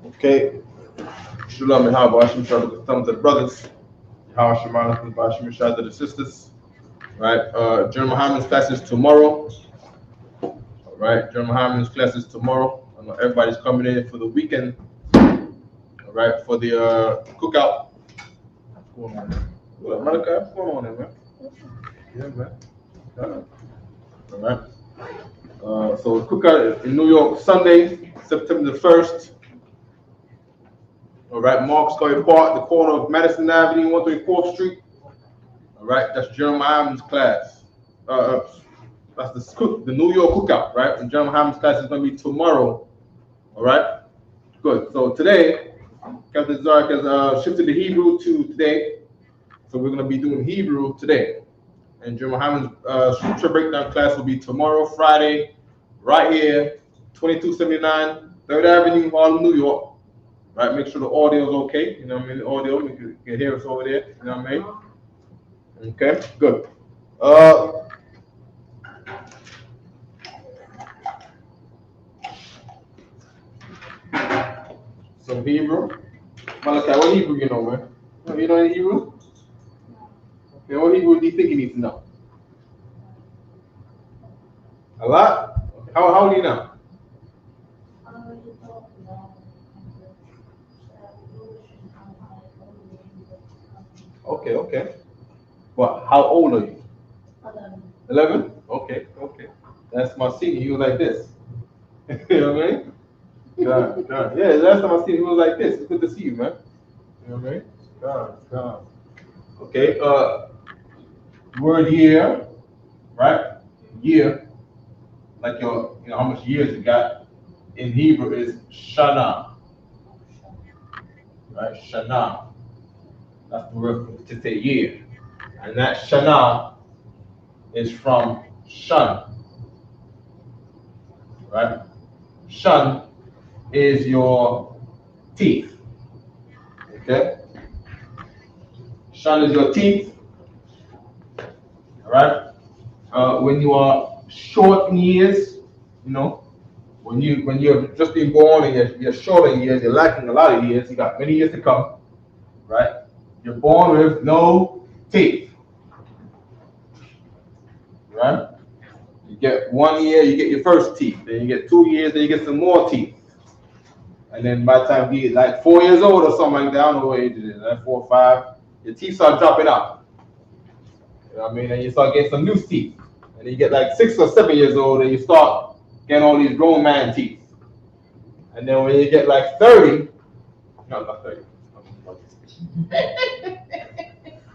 Okay. Shalom and Haba. Hashem Shalom to the thumbs of the brothers. How Shemana to the Bashim Shad to the sisters. Right. General Muhammad's class is tomorrow. All right. General Muhammad's class is tomorrow. I know everybody's coming in for the weekend. All right. For the cookout. What's going on? What, Malachi? What's going on there, man? Yeah, man. All right. So cookout in New York Sunday, September the 1st. All right, Mark Scully Park, the corner of Madison Avenue, 134th Street. All right, that's General Muhammad's class. That's the New York cookout, right? And General Muhammad's class is going to be tomorrow. All right, good. So today, Captain Zarek has shifted the Hebrew to today. So we're going to be doing Hebrew today. And General Muhammad's scripture breakdown class will be tomorrow, Friday, right here, 2279 3rd Avenue, Harlem, New York. Right, make sure the audio is okay. You know what I mean? The audio, you can hear us over there. You know what I mean? Okay, good. Some Hebrew. Malachi, what Hebrew you know, man? You know any Hebrew? Okay, what Hebrew do you think you need to know? A lot? How old are you now? Okay. What? How old are you? 11. Okay. That's my senior. He was like this. You know what I mean? God. Yeah, last time I seen him, he was like this. It's good to see you, man. You know what I mean? God. Okay. Word year, right? Year, like your, how much years you got in Hebrew is Shana. Right? Shana. That's the word to say year. And that Shana is from Shun. Right? Shun is your teeth. Okay? Shun is your teeth. Alright? When you are short in years, when you're just being born and you're short in years, you're lacking a lot of years, you got many years to come. Right? You're born with no teeth. Right? You get 1 year, you get your first teeth. Then you get 2 years, then you get some more teeth. And then by the time you get like 4 years old or something like that, I don't know what age it is, like 4 or 5, your teeth start dropping out. You know what I mean? And you start getting some new teeth. And then you get like 6 or 7 years old and you start getting all these grown man teeth. And then when you get like 30, no, not 30.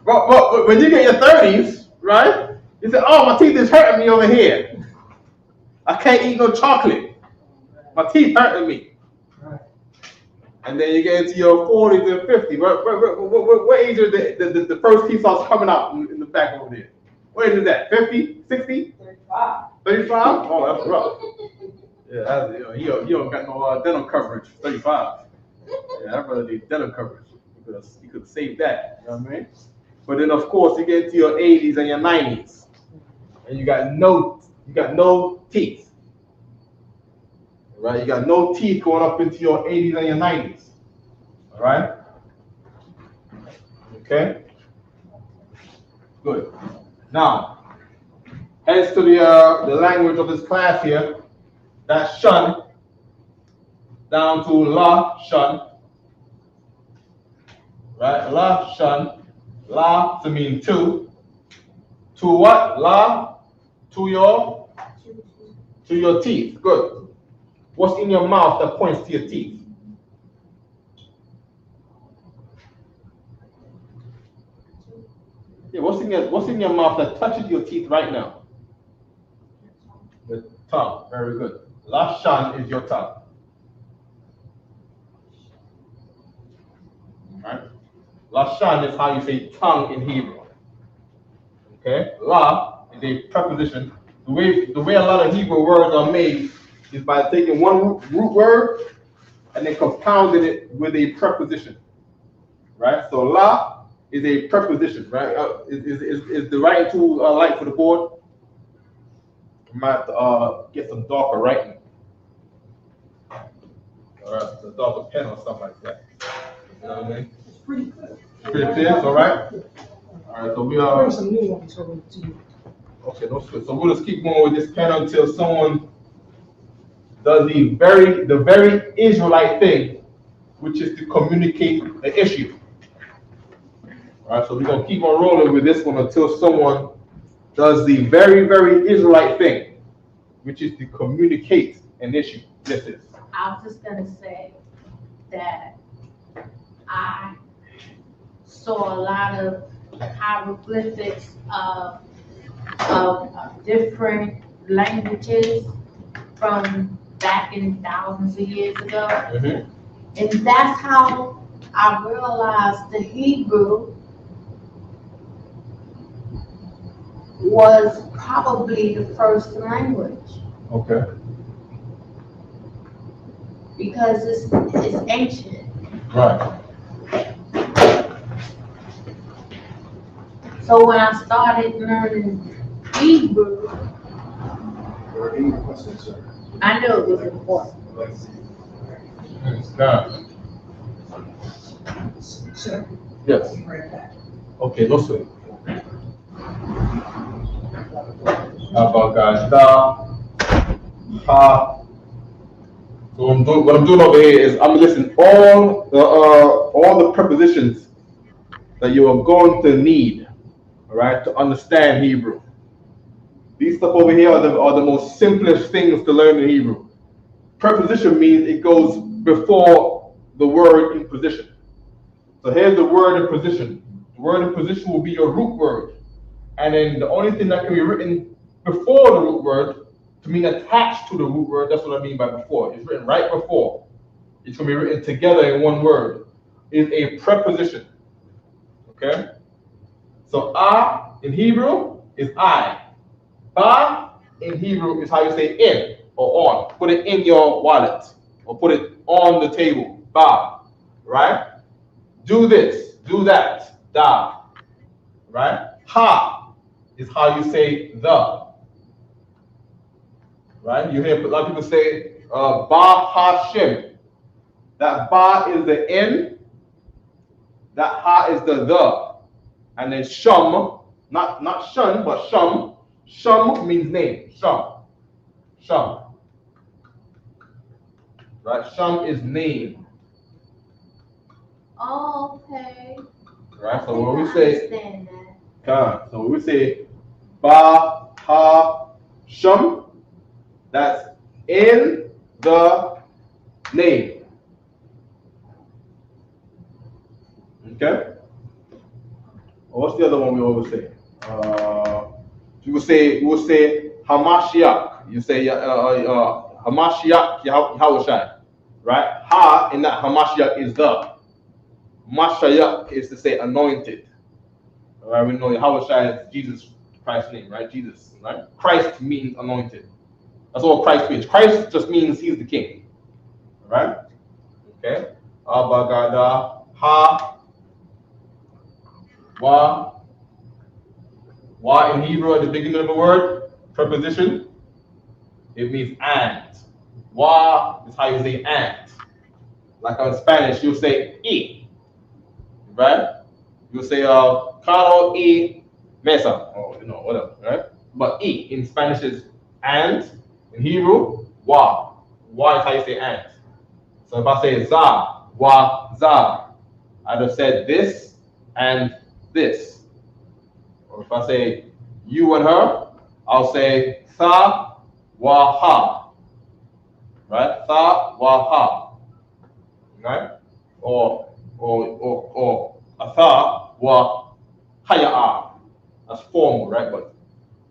But when you get your 30s, right? You say, oh, my teeth is hurting me over here. I can't eat no chocolate. My teeth hurting me. And then you get into your 40s and 50s. What age is the first teeth starts coming out in the back over there? What age is that? 50? 60? 35. 35? Oh, that's rough. Yeah, you don't got no dental coverage. 35. Yeah, I'd rather need dental coverage because you could save that. You know what I mean? But then, of course, you get into your 80s and your 90s, and you got no teeth. Right? You got no teeth going up into your 80s and your 90s. All right? Okay? Good. Now, as to the language of this class here, that's shun down to la shun. Right? La shun. La to mean to. To what? La to your teeth. Good. What's in your mouth that points to your teeth? Yeah, what's in your mouth that touches your teeth right now? The tongue. Very good. Lashan is your tongue. Right? Lashan is how you say tongue in Hebrew. Okay? La is a preposition. The way a lot of Hebrew words are made is by taking one root word and then compounding it with a preposition. Right? So la is a preposition, right? Is the writing tool light for the board? I might have to get some darker writing or a darker pen or something like that. You know what I mean? It's pretty clear. Pretty clear, all right? All right, so we are. Bring some new ones over to you. Okay, that's good. So we'll just keep going with this pen until someone does the very Israelite thing, which is to communicate the issue. All right, so we're gonna keep on rolling with this one until someone does the very Israelite thing, which is to communicate an issue. This is. I was just gonna say that I saw a lot of hieroglyphics of different languages from back in thousands of years ago. Mm-hmm. And that's how I realized the Hebrew was probably the first language, Okay. because it's ancient. Right. So when I started learning Hebrew, Or any questions, sir? I knew it was important. Now, Sir, yes. right back. Okay, no sweat. About guys, da, ha. So what I'm doing over here is I'm listing all the prepositions that you are going to need, all right, to understand Hebrew. These stuff over here are the most simplest things to learn in Hebrew. Preposition means it goes before the word in position. So here's the word in position. The word in position will be your root word. And then the only thing that can be written before the root word to mean attached to the root word, that's what I mean by before. It's written right before. It's going to be written together in one word. Is a preposition. Okay? So a in Hebrew is I. Ba in Hebrew is how you say in or on. Put it in your wallet or put it on the table. Ba. Right? Do this. Do that. Da. Right? Ha is how you say the. Right? You hear a lot of people say ba ha shim. That ba is the in. That ha is the. And then shum, not shun, but shum. Shum means name. Shum. Shum. Right? Shum is name. Oh, okay. Right? So I when we think I say understand that. so when we say ba ha shum, that's in the name. Okay? What's the other one we always say? We will say Hamashiach. You say Hamashiach Yahushai. Right? Ha in that Hamashiach is the. Mashiach is to say anointed. All right, we know Yahushai is Jesus Christ's name, right? Jesus, right? Christ means anointed. That's all Christ means. Christ just means he's the king. All right? Okay? Abagada ha wa. Wa in Hebrew at the beginning of the word, preposition, it means and. Wa is how you say and. Like in Spanish, you say y. Right? You say Caro y mesa. Or whatever, right? But y in Spanish is and. In Hebrew, wa. Wa is how you say and. So if I say za, wa, za, I'd have said this and this. Or if I say you and her, I'll say sa, wa, ha. Right? Sa, wa, ha. Right? Or asa, wa, haya'a. That's formal, right? But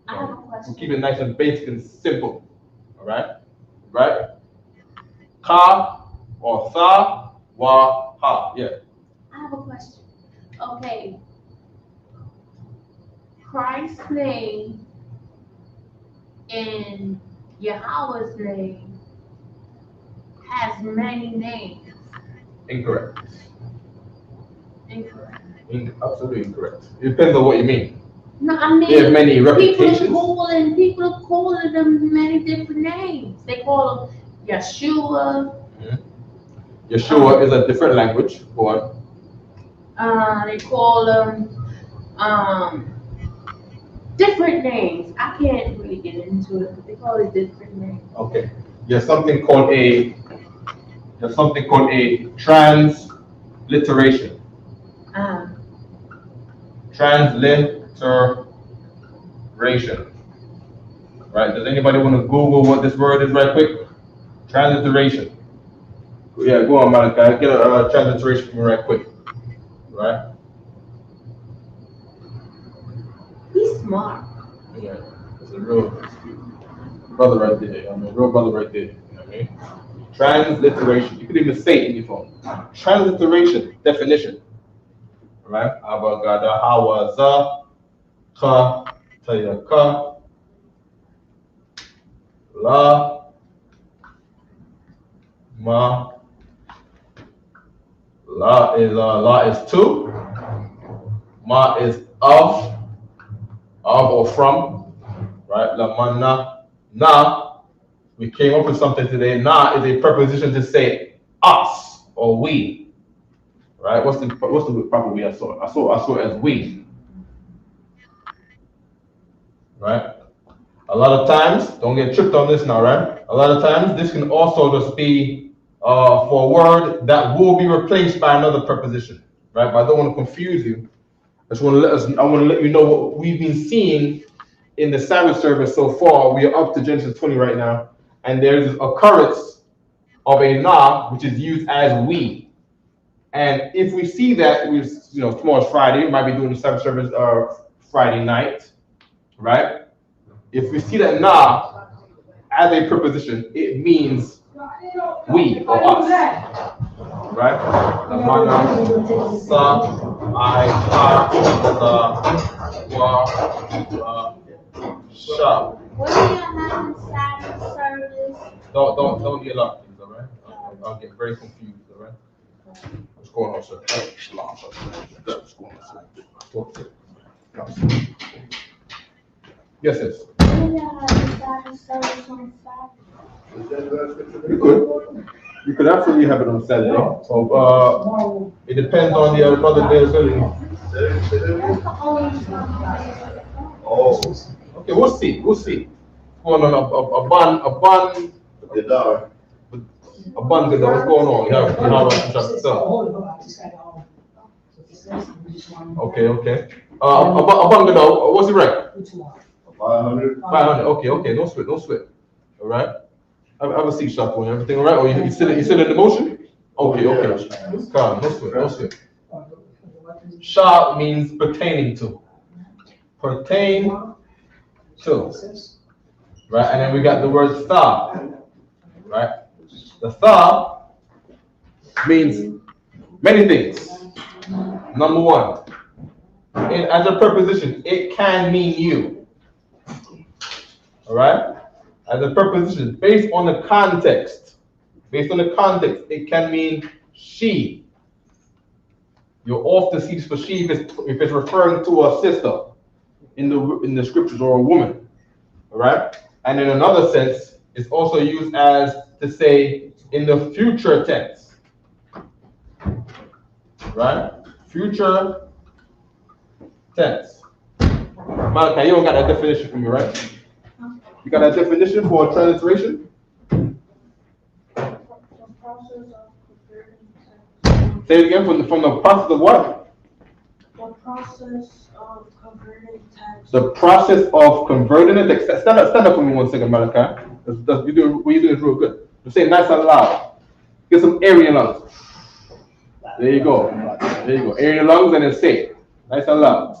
I have a question. we'll keep it nice and basic and simple. All right? Right? Ka or sa, wa, ha. Yeah. I have a question. Okay. Christ's name and Yahweh's name has many names. Incorrect. Incorrect. Absolutely incorrect. It depends on what you mean. No, I mean, They have many people reputations. are calling them many different names. They call them Yeshua. Mhm. Yeshua is a different language. Go on. They call them different names. I can't really get into it, but they call it different names. Okay. There's something called a transliteration. Transliteration. Right? Does anybody want to Google what this word is right quick? Transliteration. Yeah, go on, Malachi. Get a transliteration for me right quick. Right? He's smart. Yeah. It's a real brother right there. I mean, real brother right there. You know what I mean? Transliteration. You could even say it in your phone. Transliteration. Definition. Right? Abagada hawaza ka tayaka la ma la is two. Ma is of or from. Right? La mana na. We came up with something today. Na is a preposition to say us or we. Right? What's the proper way I saw it? I saw it as we. Right? A lot of times, don't get tripped on this now, right? A lot of times, this can also just be for a word that will be replaced by another preposition, right? But I don't want to confuse you. I want to let you know what we've been seeing in the Sabbath service so far. We are up to Genesis 20 right now, and there's this occurrence of a na, which is used as we. And if we see that, tomorrow's Friday, we might be doing the Sabbath service Friday night, right? If we see that na as a preposition, it means we or us, right? The mana, sa, I, ha, sa, wa, sha. What are you having Sabbath service? Don't get lost, please, all right? I'll get very confused, all right? What's going on, sir? Shalom, sir. What's going on, sir? Yes, yes. What are you having Sabbath service on Saturday? You could absolutely have it on Saturday. So it depends on the other availability. Oh, okay, we'll see. What's going on? A bun. What's going on? Okay. A bun. What's it right? 500. Okay. Don't sweat. All right. Have a seat, shop. Everything all right? Or you still in the motion? Okay. Calm. No sweat. Sha means pertaining to. Pertain to. Right? And then we got the word tha. Right? The tha means many things. Number one, as a preposition, it can mean you. All right? As a preposition, based on the context, it can mean she. You'll often see this for she if it's referring to a sister in the scriptures or a woman. All right? And in another sense, it's also used as to say in the future tense. Right? Future tense. Malachi, you don't got that definition for me, right? You got that definition for transliteration? Say it again, from the process of what? The process of converting text. The process of converting it. Stand up for me 1 second, Malachi. What you're doing is real good. Just say it nice and loud. Get some air in your lungs. There you go. Air in your lungs and then say it. Nice and loud.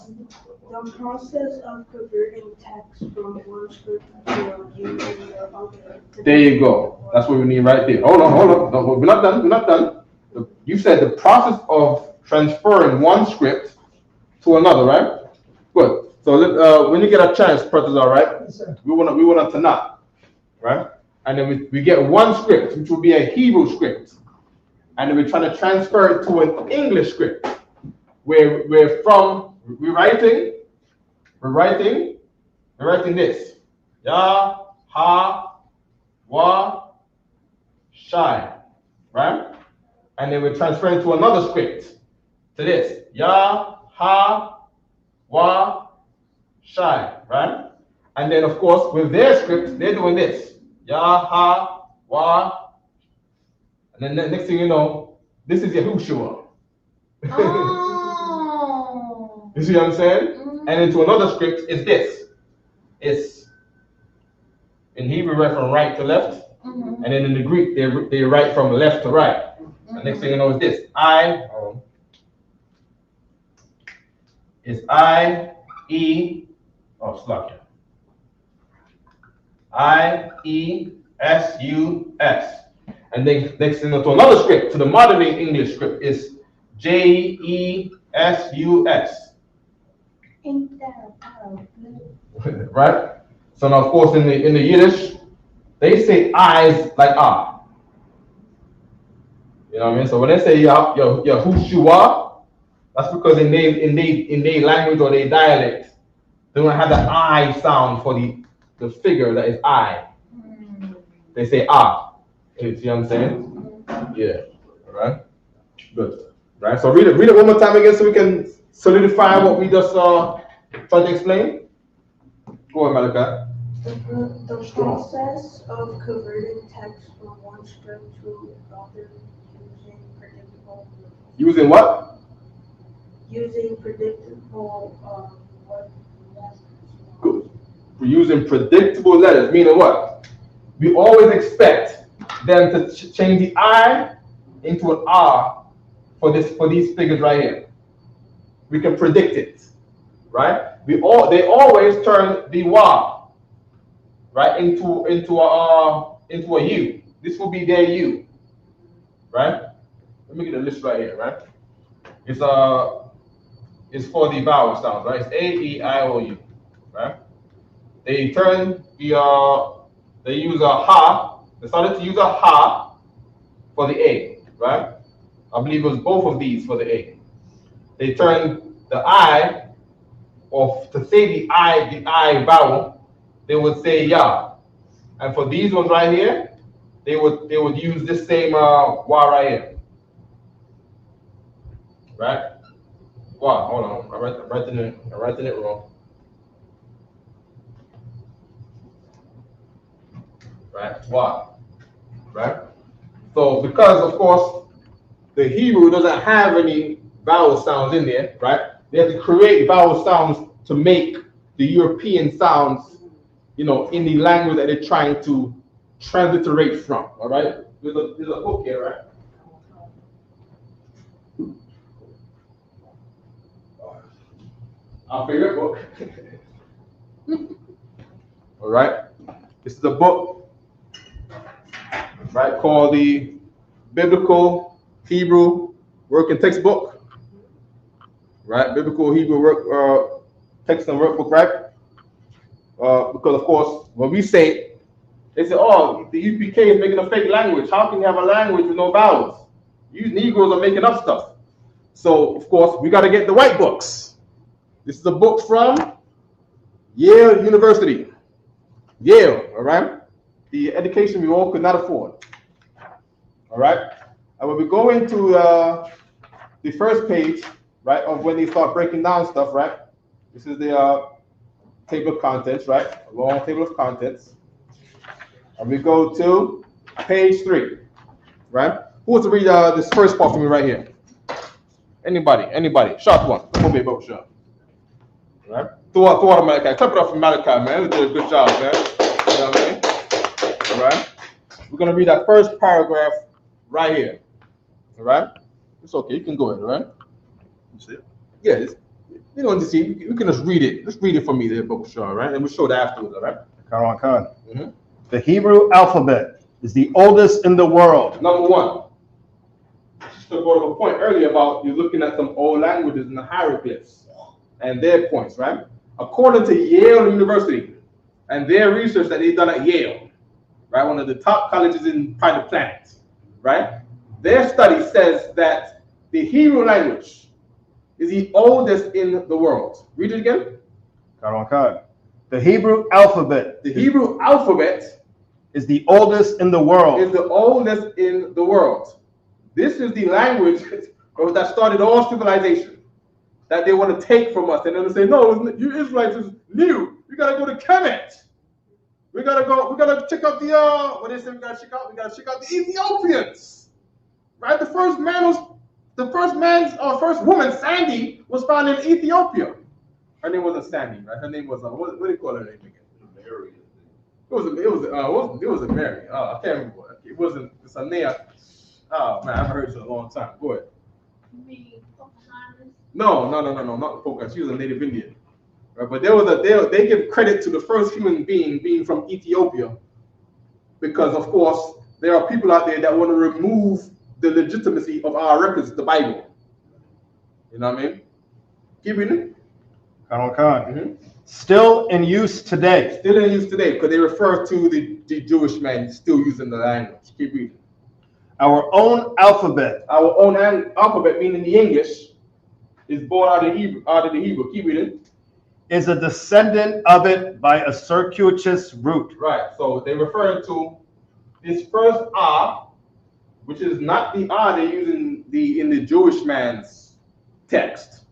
The process of converting text from one script to another. There you go. That's what we need right there. Hold on. No, we're not done. You said the process of transferring one script to another, right? Good. So when you get a chance, brothers, all right? We want a Tanakh, right? And then we get one script, which will be a Hebrew script, and then we're trying to transfer it to an English script, where we're writing this. Ya, ha, wa, shai, right? and then we transfer it to another script, to this, Ya, Ha, Wa, Shai, right? And then, of course, with their script, they're doing this, Ya, Ha, Wa, and then the next thing you know, this is Yahushua. Oh. You see what I'm saying? And into another script is this. It's in Hebrew, right from right to left, and then in the Greek, they write from left to right. The next thing you know is this. It's Slakia. IESUS. And then next thing to another script, to the modern day English script, is JESUS. Ain't that good? Right? So now, of course, in the Yiddish, they say eyes like ah. You know what I mean? So when they say Yahushua, that's because in their language or their dialect, they don't have the I sound for the figure that is I. They say ah. You see what I'm saying? Yeah. All right. Good. Right. So read it one more time again so we can solidify what we just tried to explain. Go on, Malachi. The process of converting text from one script to another using predictable. Using what? Using predictable what? Good. We're using predictable letters, meaning what? We always expect them to change the I into an R for these figures right here. We can predict it, right? They always turn the wa, right, into a U. This will be their U, right? Let me get a list right here, right? It's for the vowel sounds, right? It's A, E, I, O, U, right? They turn they use a ha. They started to use a ha for the A, right? I believe it was both of these for the A. They turned the I, or to say the I vowel, they would say ya. And for these ones right here, they would use this same wa right here. Right? Wow, hold on. I'm writing it wrong. Right? Wa. Right? So because of course the Hebrew doesn't have any vowel sounds in there, right? They have to create vowel sounds to make the European sounds, in the language that they're trying to transliterate from. All right? There's a book here, right? Our favorite book. All right? This is a book, right, called the Biblical Hebrew Working Textbook. Right? Biblical Hebrew text and workbook, right? Because of course, when we say, they say, oh, the UPK is making a fake language. How can you have a language with no vowels? You Negroes are making up stuff. So, of course, we got to get the white books. This is a book from Yale University. Yale, all right? The education we all could not afford. All right? And when we go into the first page, right, of when they start breaking down stuff, right? This is the table of contents, right? A long table of contents. And we go to page 3, right? Who wants to read this first part for me right here? Anybody? Short one. Come on, baby, short. Right? Throw out Malachi. Clap it up for Malachi, man. You did a good job, man. You know what I mean? All right? We're going to read that first paragraph right here. All right? It's okay. You can go ahead, all right? You see it? Yeah. You don't just see it. You can just read it. Just read it for me there, Bokashar, all right? And we'll show that afterwards, all right? Karan Khan. The Hebrew alphabet is the oldest in the world. Number one. Just to go to a point earlier about you looking at some old languages in the hieroglyphs and their points, right? According to Yale University and their research that they've done at Yale, right, one of the top colleges in the planet, right? Their study says that the Hebrew language is the oldest in the world. Read it again. Karan Khan. The Hebrew alphabet. The Hebrew alphabet is the oldest in the world. Is the oldest in the world. This is the language that started all civilization that they want to take from us. And then they say, no, you Israelites is new. You got to go to Kemet. We gotta check out the what they say we gotta check out? We gotta check out the Ethiopians. Right? The first woman, Sandy, was found in Ethiopia. Her name wasn't Sandy, right? Her name was what do you call her name again? Mary. It was a Mary. I can't remember. It wasn't it's a name. Oh man, I haven't heard it in a long time. Go ahead. You mean Pocahontas? No, not Pocahontas. She was a native Indian. Right? But they give credit to the first human being from Ethiopia, because of course there are people out there that want to remove the legitimacy of our records, the Bible. You know what I mean? Keep reading. Still in use today. Still in use today, because they refer to the Jewish man still using the language. Keep reading. Our own alphabet. Our own alphabet, meaning the English, is born out of the Hebrew. Keep reading. Is a descendant of it by a circuitous route. Right. So they refer to this first R, which is not the R they use in the Jewish man's text,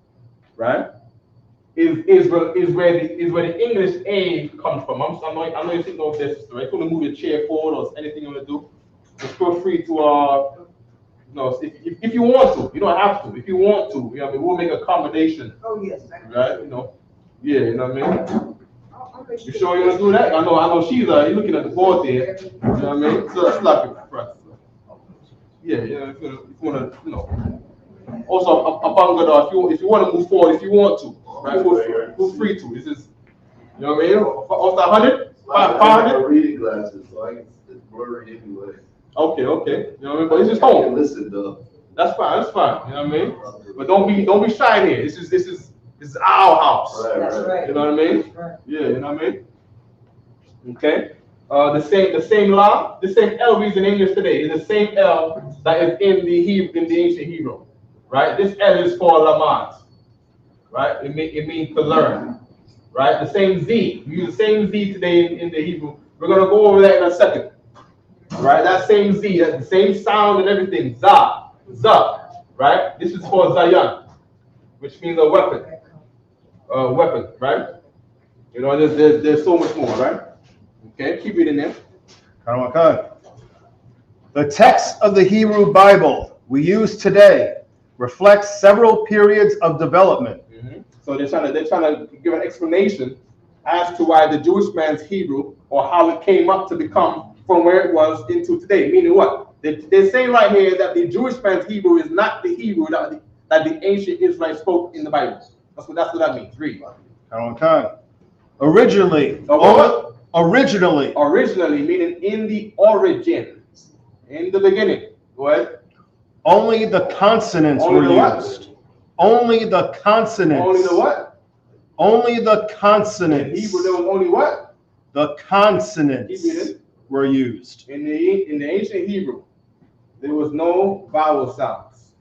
right? Is where the English A comes from. I know you think of this, right? If you want to move your chair forward or anything you want to do, just feel free to if you want to. You don't have to. If you want to, you know, we'll make a accommodation. Oh, yes. Right? You know. Yeah, you know what I mean? You sure you want to do that? I know she's you're looking at the board there. You know what I mean? So that's like it, right? Yeah, if you want to, you know. Also, a bangada, if you want to move forward, if you want to, right? Feel free to. This is, you know what I mean? After 100, 500. Reading glasses, so I can blurry anyway. Okay. You know what I mean? But it's just home. Listen though. That's fine. You know what I mean? But don't be shy here. This is our house. Right. You know what I mean? Right. Yeah, you know what I mean? Okay. The same law, the same L we use in English today is the same L that is in the ancient Hebrew. Right? This L is for lamad. Right? It means to learn. Right? The same Z. We use the same Z today in the Hebrew. We're gonna go over that in a second. Right? That same Z, that's the same sound and everything. Za. Right? This is for Zayan, which means a weapon. Right? You know, there's so much more, right? Okay, keep reading there. The text of the Hebrew Bible we use today reflects several periods of development. So they're trying to give an explanation as to why the Jewish man's Hebrew, or how it came up to become from where it was into today. Meaning what? They're saying right here that the Jewish man's Hebrew is not the Hebrew that the ancient Israelites spoke in the Bible. That's what that means. Read. Originally, meaning in the origin, in the beginning. Go ahead. Only the consonants were used. Only the consonants. Only the what? Only the consonants. In Hebrew, there was only what? The consonants were used. In the ancient Hebrew, there was no vowel sounds.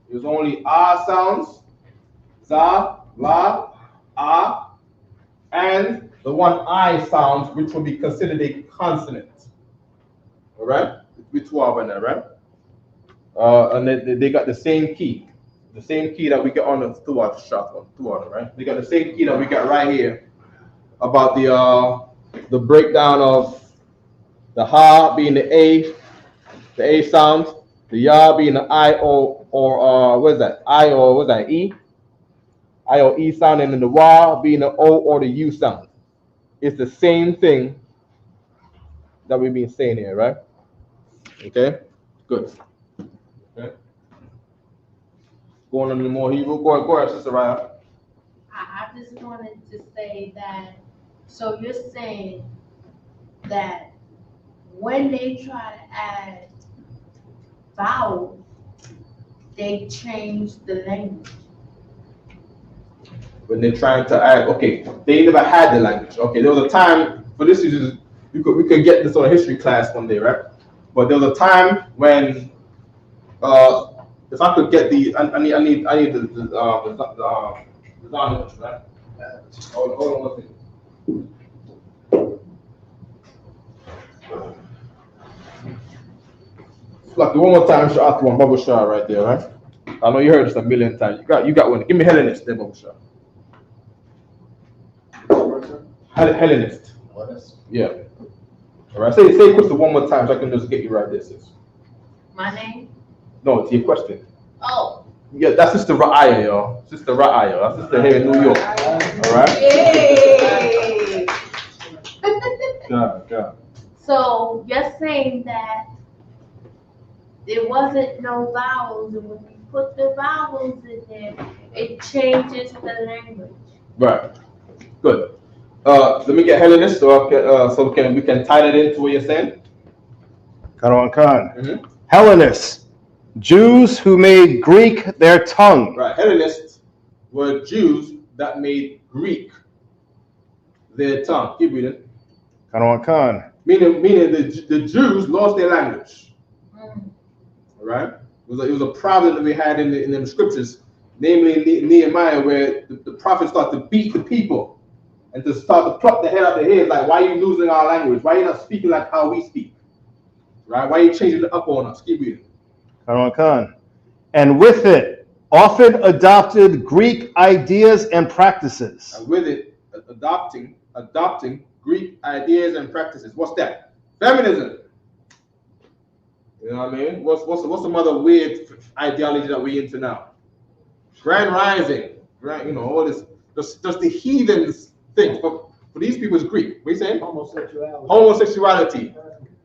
It was only ah sounds, za, la, ah, and the one I sounds, which would be considered a consonant. All right? With 12 in there, right? And they got the same key. The same key that we get on the two-order, right? They got the same key that we got right here about the breakdown of the ha being the A sound, the ya being the I or what is that? I or what's that? E? I or E sound, and then the wa being the O or the U sound. It's the same thing that we've been saying here, right? Okay, good. Okay. Going on any more Hebrew? Go ahead, Sister Ryan. I just wanted to say that, so you're saying that when they try to add vowels, they change the language. When they're trying to add, okay, they never had the language. Okay, there was a time, for this is we could get this on a history class one day, right? But there was a time when, if I could get I need the knowledge, right? Hold on one second. Like one more time, Shah, one Bubble Shah right there, right? I know you heard this a million times. You got one. Give me Hellenist there, Bubble Shah. Hellenist. Yeah. All right. Say question one more time so I can just get you right there, sis. My name? No, it's your question. Oh. Yeah, that's Sister Ra'aya, y'all. Sister Ra'aya. That's Sister here in New York. All right? Yay! God. So you're saying that there wasn't no vowels, and when you put the vowels in there, it changes the language. Right. Good. Let me get Hellenist so we can tie that into what you're saying. Khan. Mm-hmm. Hellenists, Jews who made Greek their tongue. Right. Hellenists were Jews that made Greek their tongue. Keep reading. Khan. Meaning the Jews lost their language. Right? It was a problem that we had in the scriptures, namely in Nehemiah, where the prophets start to beat the people and to start to pluck the head out of their head, like, why are you losing our language? Why are you not speaking like how we speak? Right? Why are you changing it up on us? Keep reading. Khan. And with it, often adopted Greek ideas and practices. And with it, adopting Greek ideas and practices. What's that? Feminism. You know what I mean? What's some other weird ideology that we into now? Grand Rising, right? You know, all this, just the heathens thing. For these people, it's Greek. What are you saying? Homosexuality.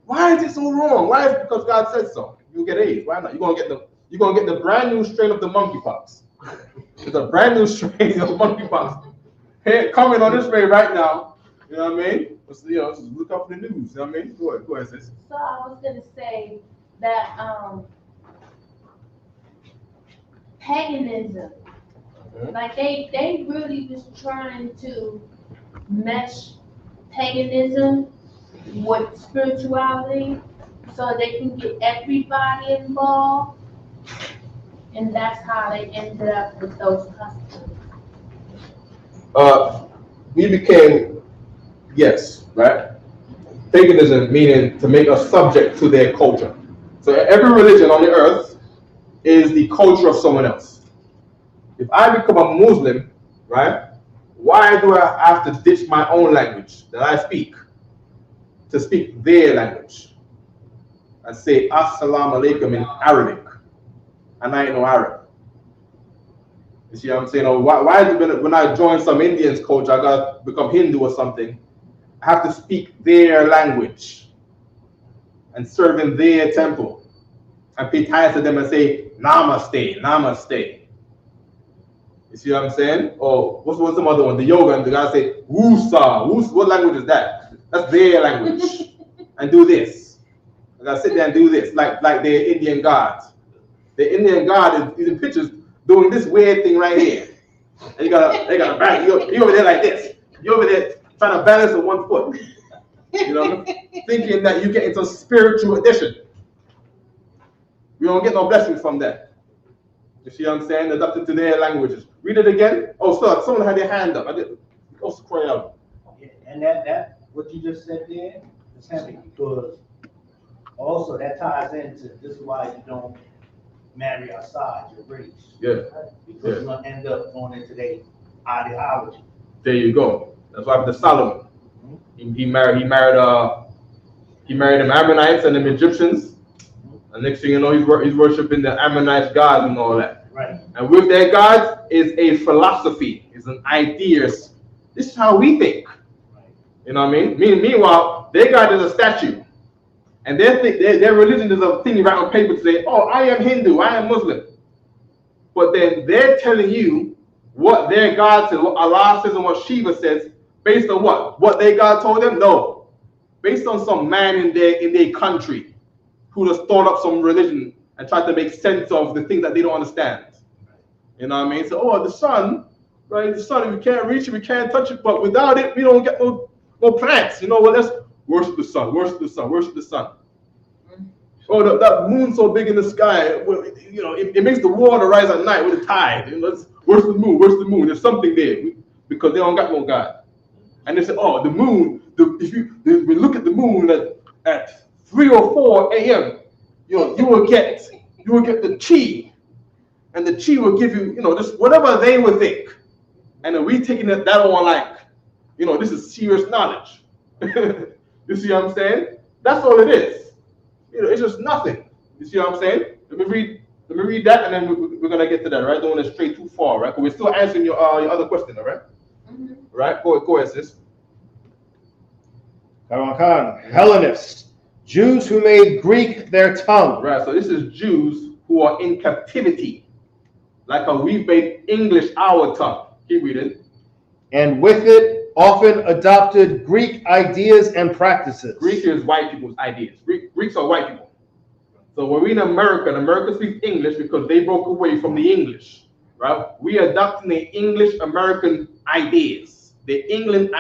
Why is it so wrong? Why is it because God said so? You get AIDS. Why not? You're gonna get the brand new strain of the monkeypox. There's a brand new strain of monkeypox coming on this way right now. You know what I mean? Just look up the news. You know what I mean? Go ahead, sis. So I was gonna say that paganism, like they really was trying to mesh paganism with spirituality so they can get everybody involved, and that's how they ended up with those customs. We became, yes, right? Paganism meaning to make us subject to their culture. So every religion on the earth is the culture of someone else. If I become a Muslim, right, why do I have to ditch my own language that I speak to speak their language? I say Assalamu alaikum in Arabic, and I ain't no Arab. You see what I'm saying? Or why is it when I join some Indian's culture, I gotta become Hindu or something? I have to speak their language and serve in their temple and pay tithes to them and say Namaste, Namaste. You see what I'm saying? Or what's some other one? The yoga, and the guy say Wusa. What language is that? That's their language. And do this. I gotta sit there and do this, like their Indian gods. The Indian god is in pictures doing this weird thing right here. And they gotta back you over there like this. You over there trying to balance with one foot. You know, thinking that you get into spiritual addition. We don't get no blessing from that. You see what I'm saying? Adapted to their languages. Read it again. Oh, sorry, someone had their hand up. I did. Also cry out. Yeah, and that what you just said there is heavy, because also that ties into this is why you don't marry outside your race. Yeah. Because you're gonna end up going into their ideology. There you go. That's why the Solomon. He married the Ammonites and the Egyptians. And next thing you know, he's worshiping the Ammonite gods and all that. Right. And with their gods is a philosophy, is an ideas. This is how we think. Right. You know what I mean? Meanwhile, their God is a statue. And their religion is a thing you write on paper to say, oh, I am Hindu, I am Muslim. But then they're telling you what their God says, what Allah says and what Shiva says, based on what? What their God told them? No. Based on some man in their country who just thought up some religion and tried to make sense of the things that they don't understand. You know what I mean? So, oh, the sun, right? The sun, we can't reach it, we can't touch it, but without it, we don't get no plants. You know what? Let's worship the sun, worship the sun, worship the sun. Oh, that moon so big in the sky, you know, it makes the water rise at night with the tide. You know, let's worship the moon, worship the moon. There's something there because they don't got no God. And they say, oh, the moon, if we look at the moon at 3 or 4 a.m., you will get the chi, and the chi will give you, just whatever they would think, and then we taking that on like, this is serious knowledge. You see what I'm saying? That's all it is. It's just nothing. You see what I'm saying? Let me read that, and then we're gonna get to that. Right? Don't want to stray too far, right? But we're still answering your other question, all right? Mhm. Right? Go ahead, sis. Khan, Hellenists, Jews who made Greek their tongue. Right. So this is Jews who are in captivity, like how we made English our tongue. Keep reading. And with it often adopted Greek ideas and practices. Greek is white people's ideas. Greeks are white people. So when we're in America, and America speaks English because they broke away from the English, right? We adopting the English American ideas, the English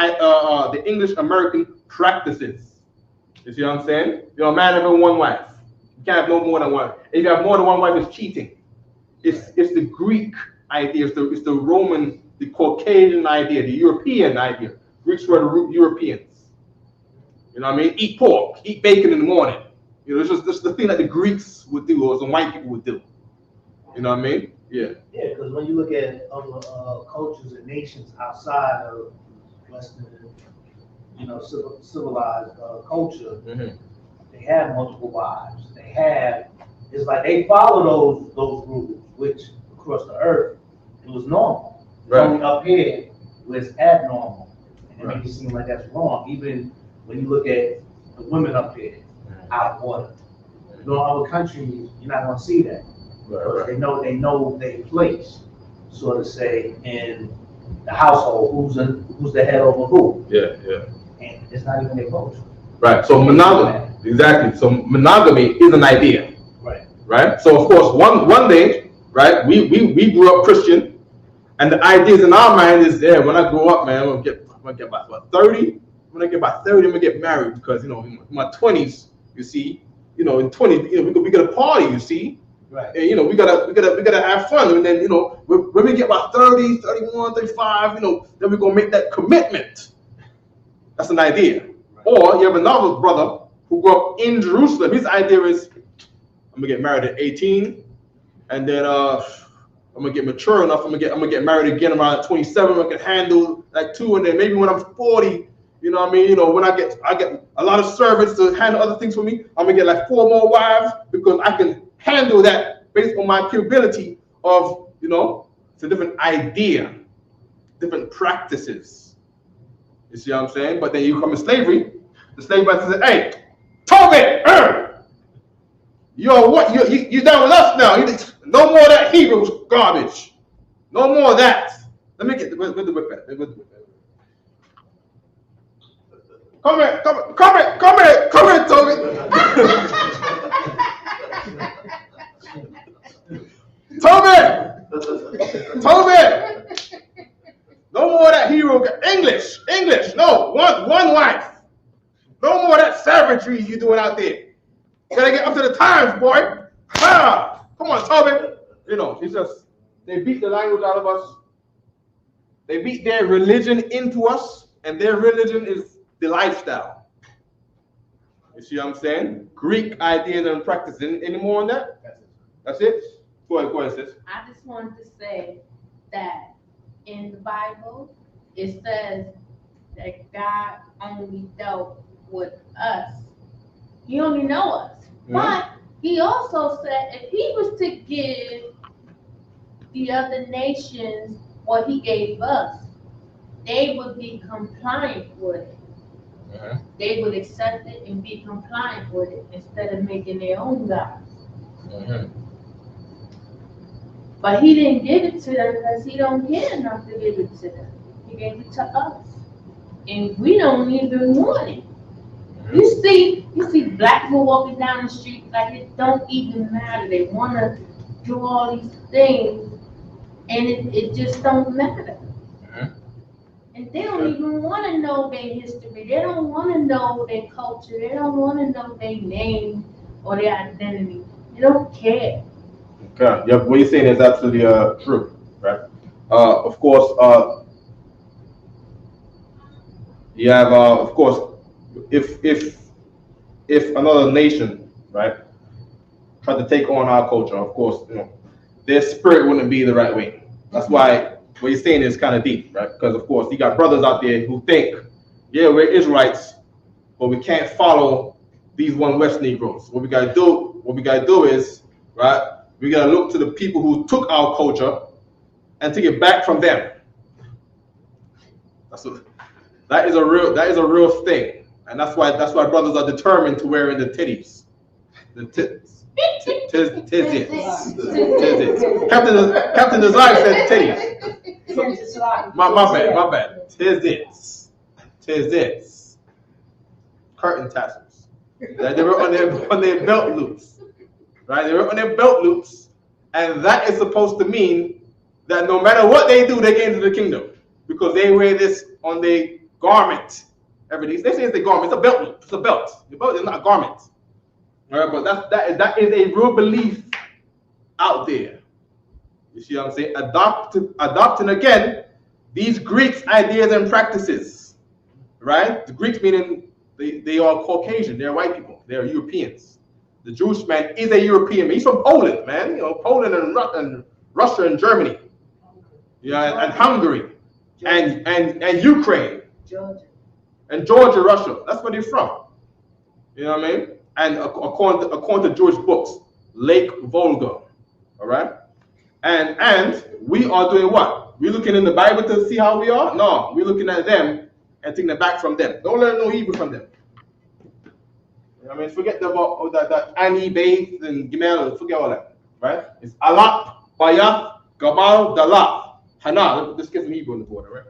American practices. You see what I'm saying? A man having one wife. You can't have no more than one. If you have more than one wife, it's cheating. It's the Greek idea. It's the Roman, the Caucasian idea, the European idea. Greeks were the Europeans. You know what I mean? Eat pork, eat bacon in the morning. It's just the thing that the Greeks would do, or some white people would do. You know what I mean? Yeah. Yeah, because when you look at other cultures and nations outside of Western, civilized culture, Mm-hmm. they have multiple wives. It's like they follow those rules, which across the earth it was normal. Right. Only up here was abnormal, and it Right. makes it seem like that's wrong. Even when you look at the women up here, out of order. In other countries, you're not gonna see that. Right. They know their place, so to say, in the household. Who's the head over who? Yeah. And it's not even their culture. Right. So monogamy. Exactly. So monogamy is an idea. Right. Right. So of course, one day, right? We grew up Christian, and the ideas in our mind is there. When I grow up, man, I'm gonna get about 30. When I get about 30, I'm gonna get married because in my 20s, you see, in 20, we got a party, you see. Right. And we gotta have fun. And then when we get about 30, 31, 35, then we're gonna make that commitment. That's an idea. Right. Or you have another brother who grew up in Jerusalem. His idea is, I'm gonna get married at 18, and then I'm gonna get mature enough. I'm gonna get married again around 27. I can handle like 2, and then maybe when I'm 40. You know what I mean? when I get a lot of servants to handle other things for me, I'm gonna get like 4 more wives because I can handle that based on my capability of, it's a different idea, different practices. You see what I'm saying? But then you come in slavery, the slave master says, "Hey, Tobit, you're what? You done with us now? No more of that Hebrew garbage. No more of that." Let me get the whip back. Come here, Toby. Toby. No more of that hero. English. No, one wife. No more of that savagery you doing out there. You gotta get up to the times, boy. Come on, Toby. It's just, they beat the language out of us. They beat their religion into us, and their religion is the lifestyle. You see what I'm saying? Greek ideas and practice. Any more on that? That's it. Go ahead, sis. I just wanted to say that in the Bible, it says that God only dealt with us. He only know us. Mm-hmm. But he also said if he was to give the other nations what he gave us, they would be compliant with it. Mm-hmm. They would accept it and be compliant with it instead of making their own gods. Mm-hmm. But he didn't give it to them because he don't care enough to give it to them. He gave it to us. And we don't even want it. Mm-hmm. You see black people walking down the street like it don't even matter. They want to do all these things and it just don't matter. And they don't even want to know their history. They don't want to know their culture. They don't want to know their name or their identity. They don't care. Okay. Yeah, what you're saying is absolutely true, right? Of course, you have, of course, if another nation, right, tried to take on our culture. Of course, their spirit wouldn't be the right way. That's why what you're saying is kind of deep, right? Because of course you got brothers out there who think, yeah, we're Israelites, but we can't follow these one West Negroes. What we gotta do is, right, we gotta look to the people who took our culture and take it back from them. That is a real thing. And that's why brothers are determined to wearing the titties. The titties. Titties. Captain Design said titties. My bad. Titties. Curtain tassels. They were on their belt loops. Right? They were on their belt loops. And that is supposed to mean that no matter what they do, they get into the kingdom. Because they wear this on their garment. They say it's a garment. It's a belt loop. It's a belt. The belt is not a garment. All right, but that is a real belief out there. You see what I'm saying? Adopting again these Greeks' ideas and practices. Right? The Greeks meaning they are Caucasian. They're white people. They're Europeans. The Jewish man is a European man. He's from Poland, man. Poland and Russia and Germany. Yeah, and Hungary. And Ukraine. Georgia. And Georgia, Russia. That's where they're from. You know what I mean? And according to Jewish books, Lake Volga. All right? And we are doing what? We're looking in the Bible to see how we are? No, we're looking at them and taking it back from them. Don't learn no Hebrew from them. You know what I mean? Forget that Ani, Beis, and Gimel, forget all that. Right? It's Allah, Bayah, Gabal, Dalah, Hana. Let's get some Hebrew in the border, right?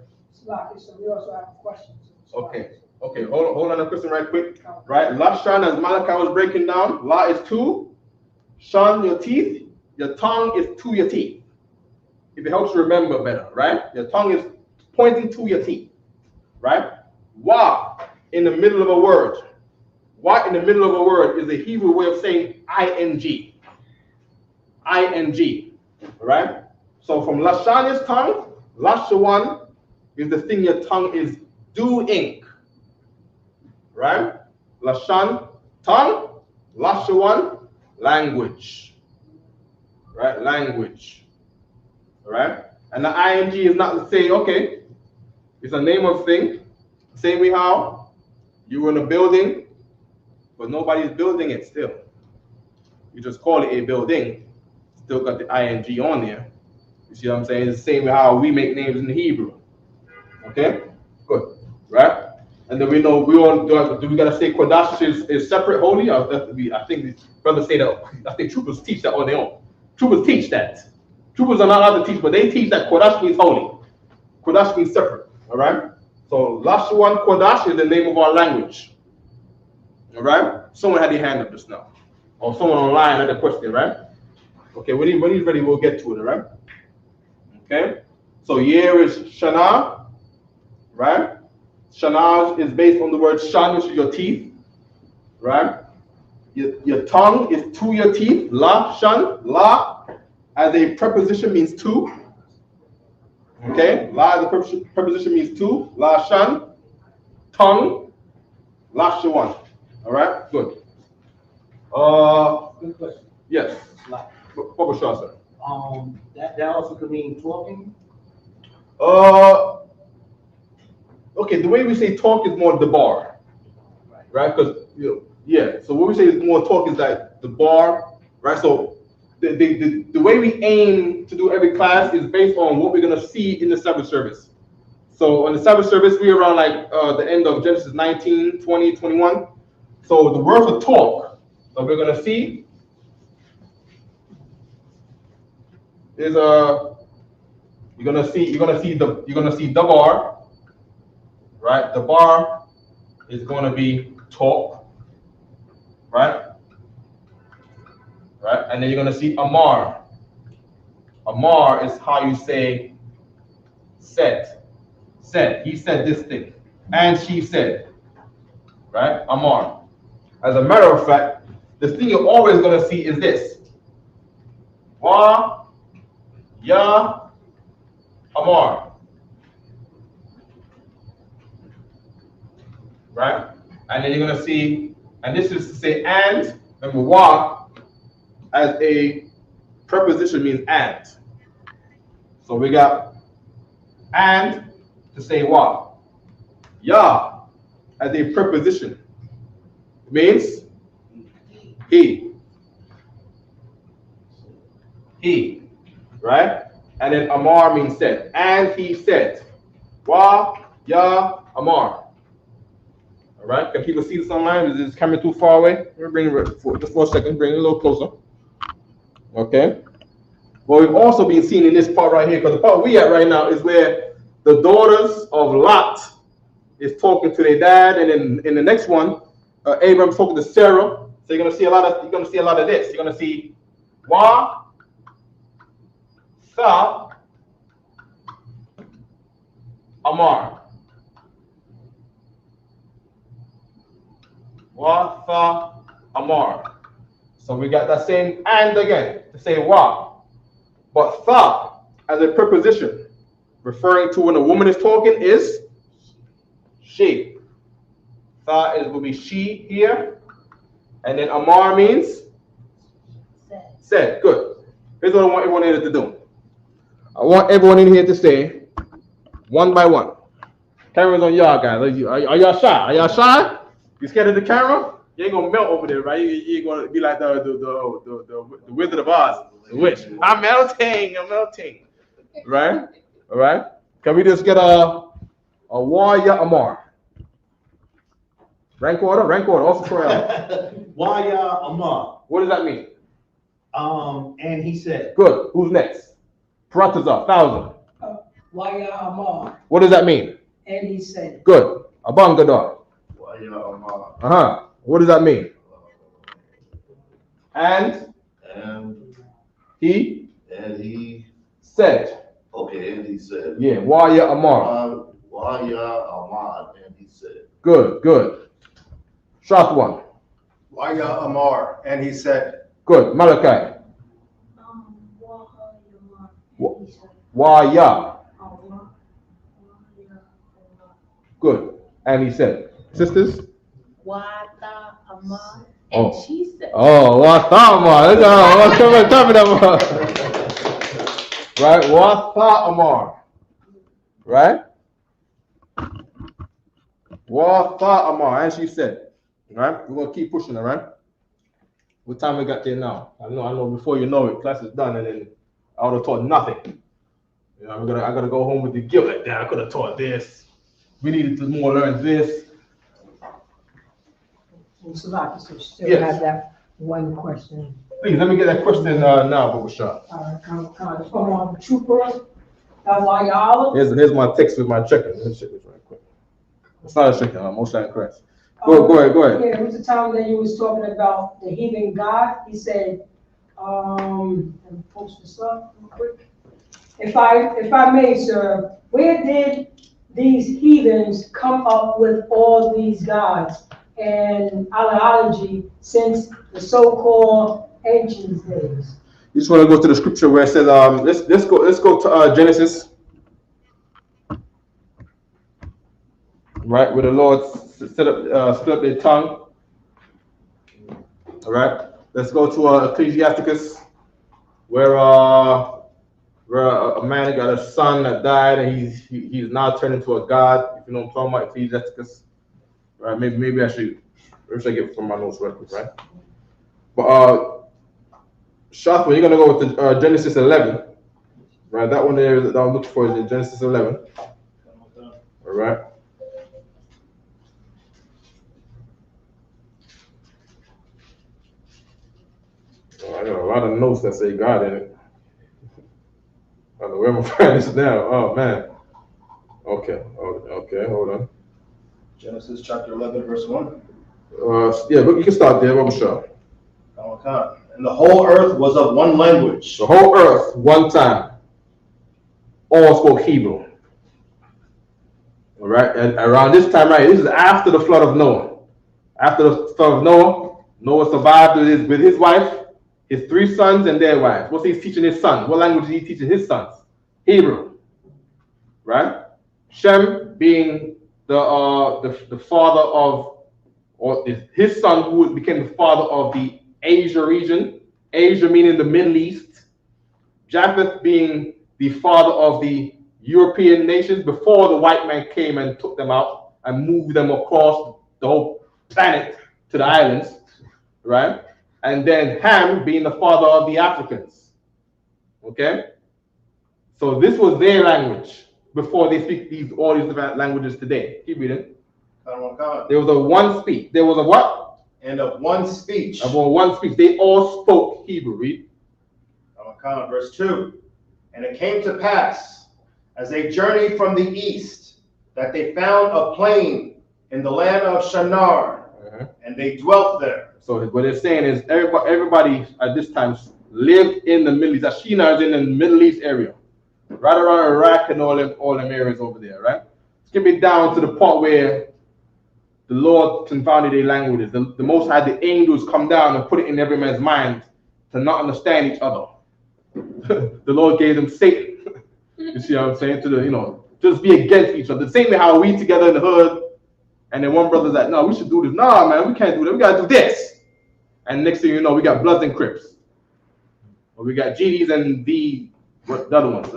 So we also have questions. Okay, hold on a question right quick. Right? Lashan, as Malachi was breaking down, La is two, Shan, your teeth, your tongue is to your teeth. If it helps you remember better, right? Your tongue is pointing to your teeth, right? Wa in the middle of a word. Wa in the middle of a word is a Hebrew way of saying ing. Ing, right? So from Lashan is tongue, Lashawan is the thing your tongue is doing, right? Lashan, tongue, Lashawan, language, right? Language, right? And the ing is not to say, okay, it's a name of thing. Same way how you were in a building, but nobody's building it still. You just call it a building, still got the ing on there. You see what I'm saying? It's the same way how we make names in the Hebrew. Okay, good, right? And then we know do we gotta say Qadash is separate, holy? Or I think these brothers say that. I think troopers teach that on their own. Troopers teach that. Troopers are not allowed to teach, but they teach that Qadash means holy. Qadash means separate. All right. So Lashawan Qadash is the name of our language. All right. Someone had their hand up just now, or someone online had a question, right? Okay. When he's ready, we'll get to it. All right. Okay. So year is Shana, right? Shana is based on the word shan, which is your teeth, right? Your tongue is to your teeth. La, shan, la, as a preposition means to. Okay, la as a preposition means to. La, shan, tongue, la, shawan. All right, good. Good question. Yes. What was Shaw, sir? That also could mean talking. Okay, the way we say talk is more the bar, right? Because so what we say is more talk is like the bar, right? So the way we aim to do every class is based on what we're gonna see in the Sabbath service. So on the Sabbath service, we're around like the end of Genesis 19, 20, 21. So the word for talk that we're gonna see is you're gonna see the bar. Right, the bar is going to be talk, right? Right, and then you're going to see Amar. Amar is how you say said. He said this thing, and she said, right? Amar. As a matter of fact, the thing you're always going to see is this: Wa, Ya, Amar. Right? And then you're going to see, and this is to say and, remember wa, as a preposition means and. So we got and to say what? Ya as a preposition means he. He, right? And then Amar means said. And he said. Wa, ya, Amar. All right? Can people see this online? Is this coming too far away? Let me bring it just for a second. Bring it a little closer. Okay. Well, we've also been seeing in this part right here, because the part we at right now is where the daughters of Lot is talking to their dad, and then in the next one, Abraham's talking to Sarah. So you're gonna see a lot of this. You're gonna see Wa, Sa, Amar. Wa, Sa, Amar. So we got that same and again to say Wa. But Sa as a preposition referring to when a woman is talking is she. Sa will be she here. And then Amar means said. Good. Here's what I want everyone here to do. I want everyone in here to say one by one. Camera's on y'all guys. Are y'all shy? Are y'all shy? You scared of the camera? You ain't gonna melt over there, right? You ain't gonna be like the Wizard of Oz, the witch. I'm melting. Right? All right. Can we just get a Waya Amar? Rank order. Also Troy. Waya Amar. What does that mean? And he said. Good. Who's next? Prataza, 1,000. Waya Amar, What does that mean? and he said, Good. Abangadar. Waya Amar. Uh-huh. What does that mean? And he said. Okay, and he said. Yeah, Waya Amar. Waya Amar, and he said. Good. Shot one. Waya Amar, and he said. Good. Malachi. Waya. Good. And he said. Sisters? Wata Amar, Oh. and she said. Oh, Wata Amar. What's coming Amar? Right? Wata Amar. Right? Wata Amar. And she said. Right? We're going to keep pushing it, right? What time we got there now? I know before you know it, class is done, and then I would have taught nothing. You know, I gotta go home with the guilt like that. I could have taught this. We needed to more learn this. Mr. Locke, so still Yes. have that one question. Please, let me get that question now, Baba Shah. From Trooper, Waya Olive. Here's my text with my check-in. Let's check this right quick. It's not a check-in, I'm most Christ. Go ahead. Yeah, it was the time that you was talking about the heathen God. He said, let me post this up real quick. If I may, sir, where did these heathens come up with all these gods and ideology since the so-called ancient days? You just want to go to the scripture where it says, let's go to Genesis, right? Where the Lord split up their tongue. All right. Let's go to Ecclesiasticus, where a man got a son that died, and he's now turned into a god. If you know what I'm talking about, Ecclesiasticus, right? Maybe I should get it from my notes real quick, right? But Shathman, you're gonna go with the Genesis 11, right? That one there that I'm looking for is in Genesis 11. All right. I got a lot of notes that say God in it. I don't know where I'm finding this now. Oh man. Okay, hold on. Genesis chapter 11, verse 1. Yeah, but you can start there, Baba Shah. And the whole earth was of one language. The whole earth, one time, all spoke Hebrew. All right, and around this time, right, this is after the flood of Noah. After the flood of Noah, Noah survived with his wife, his 3 sons, and their wives. What's he teaching his sons? What language is he teaching his sons? Hebrew. Right? Shem being the father of, or his son who became the father of the Asia region, Asia meaning the Middle East, Japheth being the father of the European nations before the white man came and took them out and moved them across the whole planet to the islands, right? And then Ham being the father of the Africans, okay? So this was their language before they speak all these different languages today. Keep reading. There was a one speech. There was a what? And of one speech. Of one speech. They all spoke Hebrew. Read. Verse 2. And it came to pass, as they journeyed from the east, that they found a plain in the land of Shinar, and they dwelt there. So what they're saying is everybody at this time lived in the Middle East. Shinar is in the Middle East area, right around Iraq and all them areas over there, right? Skip it down to the point where the Lord confounded their languages. The Most High, the angels come down and put it in every man's mind to not understand each other. The Lord gave them Satan. You see what I'm saying? To just be against each other. The same way how we together in the hood, and then one brother's like, no, we should do this. Nah, man, we can't do that. We gotta do this. And next thing you know, we got Bloods and Crips. Or we got GDs and the other ones.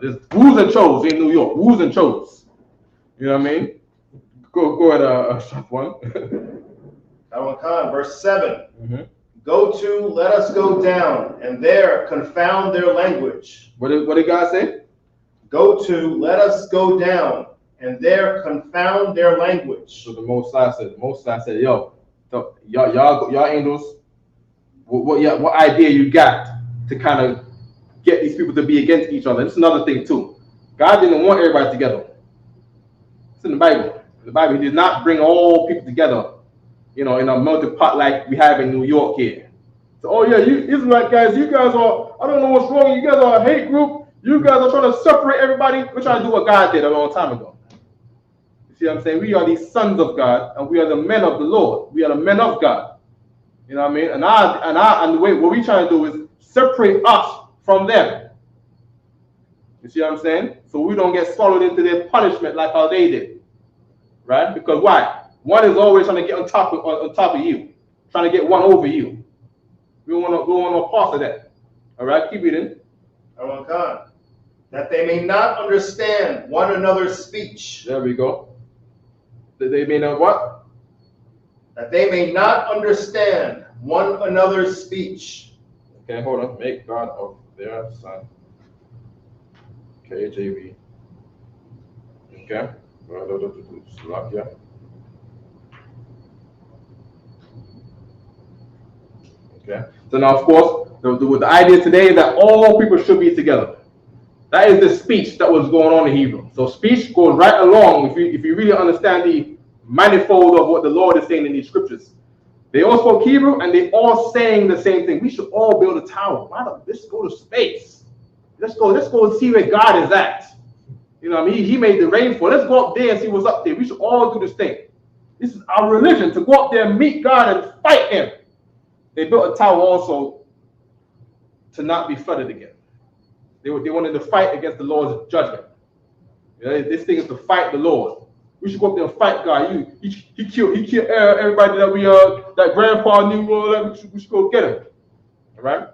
There's Woos and Chos in New York. Woos and Chos. You know what I mean? Go ahead, shop one. Verse 7. Go to, let us go down, and there confound their language. What did God say? Go to, let us go down, and there confound their language. So the Most High said, yo, y'all angels, what idea you got to kind of get these people to be against each other? It's another thing too. God didn't want everybody together. It's in the Bible. In the Bible, He did not bring all people together, in a melting pot like we have in New York here. So, oh yeah, you Israelite guys, you guys are, I don't know what's wrong. You guys are a hate group. You guys are trying to separate everybody. We're trying to do what God did a long time ago. You see what I'm saying? We are these sons of God, and we are the men of the Lord. We are the men of God. You know what I mean? And the way what we trying to do is separate us from them. You see what I'm saying? So we don't get swallowed into their punishment like how they did. Right? Because why? One is always trying to get on top of you, trying to get one over you. We don't want no part of that. All right, keep reading. That they may not understand one another's speech. There we go. That they may not what? That they may not understand one another's speech. Okay, hold on. Make God of their son. KJV. Okay. Yeah. Okay. So now, of course, the idea today is that all people should be together. That is the speech that was going on in Hebrew. So speech goes right along. If you really understand the manifold of what the Lord is saying in these scriptures, they all spoke Hebrew and they all saying the same thing. We should all build a tower. Why not? Let's go to space. Let's go and see where God is at. You know what I mean? He made the rainfall. Let's go up there and see what's up there. We should all do this thing. This is our religion, to go up there and meet God and fight Him. They built a tower also to not be flooded again. They wanted to fight against the Lord's judgment. This thing is to fight the Lord. We should go up there and fight God. He killed everybody that grandpa knew. We should go get him. All right?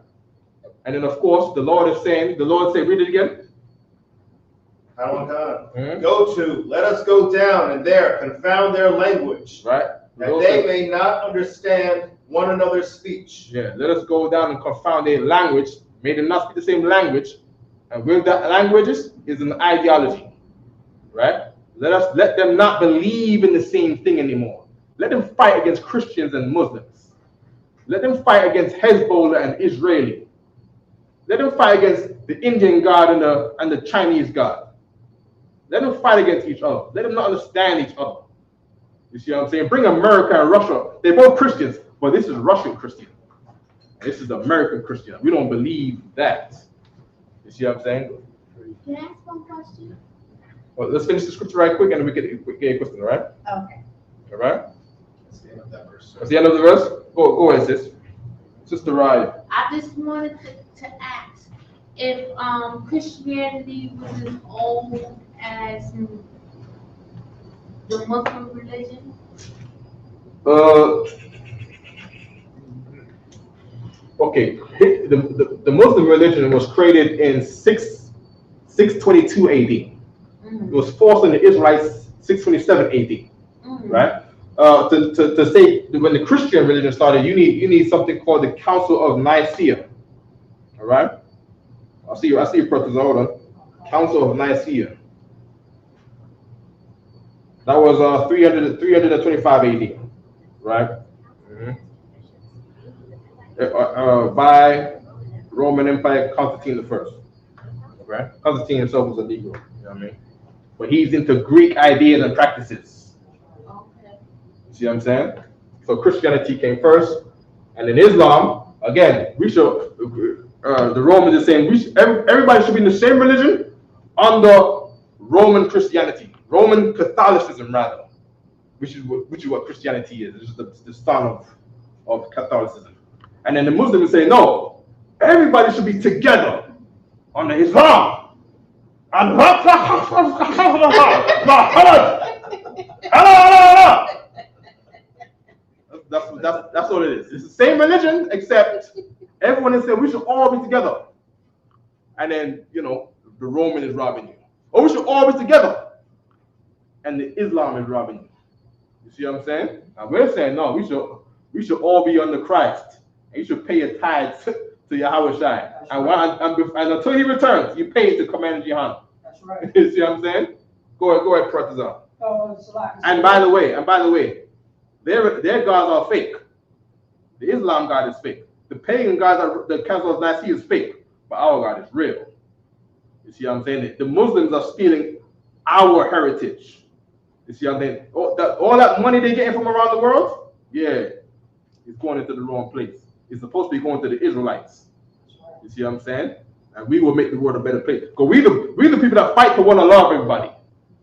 And then, of course, the Lord said, read it again. Go to, let us go down, and there confound their language. Right. That they may not understand one another's speech. Yeah, let us go down and confound their language, may them not speak the same language. And with that languages is an ideology. Right? Let them not believe in the same thing anymore. Let them fight against Christians and Muslims. Let them fight against Hezbollah and Israeli. Let them fight against the Indian God and the Chinese God. Let them fight against each other. Let them not understand each other. You see what I'm saying? Bring America and Russia. They're both Christians, but this is Russian Christian. This is American Christian. We don't believe that. You see what I'm saying? Can I ask one question? Well, let's finish the scripture right quick and we get a question, all right? Okay. All right? That's the end of that verse. That's the end of the verse? Go ahead, sis. Sister Raya. I just wanted to ask if Christianity was as old as the Muslim religion. okay, the Muslim religion was created in 622 AD. It was forced on the Israelites 627 AD, right? To say when the Christian religion started, you need something called the Council of Nicaea. All right, I see your brothers. Hold on, Council of Nicaea. That was 325 AD, right? By Roman Empire, Constantine the First. Right? Constantine himself was a Negro. You know what I mean? But he's into Greek ideas and practices. Okay. You see what I'm saying? So Christianity came first, and then Islam. Again, we should. The Romans are saying everybody should be in the same religion under Roman Christianity, Roman Catholicism rather, which is what Christianity is. It's just the son of Catholicism. And then the Muslims say no, everybody should be together under Islam. And that's what it is. It's the same religion, except everyone is saying we should all be together. And then, the Roman is robbing you. Or we should all be together. And the Islam is robbing you. You see what I'm saying? And we're saying, no, we should all be under Christ. And you should pay your tithes to Yahweh Shai. And until he returns, you pay to Commander Jihan. That's right. You see what I'm saying? Go ahead, Partizan. Oh, it's a lot. And by the way, their gods are fake. The Islam God is fake. The pagan gods, the Council of Nicaea is fake. But our God is real. You see what I'm saying? The Muslims are stealing our heritage. You see what I'm saying? All that money they're getting from around the world, yeah, it's going into the wrong place. It's supposed to be going to the Israelites. You see what I'm saying? And we will make the world a better place. Because we the people that fight to want to love everybody.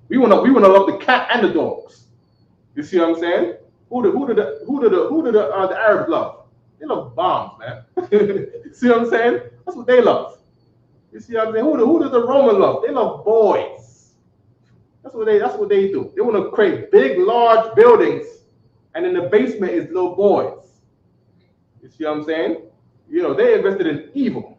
We want to love the cat and the dogs. You see what I'm saying? Who do the Arabs love? They love bombs, man. See what I'm saying? That's what they love. You see what I'm saying? Who does the Roman love? They love boys. That's what they do. They want to create big, large buildings, and in the basement is little boys. You see what I'm saying? They invested in evil.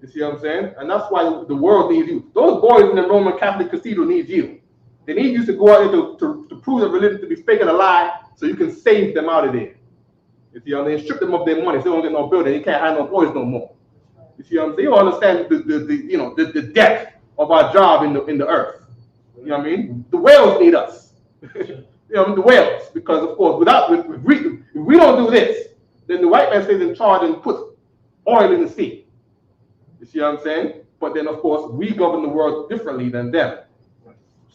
You see what I'm saying? And that's why the world needs you. Those boys in the Roman Catholic Cathedral need you. They need you to go out there to prove the religion to be fake and a lie, so you can save them out of there. You see what I'm saying? Strip them of their money so they don't get no building. They can't have no boys no more. You see what I'm saying? You understand the depth of our job in the earth. You know what I mean? The whales need us. The whales, because of course, if we don't do this, then the white man stays in charge and puts oil in the sea. You see what I'm saying? But then, of course, we govern the world differently than them.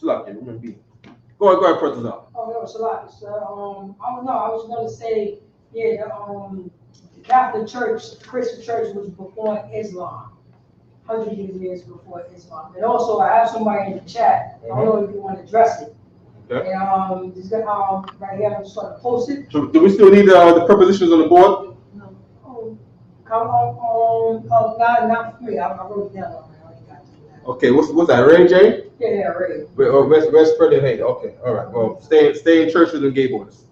Go ahead, Partizan. Oh, no, it's a lot. So, I don't know. I was going to say, yeah, the Catholic Church, the Christian Church was before Islam, hundreds of years before Islam. And also, I have somebody in the chat. I don't know if you want to address it. Okay. And right here, I'm just going to post it. So, do we still need the prepositions on the board? No. Come on, not for me. I wrote it down already. Okay, what's that? Ray J? Yeah, right. Where's spreading hate? Okay, all right. Well, stay in church with them gay boys.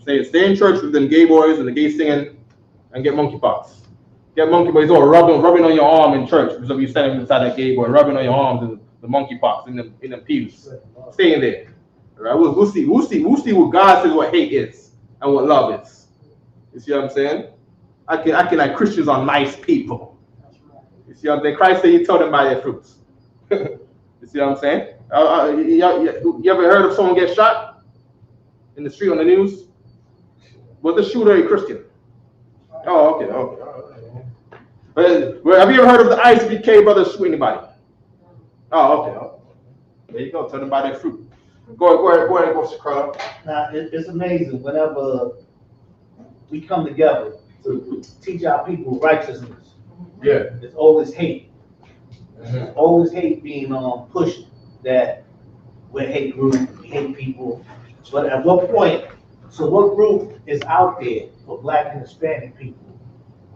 Stay in church with them gay boys and the gay singing, and get monkeypox. Get monkeypox. Or rubbing on your arm in church because you're standing beside that gay boy, rubbing on your arms and the monkeypox in them pews. Stay in there. All right. We'll see what God says what hate is and what love is. You see what I'm saying? I can like Christians are nice people. You see what I'm saying? Christ said, "You tell them by their fruits." You see what I'm saying? You ever heard of someone get shot in the street on the news? Was the shooter a Christian? Oh, okay. Well, have you ever heard of the Isupk brothers shoot anybody? Oh, okay. There you go. Tell them by their fruit. Go ahead, Carl. Now, it's amazing whenever we come together to teach our people righteousness. Yeah. There's always hate. There's always hate being pushed that we're a hate group, we hate people. But at what point, what group is out there for Black and Hispanic people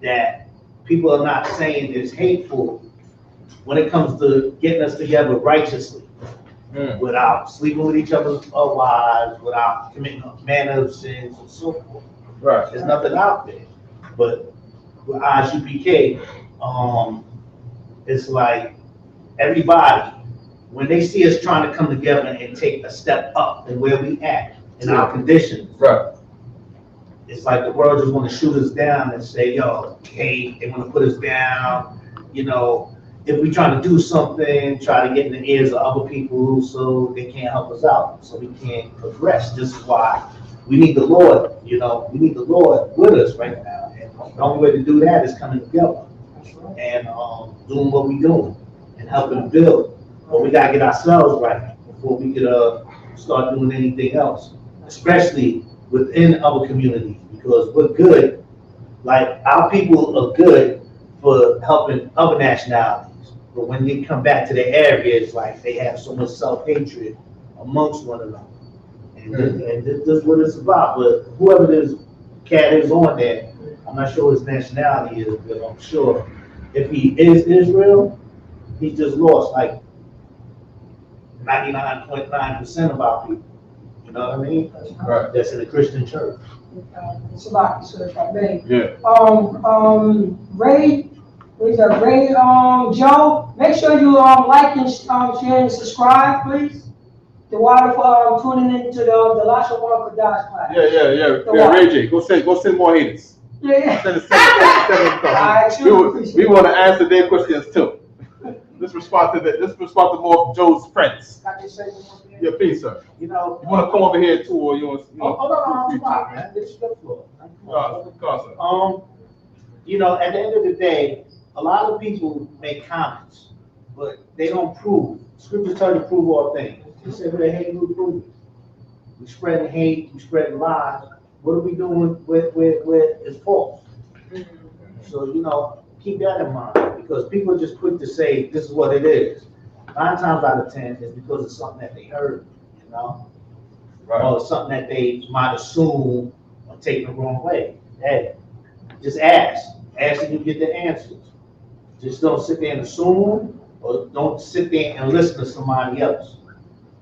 that people are not saying is hateful when it comes to getting us together righteously, without sleeping with each other's wives, without committing manner of sins and so forth. Right. There's nothing out there. But with Isupk, it's like everybody, when they see us trying to come together and take a step up in where we at in our conditions, Right. it's like the world just want to shoot us down and say, yo, hey, they want to put us down. You know, if we try to do something, try to get in the ears of other people so they can't help us out, so we can't progress. This is why we need the Lord, you know, we need the Lord with us right now. And the only way to do that is coming together and doing what we're doing and helping to build. But we got to get ourselves right before we could start doing anything else, especially within our community, because we're good. Like, our people are good for helping other nationalities, but when they come back to their areas, like, they have so much self-hatred amongst one another. And this is what it's about. But whoever this cat is on there, I'm not sure his nationality is, but I'm sure if he is Israel, he's just lost like 99.9% of our people. You know what I mean? Right. That's in the Christian church. It's a lot, so if I may. Yeah. Ray, who's a Ray, Joe, make sure you, like and, share and subscribe, please. The water for, tuning into the Lashawam Qadash class. Yeah, Ray J, go send more haters. Yeah. Send I we want to answer their questions too. Let's respond to more of Joe's friends. Yeah, please, sir. You know, You want to come over here too, or you want? hold on, man. This is your floor. Sir. You know, at the end of the day, a lot of people make comments, but they don't prove. Scripture tell you to prove all things. They say, well, they hate, we prove it. We spreading hate, we spreading lies. What are we doing with is false? So, you know, keep that in mind, because people are just quick to say this is what it is. 9 times out of 10 is because it's something that they heard, you know, or something that they might assume or take the wrong way. Hey, just ask and you get the answers. Just don't sit there and assume, or don't sit there and listen to somebody else.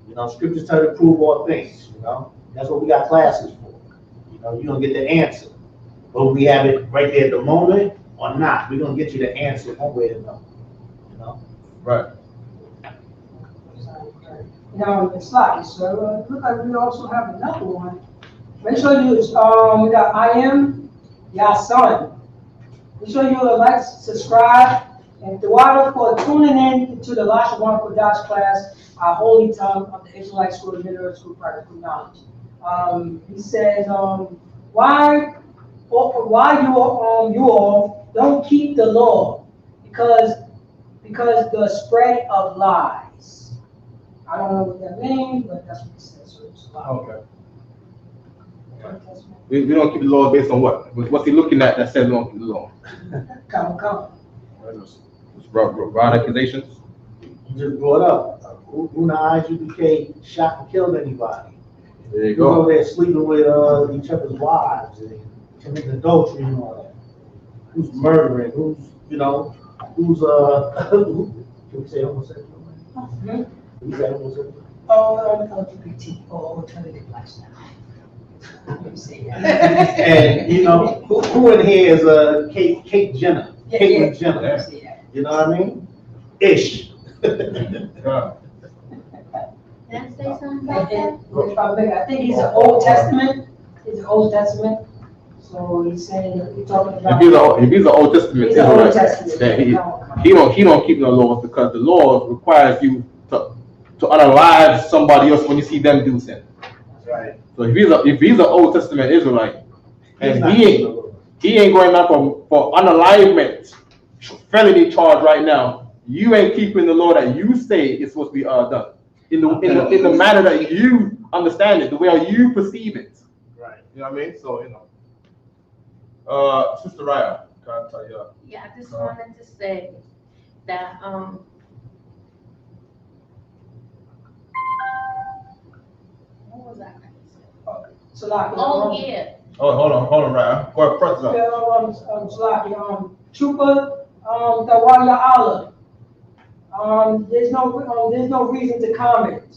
You know, scriptures tell you to prove all things. You know, that's what we got classes for. You know, you're gonna get the answer, but we have it right there at the moment or not. We're gonna get you the answer one way or another. You know, Right. Now, it's like, so look like we also have another one. Make sure you, we got I am your son. Make sure you like, subscribe, and the water for tuning in to the Lashawam Qadash class, our holy tongue of the Israelite School of Middle School Practical Knowledge. He says, why you all don't keep the law? Because the spread of lies. I don't know what that means, but that's what it says. So it's a lie. Okay. We don't keep the law based on what? What's he looking at that says we don't keep the law? Come. Just broad accusations. you just brought up. Una Isupk shot and killed anybody. There you Who's over go. there sleeping with each other's wives and committing adultery and all that? Who's murdering? Who's can we say homosexual? Can we say homosexual? LGBT or alternative lifestyle. And who in here is Kate Jenner? Caitlyn Jenner. You know what I mean? Ish. Can I say something about that? I think he's an Old Testament. He's an Old Testament. So he's saying we're talking about. If he's an Old Testament, He's an Old Testament. then he don't keep no laws, because the law requires you to unalive somebody else when you see them do sin. Right. So if he's an Old Testament Israelite, and he ain't going back for unalivement, felony charge right now, you ain't keeping the law that you say is supposed to be done in the manner that you understand it, the way you perceive it. Right. You know what I mean? So Sister Raya, can I tell you? Yeah, I just wanted to say that, what was I gonna say? So like. Oh, yeah. Oh, hold on, Raya. Go ahead, press it up. Trooper, the Warrior Allah. There's no reason to comment.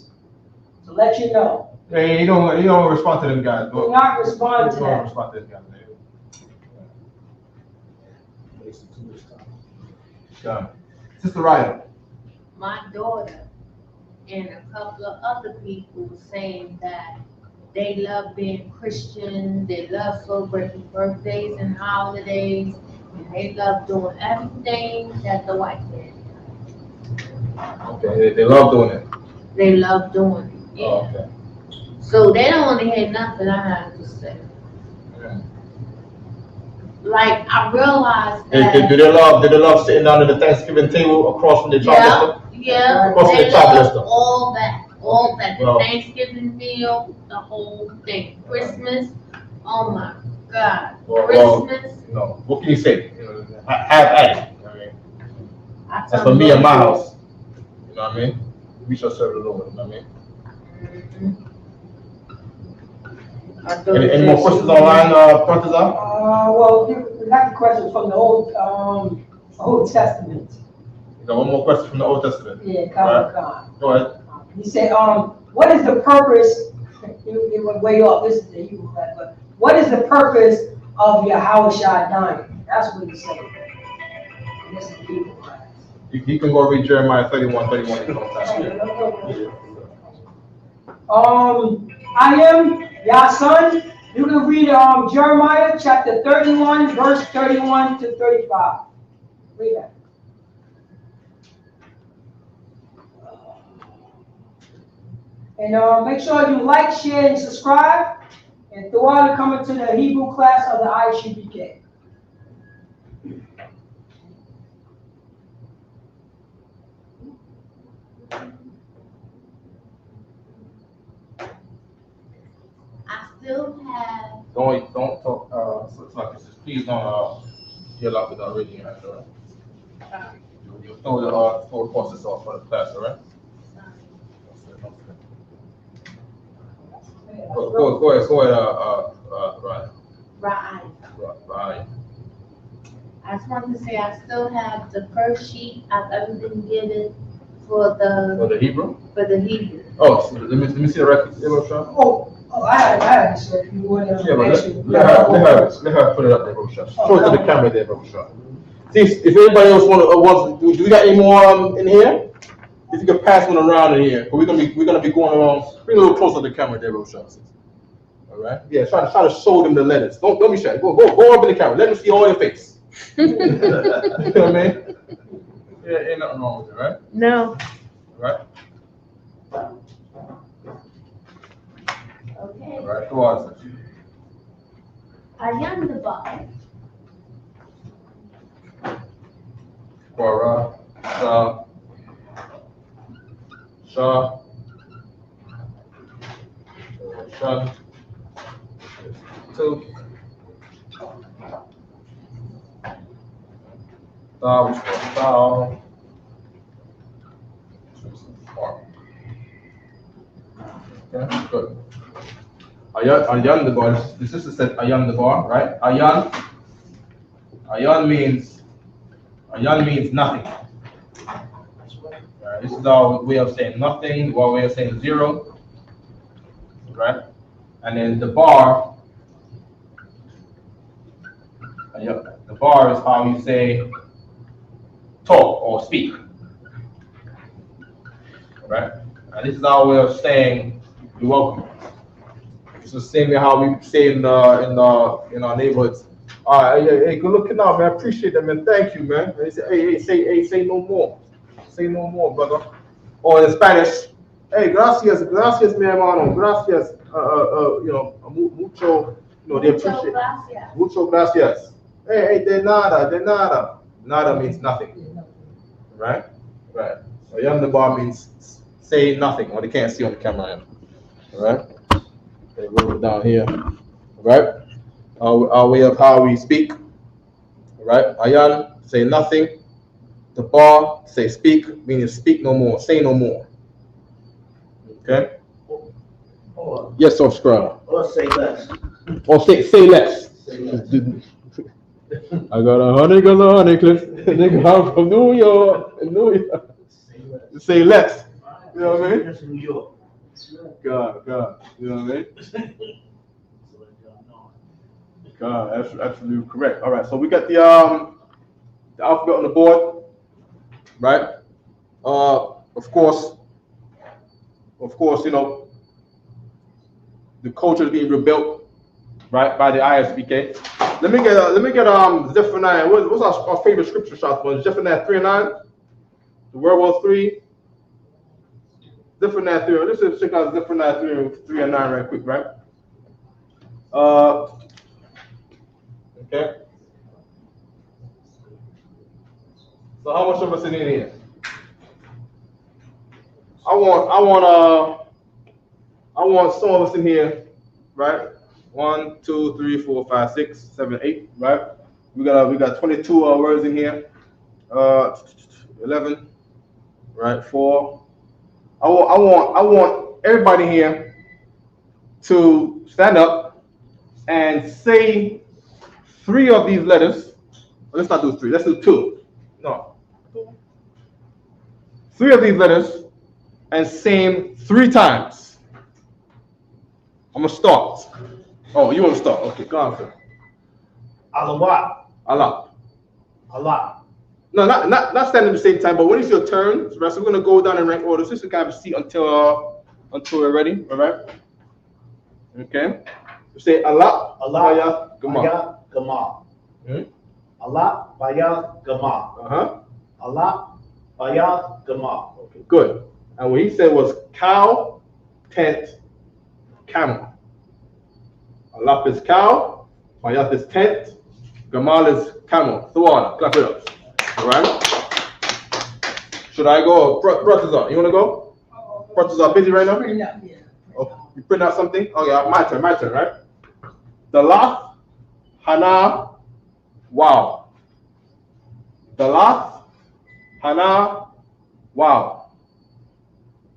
To let you know. Hey, you don't respond to them guys. Do not respond to You don't that. respond to them guys. wasted too much time. God. Sister Ryder. My daughter and a couple of other people saying that they love being Christian, they love celebrating birthdays and holidays, and they love doing everything that the white man does. Okay, they love doing it. They love doing it, yeah. Oh, okay. So they don't want to hear nothing I have to say. Yeah. Like, I realized Do that. they love sitting down at the Thanksgiving table across from the chocolate? Yeah, Across they the chocolate love stuff. all that, the Well- Thanksgiving meal, the whole thing, Christmas, oh my God, Well, Christmas. No. What can you say? Have at it. I mean, I that's tell for me them, and my house. You know what I mean? We shall serve the Lord. You know what I mean? Any more questions online, Partizan? Well, we got the questions from the Old Testament. You got one more question from the Old Testament. Yeah, Khan. Go ahead. He said, what is the purpose, it went way off, this is the Hebrew class, but what is the purpose of Yahushua dying? That's what he said. This is the Hebrew class. You can go read Jeremiah 31 sometime. I am your son. You can read Jeremiah chapter 31, verse 31 to 35. Read that. And make sure you like, share, and subscribe. And throughout coming to the Hebrew class of the Isupk. I still have, Don't talk. Please don't yell out without reading it. All right? You throw the process off for the class. All right? Go ahead. Right. I just wanted to say I still have the first sheet I've ever been given for the Hebrew? Hebrew. Oh, so let me see the record. I had it, so if you want to. Yeah, but let her put it up there, Roshan. Show it to the camera there, Roshan. See, if anybody else wants, do we got any more in here? If you could pass one around in here, we're gonna be going around. Bring a little closer to the camera there, Roshan. All right. Yeah, try to show them the letters. Don't be shy. Go up in the camera. Let them see all your face. You know what I mean? Yeah, ain't nothing wrong with it, right? No. Right. Okay. All right. Who else? I am the boss. For Sean, two, Thou, okay, good. Ayan the bar. The sister said Ayan the bar, right? Ayan means nothing. Right? This is our way of saying nothing, our way of saying zero, right? And then the bar, the bar is how you say talk or speak, right? And this is our way of saying you're welcome. It's the same way how we say in our neighborhoods. Hey, good looking out, man. I appreciate that, man. Thank you, man. They say, say no more. Say no more, brother. Or in Spanish, hey, gracias, mi hermano, gracias. Mucho, they appreciate. Mucho gracias. Hey, de nada. Nada means nothing. Right? Right. So yam the bar means say nothing, or they can't see on the camera. Right? Okay, roll it down here. Right? Our way of how we speak. Right? Ayan, say nothing. The bar, say speak, meaning speak no more, say no more. Okay? Yes, subscribe. Or say less. Or say less. I got 100 clips. Nigga, I'm from New York. Say less. You know what I mean? That's New York. God. You know what I mean? God, that's absolutely correct. All right, so we got the the alphabet on the board, right? Of course, you know, the culture is being rebuilt, right, by the ISBK. Let me get Zephaniah. What's our favorite scripture shot one? Zephaniah 3:9. The World War 3. Zephaniah 3. Let's just check out Zephaniah 3:9 right quick, right? Okay. So how much of us in here? I want some of us in here, right? 1, 2, 3, 4, 5, 6, 7, 8, right? We got 22 words in here. 11, right? 4. I want everybody here to stand up and say 3 of these letters. Let's not do 3. Let's do 2. No. 3 of these letters and say them 3 times. I'm gonna start. Oh, you want to start? Okay, go on, sir. Alawat. Allah. Allah. No, not standing at the same time, but when it's your turn, right? So we're gonna go down in rank order. So just kind of seat until we're ready. All right. Okay. You say Allah. Allah. Gama. Baya. Gama. Allah. Baya. Gama. Allah. Baya. Gama. Okay. Good. And what he said was cow, tent, camel. Allah is cow, Bayat is tent, Gamal is camel. Thawala, clap it up. All right. Should I go? Brothers, you want to go? Brothers are busy right now. Oh, you print out something? Oh yeah, my turn, right? Dalah, Hana, wow. Dalah, Hana, wow.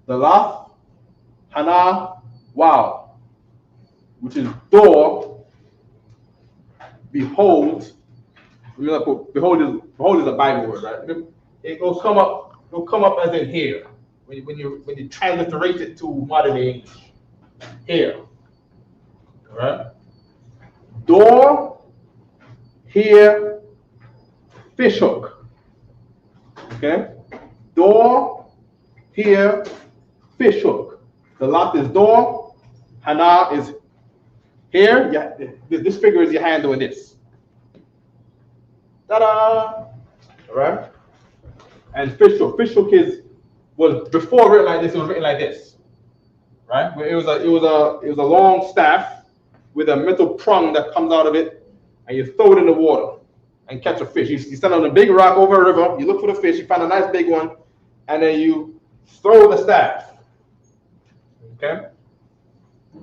Dalah, Hana, wow. Which is door, behold. Behold is a Bible word, right? It'll come up as in here. When you transliterate it to modern day English. Here. All right? Door, here, fish hook. Okay? Door, here, fish hook. The lot is door, Hana is here. Yeah, this figure is your hand doing this. Ta-da! All right? And fish hook. Fish hook was before written like this. It was written like this, right? It was a long staff with a metal prong that comes out of it, and you throw it in the water and catch a fish. You stand on a big rock over a river. You look for the fish. You find a nice big one, and then you throw the staff. Okay.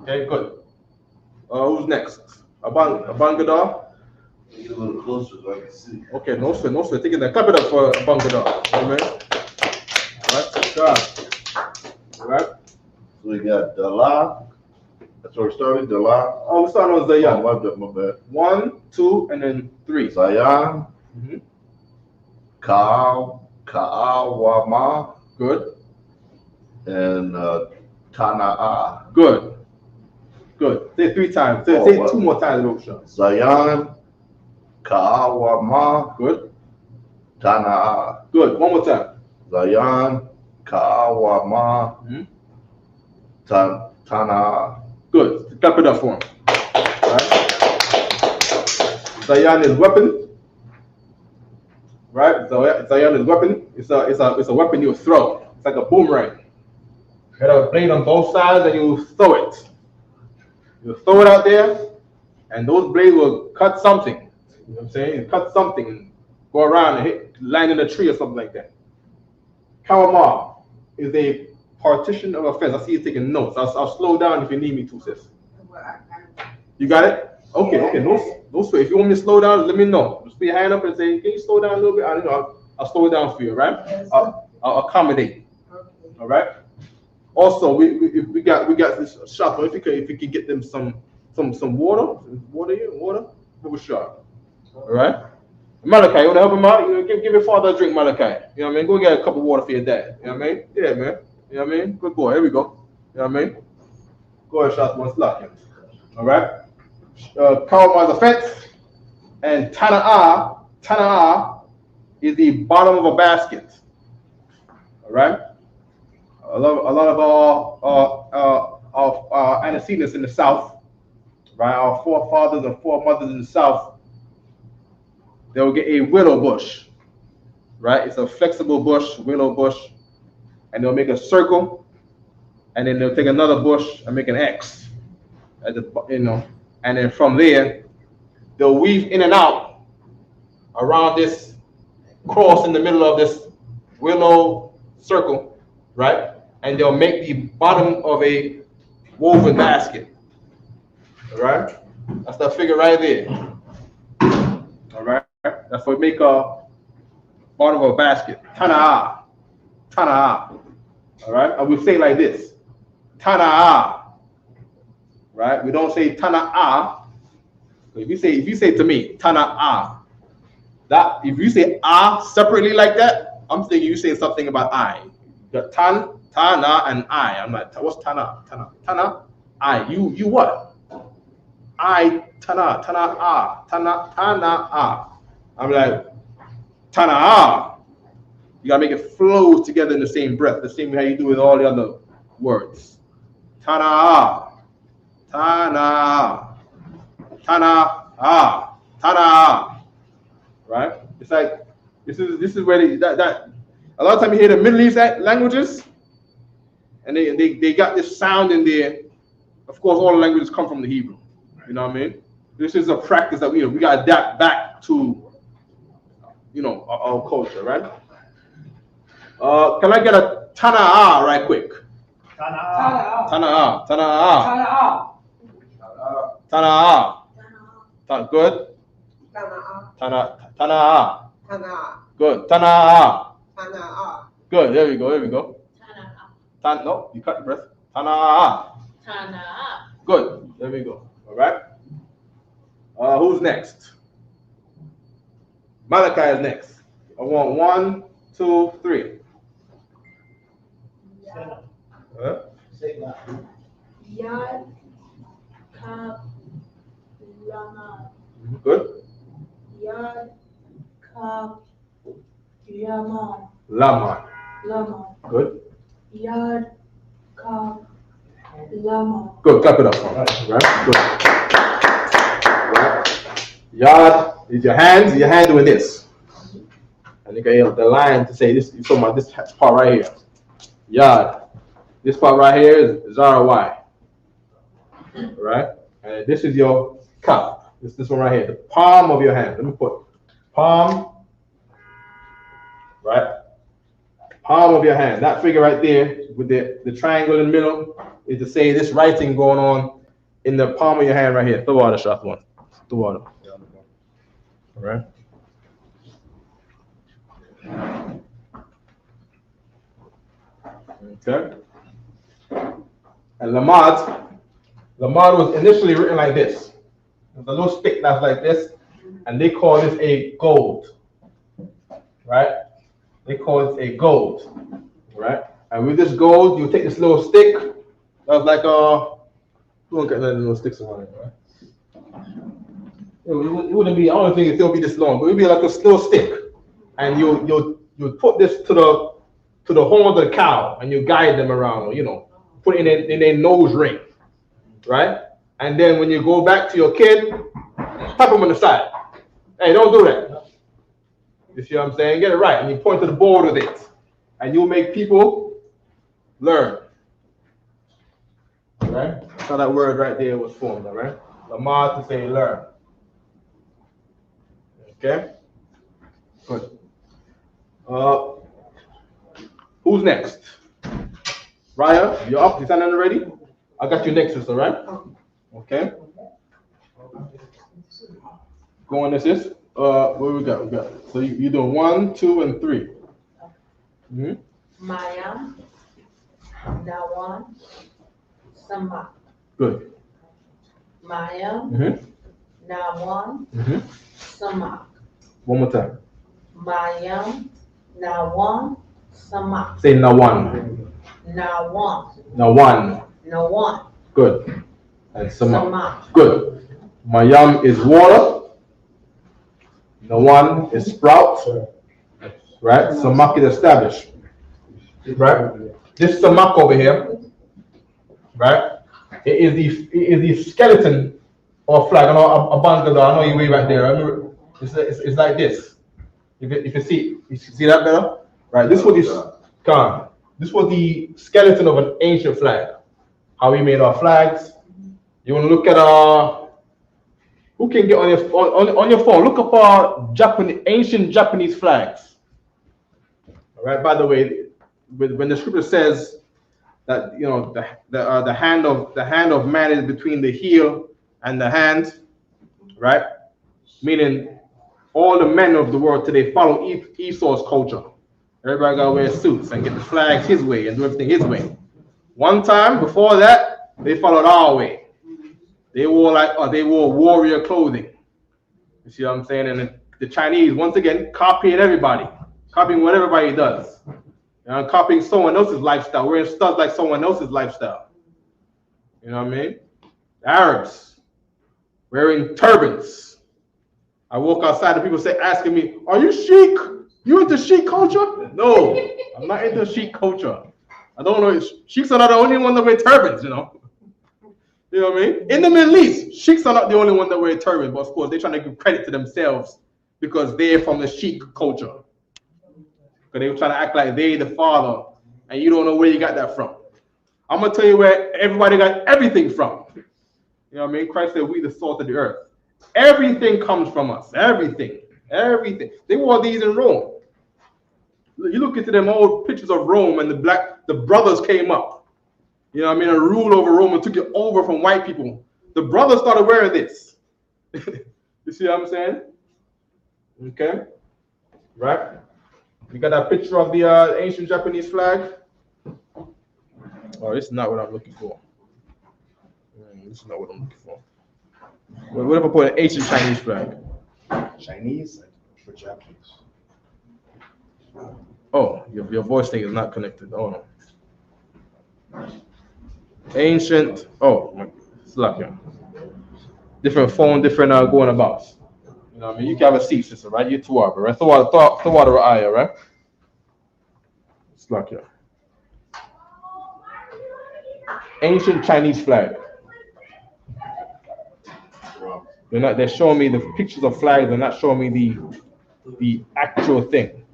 Okay. Good. Who's next? Abangadar. Get a little closer so I can see. Okay, no sir. Taking the clap it up for Abangadar. Amen. All right. So we got Dalah. That's where we started. Dalah. Oh, we're starting with Zayan. My bad. 1, 2, and then 3. Zayan. Mhm. Ka'awama. Good. And Tana'a. Good. Say 3 times. Say 2 more times, Roshan. Zayan. Ka'awama. Good. Tana'a. Good. One more time. Zayan. Ka'awama. Mhm. Tana'a. Good. Clap it up for him. All right. Zayan is weapon. Right? Zayan is weapon. It's a weapon you throw. It's like a boomerang. You got a blade on both sides and you throw it. You throw it out there, and those blades will cut something. You know what I'm saying? Cut something and go around and land in a tree or something like that. Kawama is a partition of a fence. I see you taking notes. I'll slow down if you need me to, sis. You got it? Okay. No sweat. If you want me to slow down, let me know. Just put your hand up and say, "Can you slow down a little bit?" I'll slow it down for you, right? I'll accommodate. All right. Also, we got this shop. If you can get them some water. Water here. What was shop? All right. Malachi, you want to help him out? Give your father a drink, Malachi. You know what I mean? Go get a cup of water for your dad. You know what I mean? Yeah, man. You know what I mean? Good boy. Here we go. You know what I mean? Go ahead, shot one slot. All right. Kawama is a fence, and Tana'a is the bottom of a basket. All right. A lot of our antecedents in the South, right? Our forefathers and foremothers in the South, they will get a willow bush, right? It's a flexible bush, willow bush, and they'll make a circle, and then they'll take another bush and make an X, at the, and then from there they'll weave in and out around this cross in the middle of this willow circle, right? And they'll make the bottom of a woven basket. All right? That's the figure right there. All right? That's what we make a bottom of a basket. Tana'a. Tana'a. All right? And we say it like this. Tana'a. Right? We don't say Tana'a. If you say to me, Tana'a, that if you say separately like that, I'm thinking you say something about I. You got Tana, and I. I'm like, what's Tana? Tana, I. You what? I, Tana, Tana. I'm like, Tana. You gotta make it flow together in the same breath, the same way how you do with all the other words. Tana, right? It's like this is where that a lot of times you hear the Middle East languages, and they got this sound in there. Of course, all the languages come from the Hebrew. You know what I mean? This is a practice that we got to adapt back to, our culture, right? Can I get a Tana'a right quick? Tana'a. Tana'a. Tana'a. Tana'a. Good. Tana'a. Good. Tana'a. Good. There we go. No, you cut the breath. Tana'a. Good. There we go. All right. Who's next? Malachi is next. I want 1, 2, 3. Say that. Yad Kab Lama. Good. Yad Kab Lama. Lama. Good. Yad Kab Lama. Good. Clap it up. All right. Good. Right. Yad is your hands. Your hand doing this. And you got the line to say this. You're talking about this part right here. Yad. This part right here is R-Y. Right? And this is your cup. This one right here. The palm of your hand. Let me put palm. Right? Palm of your hand. That figure right there with the triangle in the middle is to say this writing going on in the palm of your hand right here. The water shot one. The water. All right. Okay. And Lamad was initially written like this. There's a little stick that's like this, and they call this a gold. Right? They call it a gold. Right? And with this gold, you take this little stick. That's like who won't get that little sticks around it, right? It wouldn't be, I don't think it'll be this long, but it would be like a little stick. And you'll put this to the horn of the cow, and you guide them around, put it in their nose ring, right? And then when you go back to your kid, tap them on the side. Hey, don't do that. You see what I'm saying? Get it right. And you point to the board with it. And you'll make people learn. All right? That's how that word right there was formed, all right? Lamar to say learn. Okay? Good. Who's next? Raya, you're up. You standing ready? I got you next, sister, right? Okay. Go on, this is. What we got? So you're doing 1, 2, and 3. Mm-hmm. Mayam, Nawan, Samak. Good. Mayam, Mm-hmm. Nawan, Mm-hmm. Samak. One more time. Mayam, Nawan, Samak. Say Nawan. Nawan. Nawan. Good. And Samak. Samak. Good. Mayam is water. Nawan is sprout. right? Samak is established, right? This samak over here, right? It is the skeleton of a flag. I know a bundle. I know you way back there. I remember it's like this. If you see that better, right? This was the skeleton of an ancient flag. How we made our flags. You want to look at who can get on your phone? Look up ancient Japanese flags. All right. By the way, when the scripture says that the hand of man is between the heel and the hand, right? Meaning all the men of the world today follow Esau's culture. Everybody gotta wear suits and get the flags his way and do everything his way. One time before that, they followed our way. They wore warrior clothing. You see what I'm saying? And the Chinese, once again, copying everybody, copying what everybody does. Copying someone else's lifestyle, wearing stuff like someone else's lifestyle. You know what I mean? Arabs wearing turbans. I walk outside and people asking me, "Are you Sheik? You into Sheik culture?" No, I'm not into Sheik culture. I don't know. Sheiks are not the only one that wear turbans, You know what I mean? In the Middle East, Sheiks are not the only one that wear turbans, but of course they're trying to give credit to themselves because they're from the Sheik culture. Because they were trying to act like they the father, and you don't know where you got that from. I'm gonna tell you where everybody got everything from. You know what I mean? Christ said, "We the salt of the earth." Everything comes from us. Everything. They wore these in Rome. You look into them old pictures of Rome, and the brothers came up. You know what I mean? And ruled over Rome and took it over from white people. The brothers started wearing this. You see what I'm saying? Okay. Right. You got that picture of the ancient Japanese flag? Oh, this is not what I'm looking for. This is not what I'm looking for. What if I put an ancient Chinese flag? Chinese for Japanese. Oh, your voice thing is not connected. Oh no. Ancient. Oh, it's lucky. Different phone, different going about. You know what I mean? You can have a seat, sister, right? You're Tawaba, right? Tawaba Aya, right? It's lucky. Ancient Chinese flag. They're showing me the pictures of flags. They're not showing me the actual thing.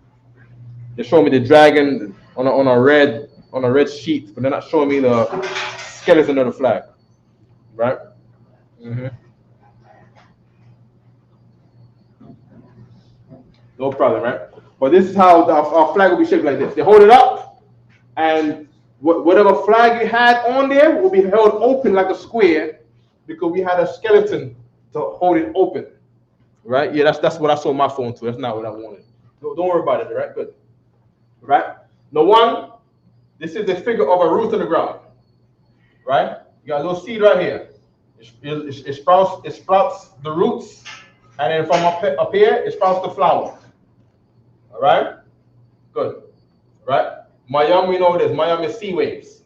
They're showing me the dragon on a red sheet, but they're not showing me the skeleton of the flag. Right? Mm-hmm. No problem, right? But this is how our flag will be shaped like this. They hold it up, and whatever flag you had on there will be held open like a square because we had a skeleton to hold it open, right? Yeah, that's what I saw my phone to. That's not what I wanted. Don't worry about it, right? Good, right? The one, this is the figure of a root in the ground, right? You got a little seed right here. It sprouts the roots, and then from up here, it sprouts the flower. All right, good, right? Mayam, we know this. Mayam is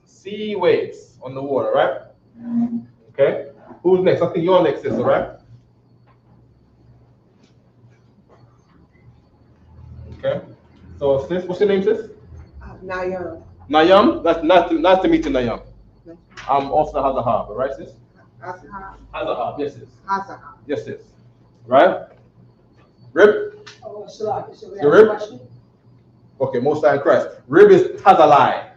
sea waves on the water, right? Okay. Who's next? I think you're next, sister, right? Okay. So, sis, what's your name, sis? Nayam. Nayam? Nice to meet you, Nayam. I'm also Hazahab, right, sis? Hazahab, yes, sis. Hazahab. Yes, sis. Right? Rib? Oh, Salaki, so we The have a rib? question? Okay, Most High in Christ. Rib is Tazalai.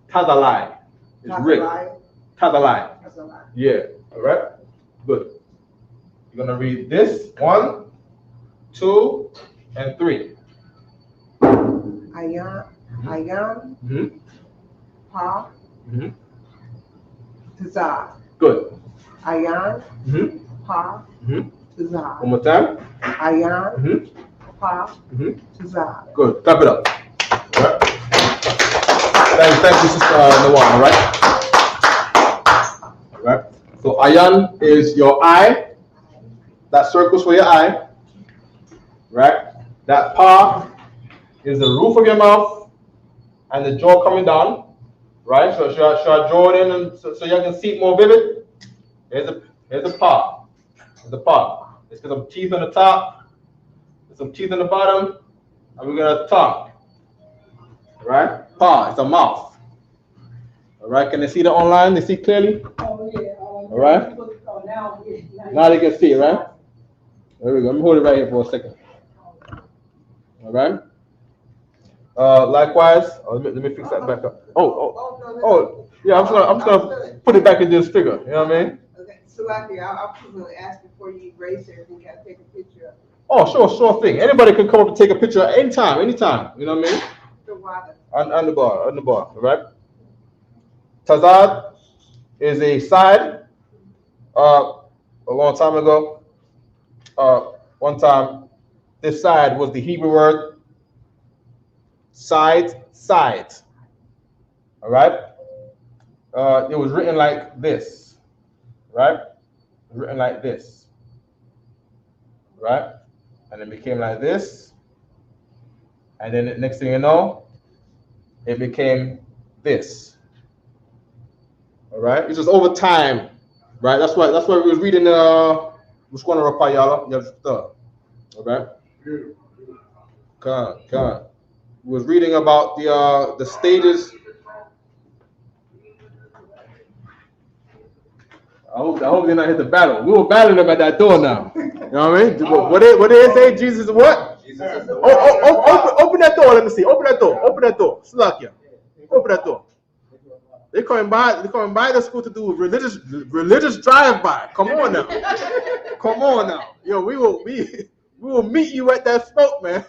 Tazalai. It's rib. Tazalai. Yeah, all right, good. You're gonna read this 1, 2, and 3. Ayam, Pa, Tazar. Good. Ayam, Pa, One Tazar. more time. Ayam, Pa, Tazar. Good. Clap it up. All right. Thank you, Sister Nawam. All right. All right. So Ayan is your eye. That circles for your eye. Right. That Pa is the roof of your mouth and the jaw coming down. Right. So should I draw it in and so you can see it more vivid? Here's the Pa. There's the Pa. There's some teeth on the top. There's some teeth on the bottom. And we got a tongue. Right? Pa, it's a mouth. All right, can they see that online? They see clearly? Oh, yeah. All right. Oh, now, yeah. Now they can see it, right? There we go. Let me hold it right here for a second. All right. Likewise, let me fix that back up. Oh, yeah. I'm just gonna put it back in this figure. You know what I mean? Okay, so like, I was gonna ask before you erase everything, can I take a picture of it? Oh, sure thing. Anybody can come up and take a picture anytime. You know what I mean? The water. On the bar, all right? Tazad is a side. A long time ago, one time, this side was the Hebrew word sides. All right? It was written like this, right? Written like this, right? And it became like this. And then the next thing you know, it became this. All right? It's just over time, right? That's why we was reading which one of Rapayala? All right? Come on. We was reading about the stages. I hope they not hit the battle. We were battling them at that door now. You know what I mean? What did they say? Jesus is what? Open that door. Let me see. Open that door. Slakia. Open that door. They're coming by the school to do religious drive-by. Come on now. Yo, we will meet you at that smoke, man.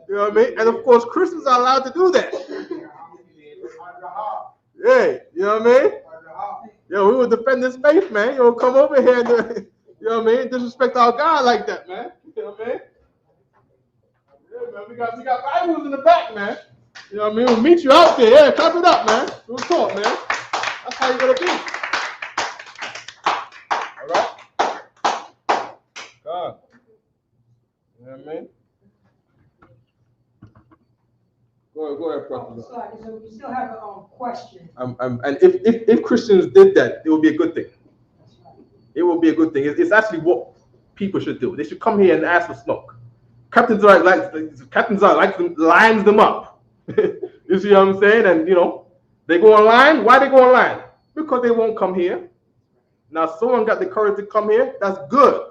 You know what I mean? And of course, Christians are allowed to do that. Yeah, you know what I mean? Yo, we will defend this faith, man. You'll come over here and you know what I mean? Disrespect our God like that, man. You know what I mean? Yeah, man. We got Bibles in the back, man. You know what I mean? We'll meet you out there. Yeah, clap it up, man. We'll talk, man. That's how you're gonna be. All right? God. You know what I mean? Go ahead, Prophet. Sorry, so we still have a question. And if Christians did that, it would be a good thing. It will be a good thing. It's actually what people should do. They should come here and ask for smoke. Captain Zara lines them up. You see what I'm saying? And they go online. Why they go online? Because they won't come here. Now someone got the courage to come here. That's good.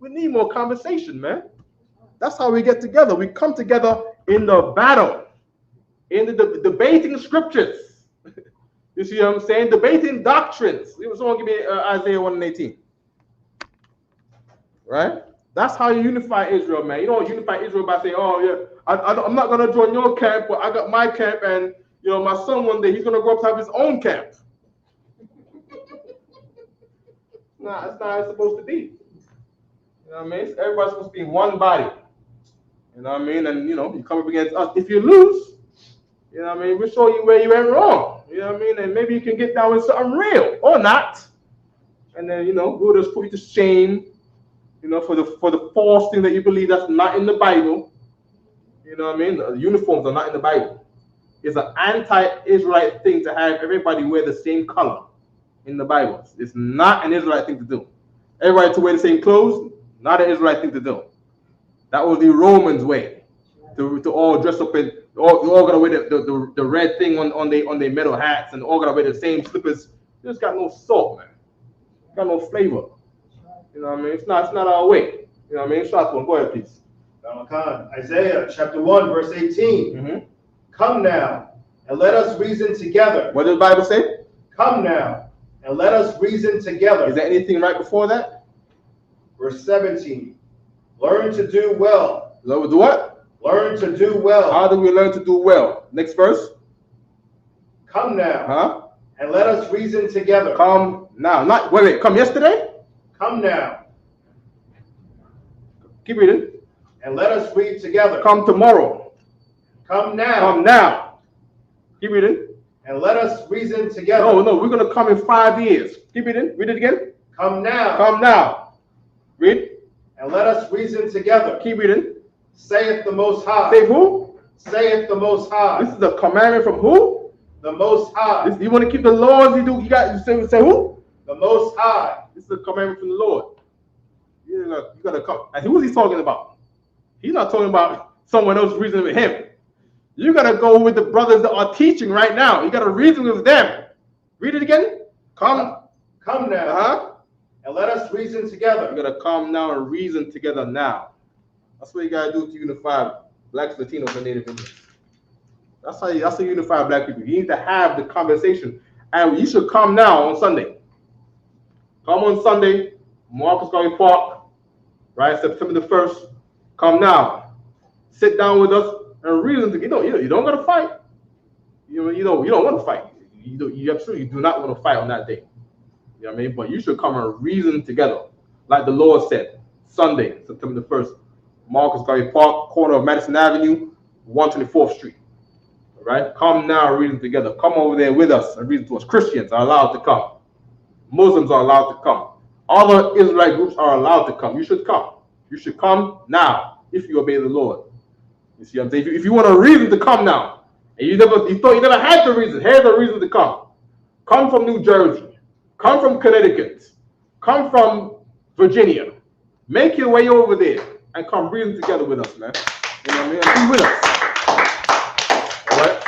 We need more conversation, man. That's how we get together. We come together in the battle, in the debating scriptures. You see what I'm saying? Debating doctrines. Someone give me Isaiah 1:18. Right? That's how you unify Israel, man. You don't unify Israel by saying, "Oh yeah, I'm not gonna join your camp, but I got my camp, and my son one day he's gonna grow up to have his own camp." Nah, that's not how it's supposed to be. You know what I mean? Everybody's supposed to be one body. You know what I mean? And you come up against us. If you lose, you know what I mean, we'll show you where you went wrong. You know what I mean? And maybe you can get down with something real or not. And then we'll just put you to shame. For the false thing that you believe that's not in the Bible. You know what I mean? The uniforms are not in the Bible. It's an anti-Israelite thing to have everybody wear the same color in the Bible. It's not an Israelite thing to do. Everybody to wear the same clothes, not an Israelite thing to do. That was the Romans' way to all dress up in. All gotta wear the red thing on their metal hats, and all gotta wear the same slippers. It's got no salt, man. It's got no flavor. You know what I mean? It's not our way. You know what I mean? Shot one. Go ahead, please. Isaiah chapter 1, verse 18. Mm-hmm. Come now, and let us reason together. What does the Bible say? Come now, and let us reason together. Is there anything right before that? Verse 17. Learn to do well. Do what? Learn to do well. How do we learn to do well? Next verse. Come now, and let us reason together. Come now. Wait. Come yesterday? Come now. Keep reading. And let us read together. Come tomorrow. Come now. Come now. Keep reading. And let us reason together. No, we're going to come in 5 years. Keep reading. Read it again. Come now. Come now. Read. And let us reason together. Keep reading. Saith the Most High. Say who? Saith the Most High. This is a commandment from who? The Most High. You want to keep the laws? You got to say who? The Most High. This is a commandment from the Lord. You gotta come. And who is he talking about? He's not talking about someone else reasoning with him. You got to go with the brothers that are teaching right now. You got to reason with them. Read it again. Come now. And let us reason together. You got to come now and reason together now. That's what you got to do to unify blacks, Latinos, and Native Indians. That's how you unify black people. You need to have the conversation. And you should come now on Sunday. Come on Sunday, Marcus Garvey Park, right? September the 1st. Come now. Sit down with us and reason together. You don't got to fight. You don't want to fight. You absolutely do not want to fight on that day. You know what I mean? But you should come and reason together. Like the Lord said, Sunday, September the 1st, Marcus Garvey Park, corner of Madison Avenue, 124th Street. All right? Come now and reason together. Come over there with us and reason to us. Christians are allowed to come. Muslims are allowed to come. Other Israelite groups are allowed to come. You should come. You should come now if you obey the Lord. You see what I'm saying? If you want a reason to come now, and you thought you never had the reason, here's the reason to come. Come from New Jersey. Come from Connecticut. Come from Virginia. Make your way over there and come reason together with us, man. You know what I mean? Be with us. All right?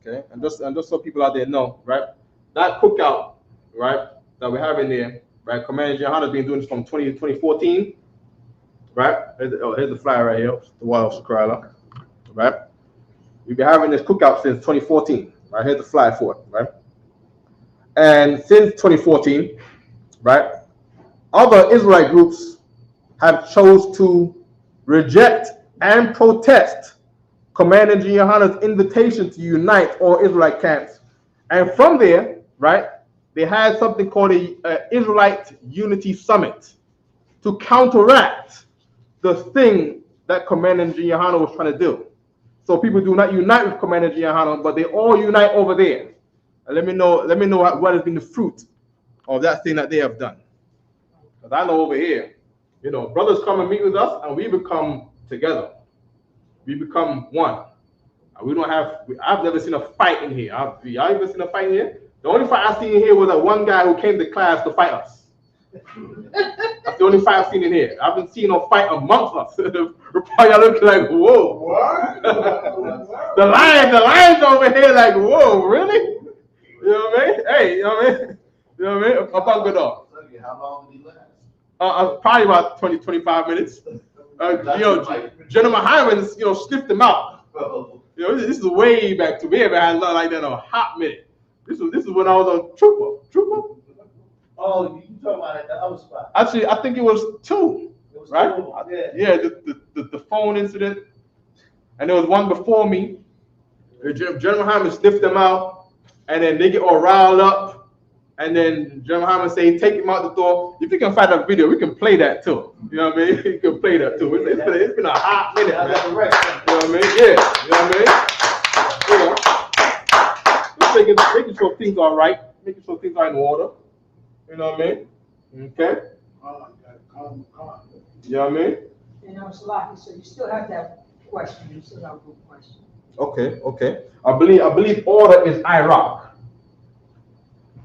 Okay? And just so people out there know, right? That cookout, right, that we're having there, right? Commander Johanna has been doing this from 2014, right? Here's the flyer right here, the Wild Officer Carolina, right? We've been having this cookout since 2014, right? Here's the flyer for it, right? And since 2014, right, other Israelite groups have chose to reject and protest Commander Johanna's invitation to unite all Israelite camps. And from there, right, they had something called the Israelite Unity Summit to counteract the thing that Commander Johanna was trying to do. So people do not unite with Commander Johanna, but they all unite over there. And let me know what has been the fruit of that thing that they have done. Because I know over here, brothers come and meet with us, and we become together. We become one. I've never seen a fight in here. Y'all ever seen a fight in here? The only fight I've seen in here was that one guy who came to class to fight us. That's the only fight I've seen in here. I haven't seen no fight amongst us. Y'all looking like, whoa. What? the lions over here like, whoa, really? You know what I mean? Hey, you know what I mean? You know what I mean? About good dog. How long did he last? Probably about 20, 25 minutes. General Hyman, sniffed him out. This is way back to me. I haven't had like that in a hot minute. This is when I was on Trooper. Oh, you talking about at the other spot? Actually, I think it was two. It was right? two, Yeah, the phone incident. And there was one before me. General Hyman sniffed them out, and then they get all riled up. And then General Hyman say, take him out the door. If you can find that video, we can play that too. You know what I mean? You can play that too. It's been a hot minute, man. You know what I mean? Yeah. You know what I mean? Just making sure things are right. Making sure things are in order. You know what I mean? Okay? You know what I mean? Salaki, so you still have that question. You still have a good question. Okay. I believe order is Iraq.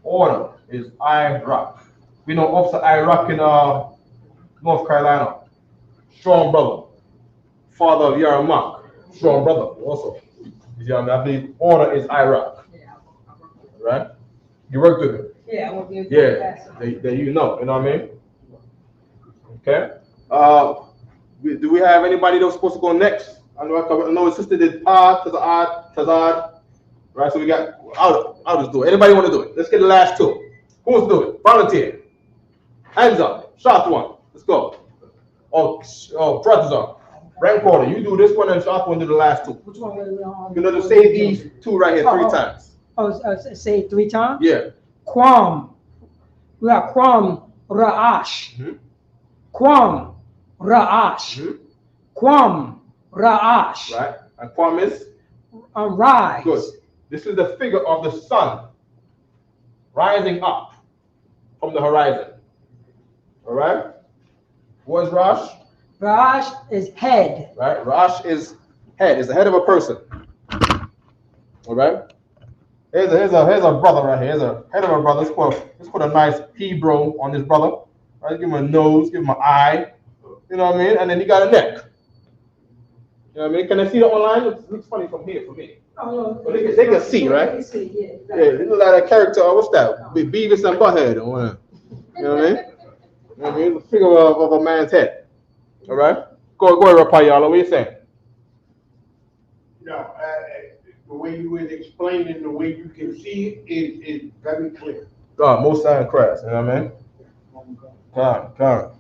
Order is Iraq. We know Officer Iraq in North Carolina. Strong brother. Father of Yarmak. Strong brother also. You know what I mean? I believe order is Iraq. Yeah, I work with him. Right? You worked with him? Yeah, I work with him. Yeah. That you know what I mean? Okay. Do we have anybody that was supposed to go next? I know his sister did Tazad. Right, so we got, I'll just do it. Anybody want to do it? Let's get the last two. Who wants to do it? Volunteer. Hands up. Shot one. Let's go. Brothers up. Rank order. You do this one and Shot one do the last two. Which one will we Just say these two right here three times. Say it 3 times? Yeah. Kwam. We have Kwam Ra'ash. Mm-hmm. Kwam Ra'ash. Mm-hmm. Kwam Ra'ash. Right. And Kwam is? Rise. Good. This is the figure of the sun rising up from the horizon. All right? What is Rosh? Ra'ash is head. Right? Rosh is head. It's the head of a person. All right? Here's a brother right here. Here's a head of a brother. Let's put a nice Hebrew on this brother. Right? Give him a nose. Give him an eye. You know what I mean? And then you got a neck. You know what I mean? Can I see that online? It looks funny from here for me. Oh, no. Well, they can see, right? They can see, yeah. Yeah, it look like that character. What's that? Beavis and Butthead. Or whatever. You know what I mean? You know what I mean? The figure of a man's head. All right? Go ahead, Rapayala. What you saying? No, the way you was explaining, the way you can see it is very clear. God, most sign Christ. You know what I mean? Come.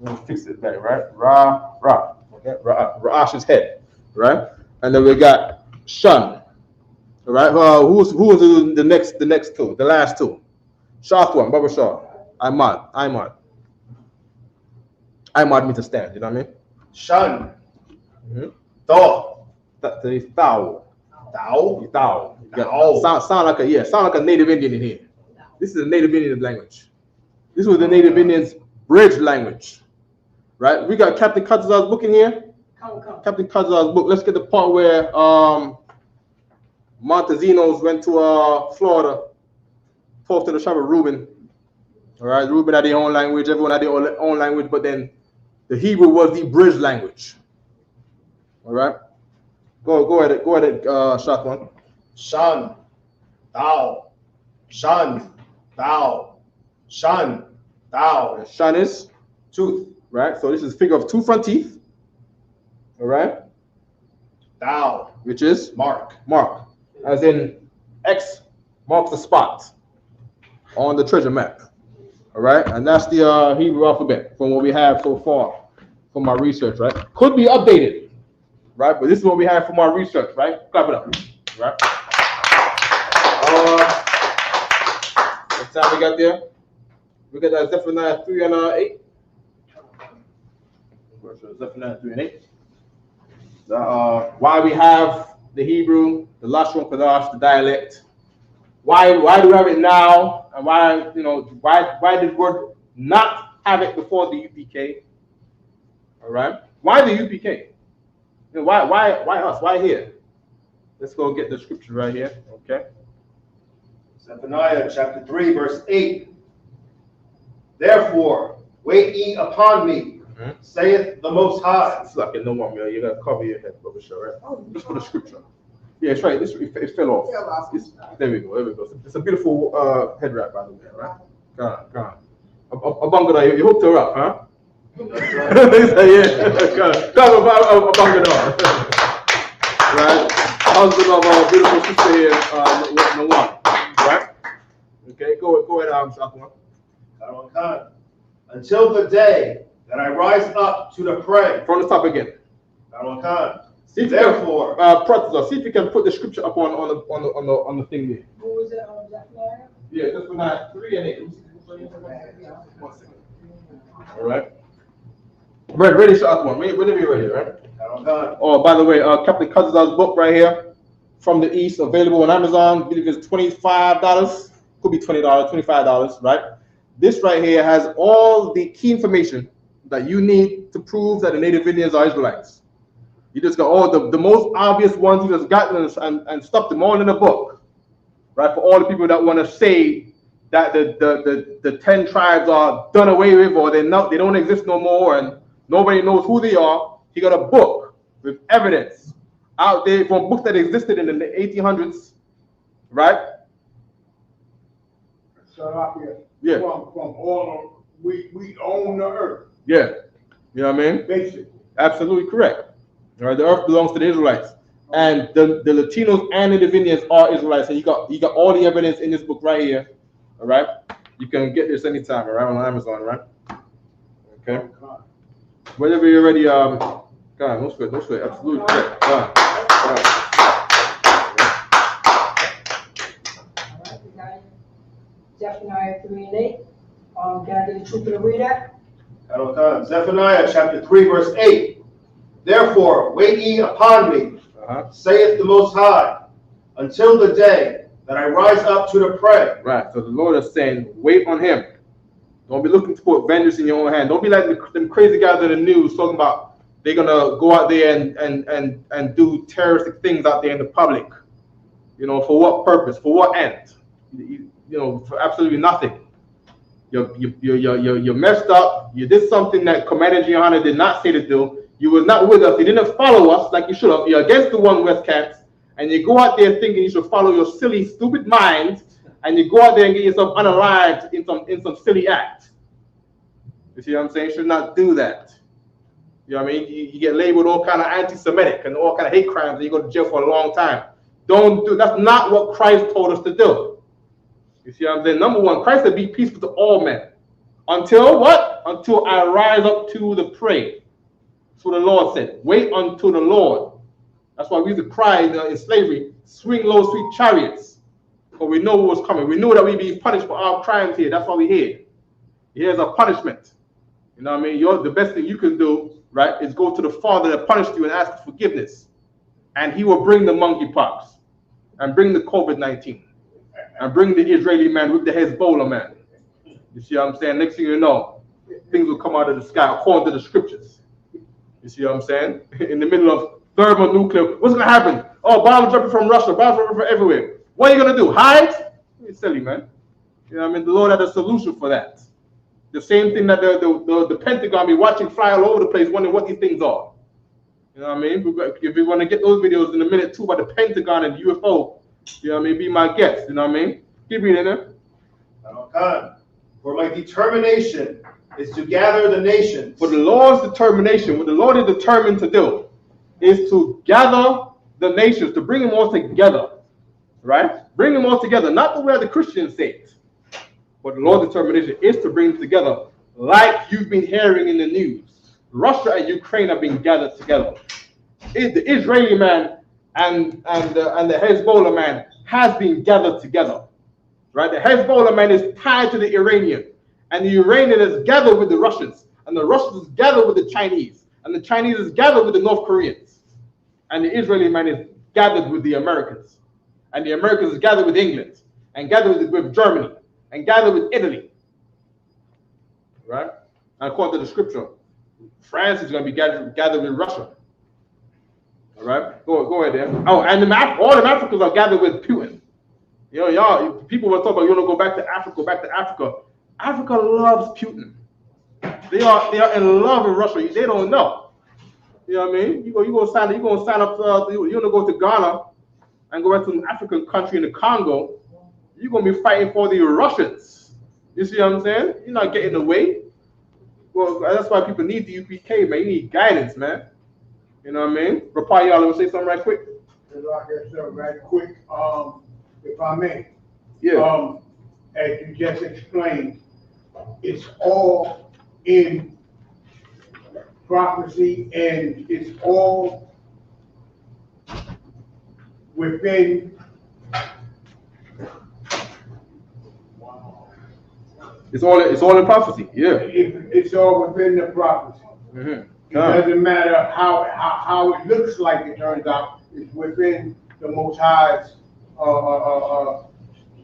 Let me fix it back, right? Ra. Okay? Ra'ash's head. Right? And then we got Shun. All right? Who's the next two? The last two. Shah one, Baba Shah. Imad means to stand, you know what I mean? Shun. Mm-hmm. Thought. That is Thou. Thou. Sound like a Native Indian in here. This is a Native Indian language. This was the Native Indians' bridge language. Right? We got Captain Kadzaz's book in here. Come. Captain Kadzaz's book. Let's get the part where Montesinos went to Florida, talked to the tribe of Reuben. All right, Reuben had their own language, everyone had their own language, but then the Hebrew was the bridge language. All right, go ahead, Shotwan. Shun. Thou. Shun. Thou. Shun. Thou. Shun is Tooth. right. So this is figure of two front teeth. All right, Thou. which is Mark. as in X marks the spot on the treasure map. All right, and that's the Hebrew alphabet from what we have so far from my research, right? Could be updated, right? But this is what we have from our research, right? Clap it up, right? What time we got there? We got that Zephaniah 3 and 8. Zephaniah 3 and 8. Why we have the Hebrew, the Lashawam Qadash, the dialect. Why do we have it now? And why did God not have it before the UPK? All right. Why the UPK? Why us? Why here? Let's go get the scripture right here. Okay. Zephaniah chapter 3, verse 8. Therefore, wait ye upon me, saith the Most High. It's like no one, man. You gotta cover your head, Brother Shaw, right? Just for the scripture. Yeah, it's right. It fell off. There we go. It's a beautiful head wrap, by the way, right? Come on. Abangada, you hooked her up, huh? Yeah. Come on, Abangada. Right? Husband of our beautiful sister here, Nawan. Right? Okay, go ahead, Shakwan. Until the day that I rise up to the prey. From the top again. Therefore, see if you can put the scripture up on the thing there. Who was it, Zephaniah? Yeah, that's when I 3 and 8. 1 second. All right. Ready, Shakwan. Whenever you're ready, right? Oh, by the way, Captain Kadzaz's book right here from the East, available on Amazon. I believe it's $25. Could be $20, $25, right? This right here has all the key information that you need to prove that the Native Indians are Israelites. You just got all the most obvious ones. You just got them and stuffed them all in a book, right? For all the people that want to say that the 10 tribes are done away with, or they don't exist no more, and nobody knows who they are. He got a book with evidence out there from books that existed in the 1800s, right? Yeah. From all of, we own the earth. Yeah. You know what I mean? Basically. Absolutely correct. All right, the earth belongs to the Israelites. And the Latinos and Native Indians are Israelites. And you got all the evidence in this book right here. All right. You can get this anytime, all right, on Amazon, right? Okay. Whenever you're ready, God, no sweat. Absolutely correct. God. Zephaniah 3 and 8. Can I get the truth to read that? Zephaniah chapter 3, verse 8. Therefore, wait ye upon me, saith the Most High, until the day that I rise up to the prey. Right. So the Lord is saying, wait on him. Don't be looking to put vengeance in your own hand. Don't be like them crazy guys in the news talking about they're gonna go out there and do terroristic things out there in the public. You know, for what purpose? For what end? You know, for absolutely nothing. You messed up. You did something that Commander Gianna did not say to do. You was not with us. You didn't follow us like you should have. You're against the one West Cats, and you go out there thinking you should follow your silly, stupid mind, and you go out there and get yourself unalived in some silly act. You see what I'm saying? You should not do that. You know what I mean? You get labeled all kind of anti-Semitic and all kind of hate crimes, and you go to jail for a long time. Don't do. That's not what Christ told us to do. You see what I'm saying? Number one, Christ said, "Be peaceful to all men." Until what? Until I rise up to the prey. That's what the Lord said. Wait until the Lord. That's why we used to cry in slavery, "Swing low, sweet chariots." But we know what was coming. We knew that we'd be punished for our crimes here. That's why we're here. Here's a punishment. You know what I mean? The best thing you can do, right, is go to the Father that punished you and ask for forgiveness. And he will bring the monkeypox, and bring the COVID-19, and bring the Israeli man with the Hezbollah man. You see what I'm saying? Next thing you know, things will come out of the sky according to the scriptures. You see what I'm saying? In the middle of thermonuclear, what's going to happen? Oh, bombs dropping from Russia, bombs dropping from everywhere. What are you going to do? Hide? You're silly, man. You know what I mean? The Lord had a solution for that. The same thing that the Pentagon be watching fly all over the place, wondering what these things are. You know what I mean? If we want to get those videos in a minute too about the Pentagon and UFO, you know what I mean? Be my guest. You know what I mean? Keep reading it. For my determination is to gather the nations. For the Lord's determination, what the Lord is determined to do, is to gather the nations, to bring them all together, right? Bring them all together, not the way the Christians say it, but the Lord's determination is to bring them together, like you've been hearing in the news. Russia and Ukraine have been gathered together. The Israeli man and the Hezbollah man has been gathered together, right? The Hezbollah man is tied to the Iranian, and the Iranian is gathered with the Russians, and the Russians is gathered with the Chinese, and the Chinese is gathered with the North Koreans, and the Israeli man is gathered with the Americans, and the Americans is gathered with England, and gathered with Germany, and gathered with Italy, right? And according to the scripture, France is going to be gathered with Russia. All right, go ahead there. Oh, and all the Africans are gathered with Putin. You know, y'all, people were talking about you want to go back to Africa, go back to Africa. Africa loves Putin. They are in love with Russia. They don't know. You know what I mean? You go sign up. You want to go to Ghana and go back to an African country in the Congo. You're gonna be fighting for the Russians. You see what I'm saying? You're not getting away. Well, that's why people need the UPK, man. You need guidance, man. You know what I mean? Rapaz, y'all want to say something right quick? Right quick, if I may. Yeah. As you just explained, it's all in prophecy and it's all within. It's all in prophecy. Yeah. It's all within the prophecy. Mm-hmm. It doesn't matter how it looks like it turns out. It's within the Most High's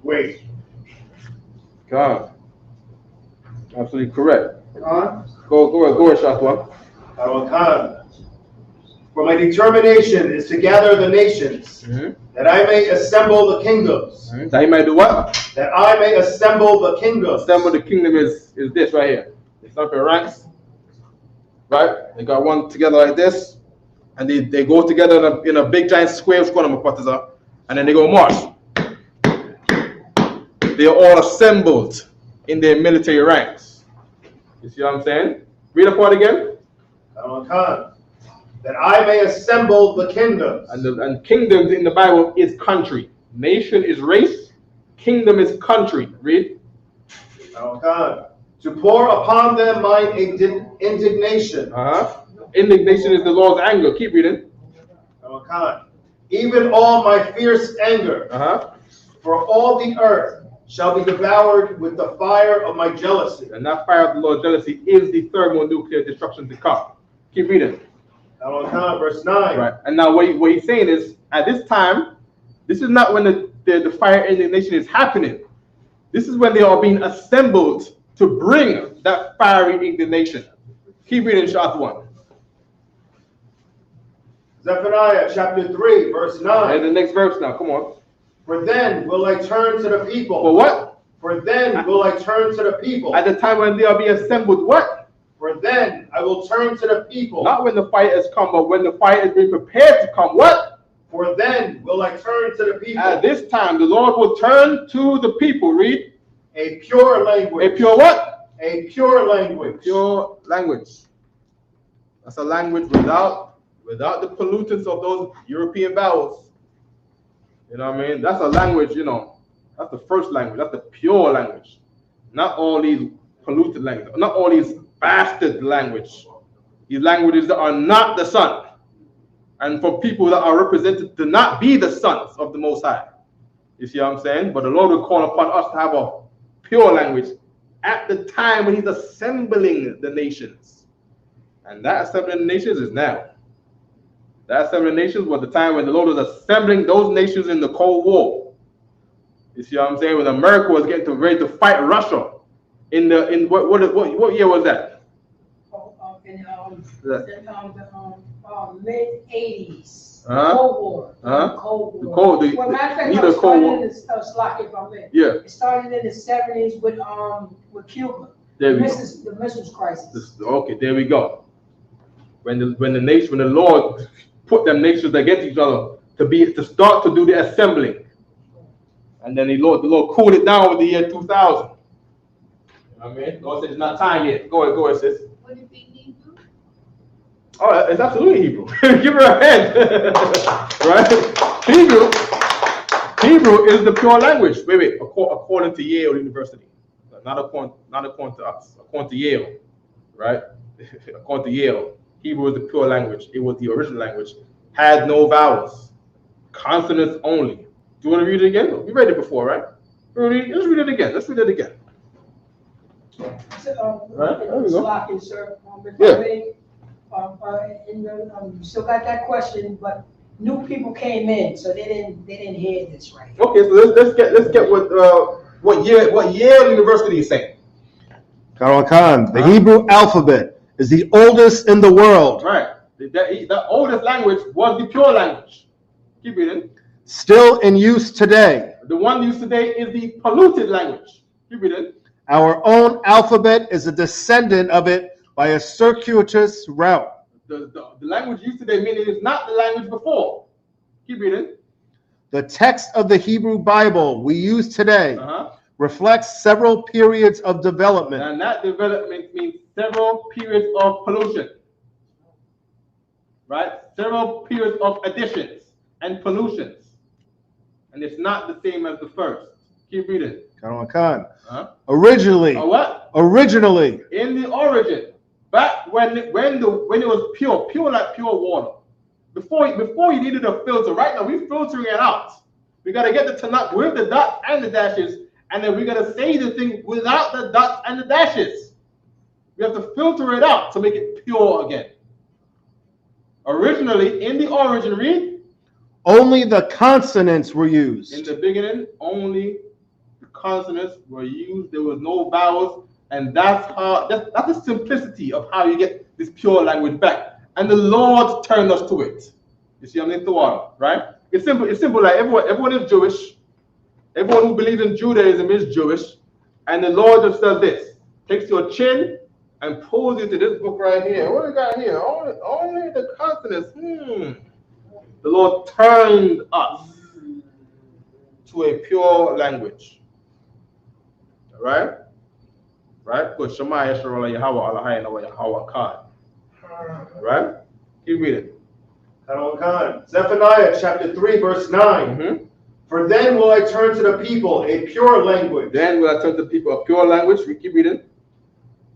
way. God. Absolutely correct. Huh? Go ahead, Shafwa. For my determination is to gather the nations, that I may assemble the kingdoms. That he may do what? That I may assemble the kingdoms. Assemble the kingdom is this right here. It's up in ranks. Right? They got one together like this, and they go together in a big giant square, and then they go march. They are all assembled in their military ranks. You see what I'm saying? Read the part again. That I may assemble the kingdoms. And kingdoms in the Bible is country. Nation is race. Kingdom is country. Read. To pour upon them mine indignation. Indignation is the Lord's anger. Keep reading. Even all my fierce anger. For all the earth shall be devoured with the fire of my jealousy. And that fire of the Lord's jealousy is the thermonuclear destruction to come. Keep reading. Verse 9. Right. And now what he's saying is, at this time, this is not when the fire indignation is happening. This is when they are being assembled to bring that fiery indignation. Keep reading chapter 1. Zephaniah chapter 3, verse 9. And the next verse now, come on. For then will I turn to the people. For what? For then will I turn to the people. At the time when they are being assembled, what? For then I will turn to the people. Not when the fight has come, but when the fight is being prepared to come, what? For then will I turn to the people. At this time, the Lord will turn to the people. Read. A pure language. A pure what? A pure language. Pure language. That's a language without the pollutants of those European vowels. You know what I mean? That's a language, you know. That's the first language. That's the pure language. Not all these polluted languages. Not all these bastard language. These languages that are not the Son. And for people that are represented to not be the sons of the Most High. You see what I'm saying? But the Lord will call upon us to have a pure language at the time when he's assembling the nations. And that assembling the nations is now. That assembling nations was the time when the Lord was assembling those nations in the Cold War. You see what I'm saying? When America was getting ready to fight Russia. In what year was that? Mid-80s. Uh-huh. Cold War. Uh-huh. Cold The War. Cold, Well, matter of fact, neither it Cold started War. in the, Yeah. it started in the 70s with Cuba. There we go. The missiles crisis. Okay, there we go. When the Lord put them nations against each other to start to do the assembling, and then the Lord cooled it down with the year 2000. You know what I mean? Lord said it's not time yet. Go ahead, sis. Would it be Hebrew? Oh, it's absolutely Hebrew. Give her a hand. Right? Hebrew is the pure language. Wait. According to Yale University, not according to us. According to Yale, right? According to Yale, Hebrew is the pure language. It was the original language. Had no vowels, consonants only. Do you want to read it again? We read it before, right? Let's read it again. Let's read it again. Right? There we go. Sir, Yeah. You still got that question, but new people came in, so they didn't hear this right. Okay, so let's get what Yale University is saying. Khan, the Hebrew alphabet is the oldest in the world. Right. The oldest language was the pure language. Keep reading. Still in use today. The one used today is the polluted language. Keep reading. Our own alphabet is a descendant of it by a circuitous route. The language used today meaning it's not the language before. Keep reading. The text of the Hebrew Bible we use today reflects several periods of development. And that development means several periods of pollution. Right? Several periods of additions and pollutions. And it's not the same as the first. Keep reading. Khan. Originally. What? Originally. In the origin. Back when it was pure like pure water. Before you needed a filter. Right now we're filtering it out. We gotta get the Tanakh with the dots and the dashes, and then we gotta say the thing without the dots and the dashes. We have to filter it out to make it pure again. Originally, in the origin, read. Only the consonants were used. In the beginning, only the consonants were used. There was no vowels, and that's the simplicity of how you get this pure language back. And the Lord turned us to it. You see, I'm in the water, right? It's simple. It's simple. Like everyone is Jewish. Everyone who believes in Judaism is Jewish, and the Lord just does this: takes your chin and pulls you to this book right here. What do we got here? Only the consonants. The Lord turned us to a pure language. Right? Right? Good. Shema Yisrael Yahweh Eloheinu wa Yahweh Echad. Right? Keep reading. Zephaniah chapter 3, verse 9. For then will I turn to the people a pure language. Then will I turn to the people a pure language. We keep reading.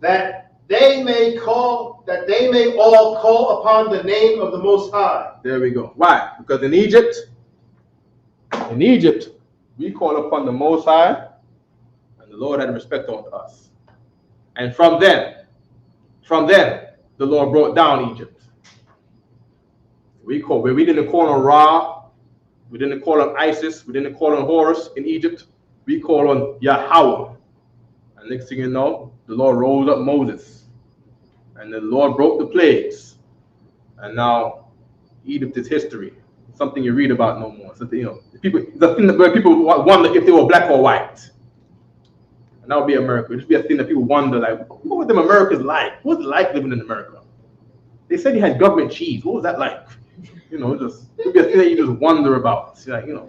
That they may all call upon the name of the Most High. There we go. Why? Because in Egypt, we call upon the Most High, and the Lord had respect unto us. And from then, the Lord brought down Egypt. We didn't call on Ra, we didn't call on Isis, we didn't call on Horus in Egypt. We call on Yahweh. And next thing you know, the Lord rose up Moses. And the Lord broke the plagues. And now Egypt is history. Something you read about no more. Something, the thing where people wonder if they were black or white. And that would be America. It would just be a thing that people wonder, like, what was them Americans like? What was it like living in America? They said you had government cheese. What was that like? You know, just it would be a thing that you just wonder about. It's like, you know,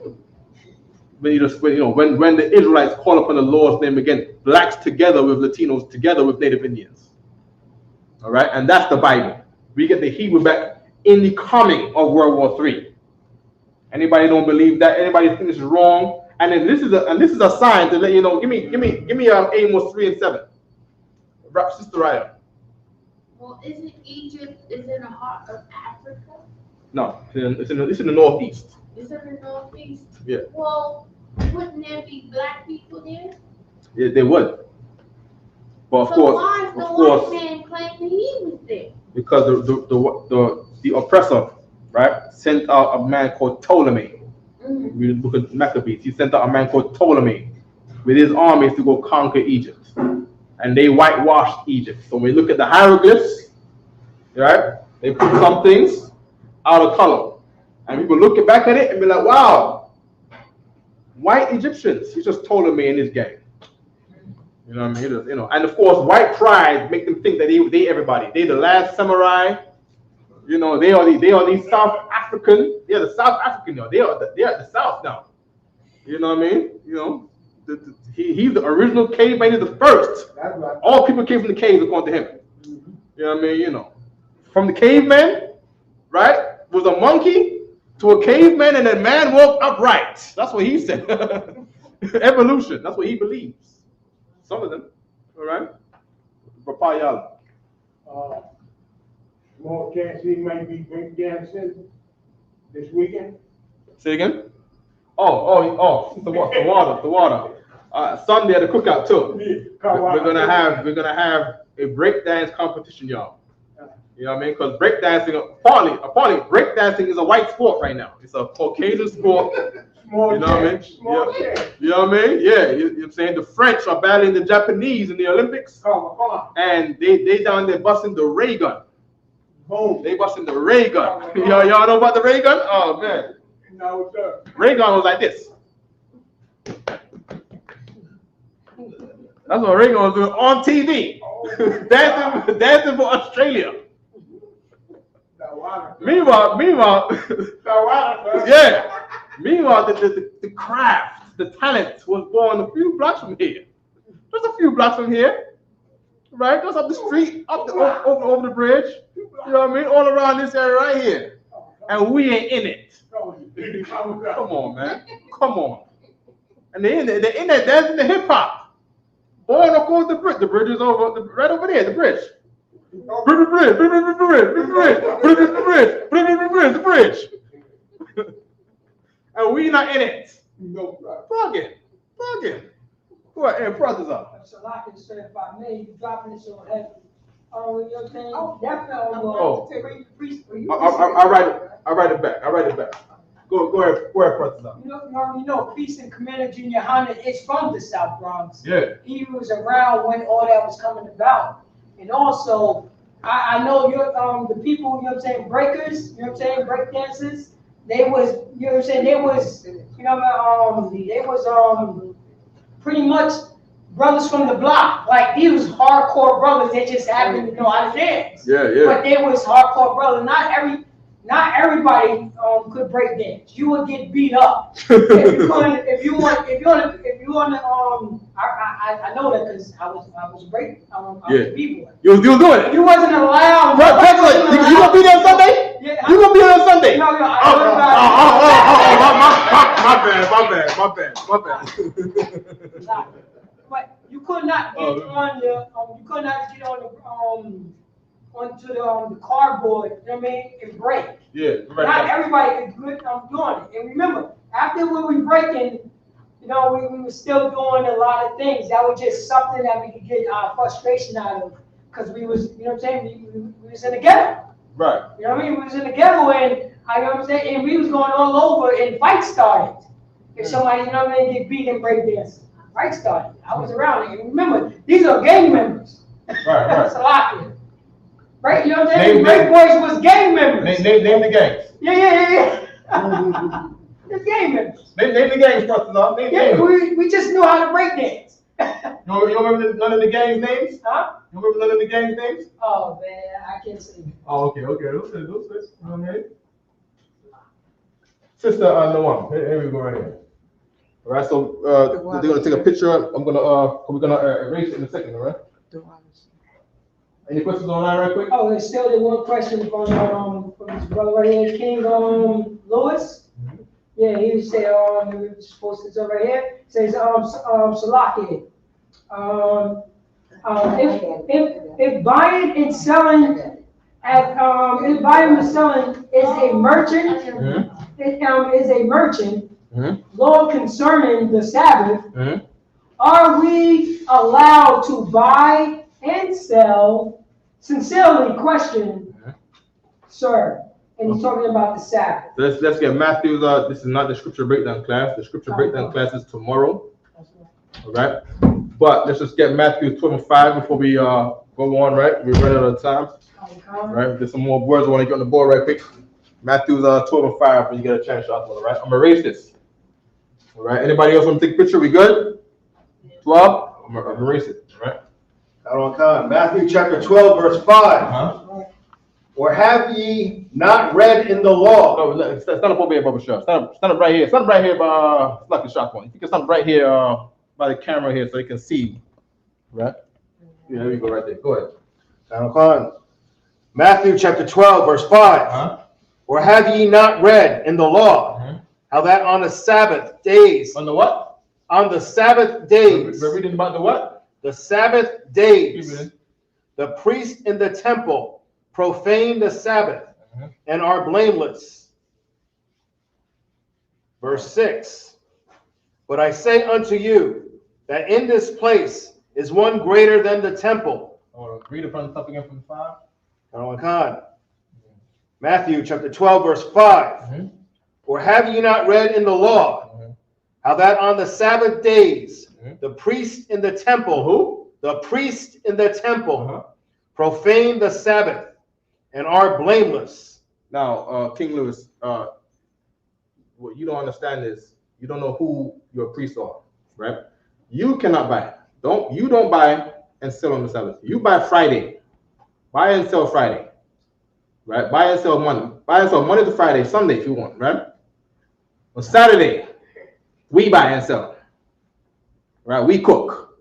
when the Israelites call upon the Lord's name again, blacks together with Latinos, together with Native Indians. All right, and that's the Bible. We get the Hebrew back in the coming of World War III. Anybody don't believe that? Anybody think this is wrong? And then this is a sign to let you know. Give me Amos 3:7. Sister Raya. Well, isn't Egypt in the heart of Africa? No, it's in the northeast. Is it in the northeast? Yeah. Well, wouldn't there be black people there? Yeah, they would. But of So course, why is the of course, white man claiming he was there? because the oppressor, right, sent out a man called Ptolemy. Mm-hmm. Read the book of Maccabees. He sent out a man called Ptolemy with his armies to go conquer Egypt, and they whitewashed Egypt. So when you look at the hieroglyphs, right, they put some things out of color, and people look back at it and be like, "Wow, white Egyptians." He's just Ptolemy and his gang. You know what I mean? You know, and of course, white pride make them think that they everybody. They the last samurai. You know, they are the South African. They are the South African now. They are the South now. You know what I mean? You know, he's the original caveman. He's the first. That's right. All people came from the caves according to him. You know what I mean? You know, from the caveman, right, was a monkey to a caveman, and then man woke upright. That's what he said. Evolution. That's what he believes. Some of them, all right. Rapayala. Small chance he might be break dancing this weekend. Say again? Oh, the water. Sunday at the cookout too. We're gonna have a breakdance competition, y'all. You know what I mean? Because breakdancing, partly breakdancing is a white sport right now. It's a Caucasian sport. Small You know what I mean? Small Yeah. chance. You know what I mean? Yeah. You know what I'm saying? The French are battling the Japanese in the Olympics, Come on. and they down there busting the ray gun. Boom. They busting the ray gun. Y'all know about the ray gun? Oh man. No, sir. Ray gun was like this. That's what Ray gun was doing on TV. dancing for Australia. Meanwhile, yeah. Meanwhile, the craft, the talent was born a few blocks from here. Just a few blocks from here. Right? Just up the street, over the bridge. You know what I mean? All around this area right here. And we ain't in it. Come on, man. Come on. And they're in there dancing the hip hop. Born across the bridge. The bridge is right over there, the bridge. The bridge. And we not in it. Plug it. Go ahead, brothers up. So I can say if I may, you dropping it so heavy. Oh, you know what I'm saying? Definitely. I write it back. Go ahead, brothers up. You know, Peace and Commander Junior Hunter is from the South Bronx. Yeah. He was around when all that was coming about. And also, I know the people, you know what I'm saying, breakers, you know what I'm saying, break dancers, they was, you know what I'm saying, they was pretty much brothers from the block. Like, these was hardcore brothers that just happened to know how to dance. Yeah. But they was hardcore brothers. Not everybody could break dance. You would get beat up. if you want to, I know that because I was a break, b-boy. You was doing it. You wasn't allowed. You gonna be there on Sunday? Yeah, You gonna be there on Sunday? No, My bad. But you could not get on the, onto the cardboard, you know what I mean, and break. Yeah, right. Not everybody is good doing it. And remember, after we were breaking, you know, we were still doing a lot of things. That was just something that we could get our frustration out of, because we was, you know what I'm saying, we was in the ghetto. Right. You know what I mean? We was in the ghetto, and you know what I'm saying, and we was going all over, and fights started. If somebody, you know what I mean, get beat in breakdancing, fights started. I was around it. And remember, these are gang members. Right. Salakia. Right? You know what I'm saying? Break boys was gang members. Name the gangs. Yeah. It's gang members. Name the gangs, brothers. We just knew how to break dance. You don't remember none of the gang's names? Huh? You remember none of the gang's names? Oh, man, I can't say. Oh, okay. Those. You know what I mean? Sister, no one. Here we go right here. All right, so they're gonna take a picture. We're gonna erase it in a second. All right. Any questions online, right quick? Oh, there's still the one question from his brother right here, King Lewis. Yeah, he was saying we was supposed to over here. It says Salaki. If buying and selling if buying and selling is a merchant, is a merchant, law concerning the Sabbath, are we allowed to buy and sell? Sincerely question, sir. And he's talking about the Sabbath. Let's get Matthew's. This is not the scripture breakdown class. The scripture breakdown class is tomorrow. All right. But let's just get Matthew 12:5 before we go on. Right. We're running out of time. Right. There's some more words I want to get on the board right quick. Matthew's 12:5 when you get a chance to ask one. All right. I'm gonna erase this. All right. Anybody else want to take a picture? We good? 12. I'm gonna erase it. All right. Matthew chapter 12, verse 5. Or have ye not read in the law? No, stand up over here, Bubba Shaw. Stand up right here. Stand up right here by Lucky Shot Point. You can stand up right here by the camera here so you can see. Right? Yeah, there you go right there. Go ahead. Matthew chapter 12, verse 5. Or have ye not read in the law how that on the Sabbath days. On the what? On the Sabbath days. We're reading about the what? The Sabbath days. The priests in the temple profane the Sabbath and are blameless. Verse 6. But I say unto you that in this place is one greater than the temple. Read it from the top again from 5. Matthew chapter 12, verse 5. Or have ye not read in the law how that on the Sabbath days the priests in the temple, the priests in the temple profane the Sabbath and are blameless. Now, King Lewis, what you don't understand is you don't know who your priests are, right? You cannot buy. You don't buy and sell on the Sabbath. You buy Friday. Buy and sell Friday. Right? Buy and sell Monday. Buy and sell Monday to Friday, Sunday if you want, right? On Saturday, we buy and sell. Right? We cook.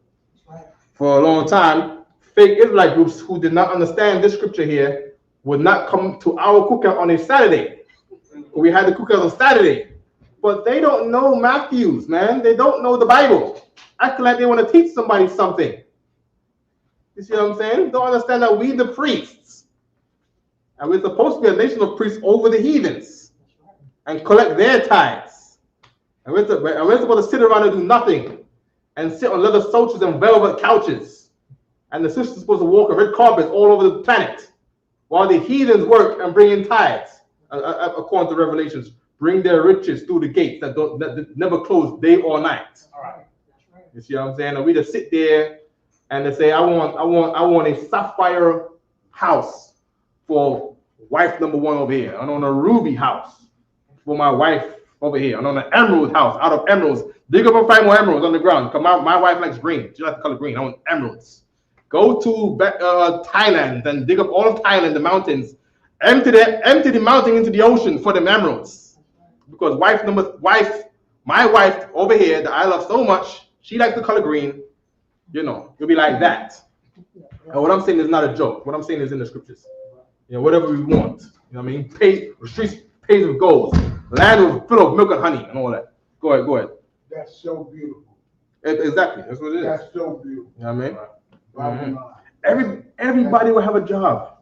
For a long time, fake Israelite groups who did not understand this scripture here would not come to our cookout on a Saturday. We had the cookout on Saturday. But they don't know Matthews, man. They don't know the Bible. Acting like they want to teach somebody something. You see what I'm saying? Don't understand that we the priests. And we're supposed to be a nation of priests over the heathens. And collect their tithes. And we're supposed to sit around and do nothing. And sit on leather couches and velvet couches. And the sisters are supposed to walk on red carpets all over the planet. While the heathens work and bring in tithes. According to Revelations. Bring their riches through the gates that never close day or night. All right. You see what I'm saying? And we just sit there and they say, I want a sapphire house for wife number one over here. I want a ruby house for my wife over here. I want an emerald house out of emeralds. Dig up and find more emeralds on the ground. Cause my wife likes green. She likes the color green. I want emeralds. Go to Thailand and dig up all of Thailand, the mountains. Empty the mountain into the ocean for the emeralds. Because my wife over here that I love so much, she likes the color green. You know, you'll be like that. And what I'm saying is not a joke. What I'm saying is in the scriptures. You know, whatever we want. You know what I mean? The streets paved with gold. Land was full of milk and honey and all that. Go ahead. That's so beautiful. Exactly. That's what it is. That's so beautiful. You know what I mean? Mm-hmm. Everybody will have a job.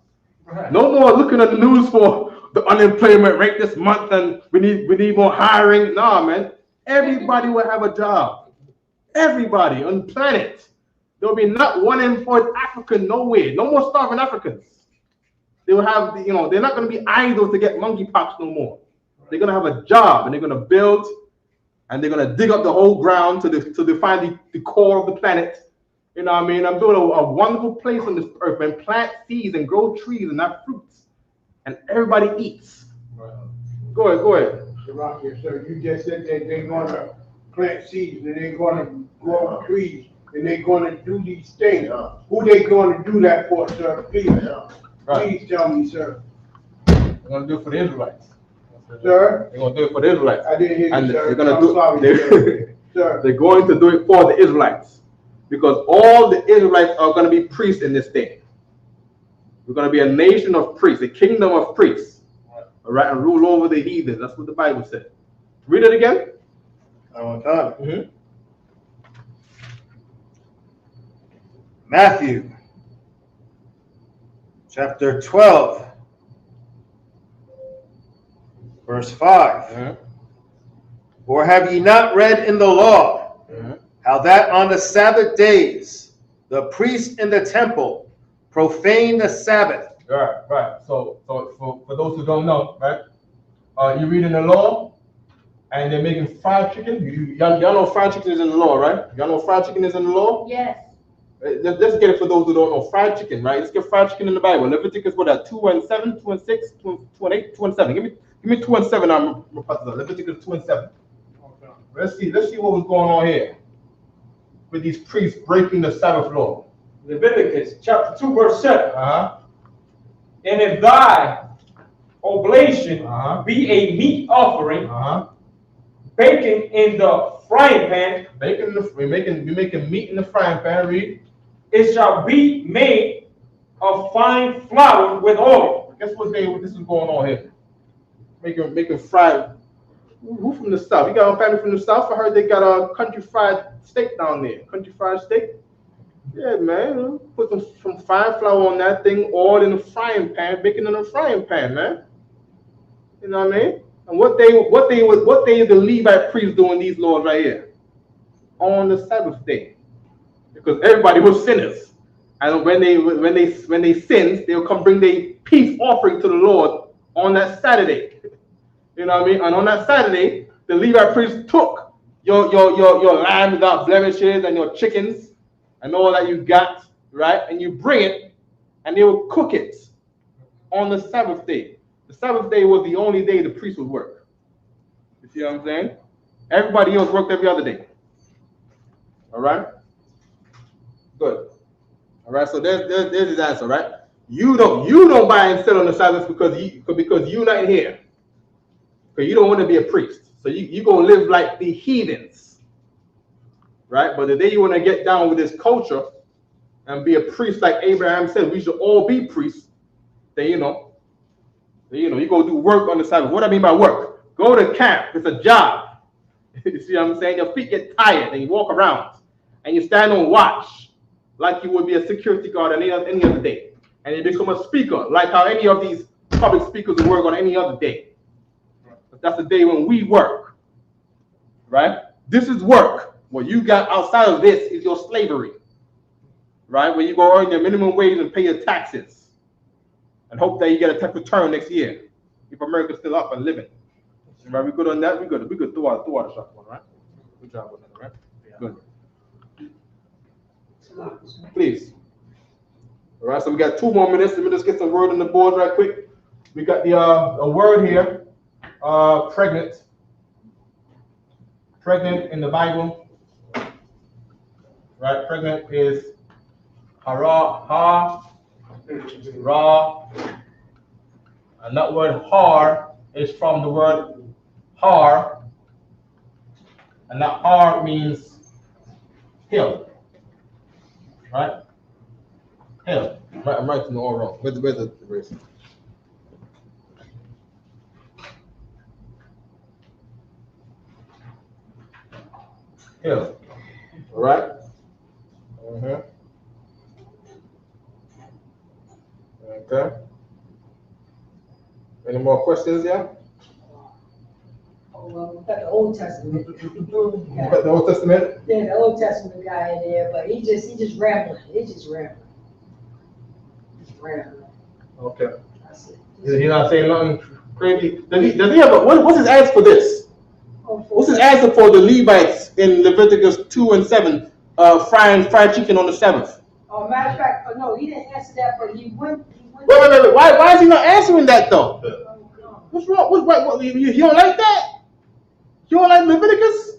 Right. No more looking at the news for the unemployment rate this month and we need more hiring. Nah, man. Everybody will have a job. Everybody on the planet. There will be not one employed African nowhere. No more starving Africans. They will have, they're not going to be idle to get monkeypox no more. They're going to have a job and they're going to build and they're going to dig up the whole ground to find the core of the planet. You know what I mean? I'm doing a wonderful place on this earth and plant seeds and grow trees and have fruits. And everybody eats. Right. Go ahead. So you just said that they're going to plant seeds and they're going to grow trees and they're gonna do these things. Yeah. Who they gonna do that for, sir? Please, Right. please tell me, sir. They're gonna do it for the Israelites. Sir? They're gonna do it for the Israelites. I didn't hear And you, sir. they're gonna I'm do sorry, sir. Sir. they're going to do it for the Israelites. Because all the Israelites are gonna be priests in this thing. We're gonna be a nation of priests, a kingdom of priests. All right, and rule over the heathen. That's what the Bible said. Read it again. One time. Mm-hmm. Matthew, chapter 12, verse 5. Mm-hmm. Or have ye not read in the law how that on the Sabbath days the priests in the temple profane the Sabbath? Right. So for those who don't know, right? You read in the law, and they're making fried chicken. Y'all know fried chicken is in the law, right? Y'all know fried chicken is in the law? Yes. Let's get it for those who don't know. Fried chicken, right? Let's get fried chicken in the Bible. Leviticus, what that? 2:7, 2:6, 2:8, 2:7. Give me 2:7. I'm Leviticus 2:7. Let's see what was going on here with these priests breaking the Sabbath law. Leviticus chapter 2, verse 7. Uh-huh. And if thy oblation Uh-huh. be a meat offering, Uh-huh. baking in the frying pan, We're making meat in the frying pan. Read. it shall be made of fine flour with oil. Guess what this is going on here? Making fried. Who from the south? You got a family from the south? I heard they got a country fried steak down there. Country fried steak. Yeah, man. Put some fine flour on that thing, oil in the frying pan, baking in the frying pan, man. You know what I mean? And what day is the Levite priest doing these laws right here? On the Sabbath day. Because everybody was sinners. And when they sin, they'll come bring their peace offering to the Lord on that Saturday. You know what I mean? And on that Saturday, the Levite priest took your lamb without blemishes and your chickens and all that you got, right? And you bring it, and they will cook it on the Sabbath day. The Sabbath day was the only day the priest would work. You see what I'm saying? Everybody else worked every other day. All right? Good. All right, so there's his answer, right? You don't buy and sell on the Sabbath because you're not here. Because you don't want to be a priest. So you gonna live like the heathens. Right? But the day you want to get down with this culture and be a priest like Abraham said, we should all be priests, then you go do work on the Sabbath. What I mean by work? Go to camp. It's a job. You see what I'm saying? Your feet get tired and you walk around and you stand on watch like you would be a security guard any other day. And you become a speaker like how any of these public speakers would work on any other day. But that's the day when we work. Right? This is work. What you got outside of this is your slavery. Right? Where you go earn your minimum wage and pay your taxes. And hope that you get a tax return next year. If America's still up and living. Right? We good on that? We good throughout the shot one, right? Good job on that, right? Yeah. Good. Please. All right, so we got 2 more minutes. Let me just get some word on the board right quick. We got the a word here. Pregnant. Pregnant in the Bible. Right? Pregnant is ra. And that word har is from the word har. And that har means hill. Right? Hill. Right, I'm writing it all wrong. Where's the eraser? Hill. All right? Okay. Any more questions, yeah? Oh, well, we got the Old Testament. You got the Old Testament? Yeah, the Old Testament guy in there, but he just rambling. He's just rambling. Okay. He's not saying nothing crazy. Does he have what's his answer for this? What's his answer for the Levites in Leviticus 2:7, fried chicken on the Sabbath? Oh, matter of fact, no, he didn't answer that, but he went. Wait. Why is he not answering that though? What's wrong? What, you don't like that? You don't like Leviticus?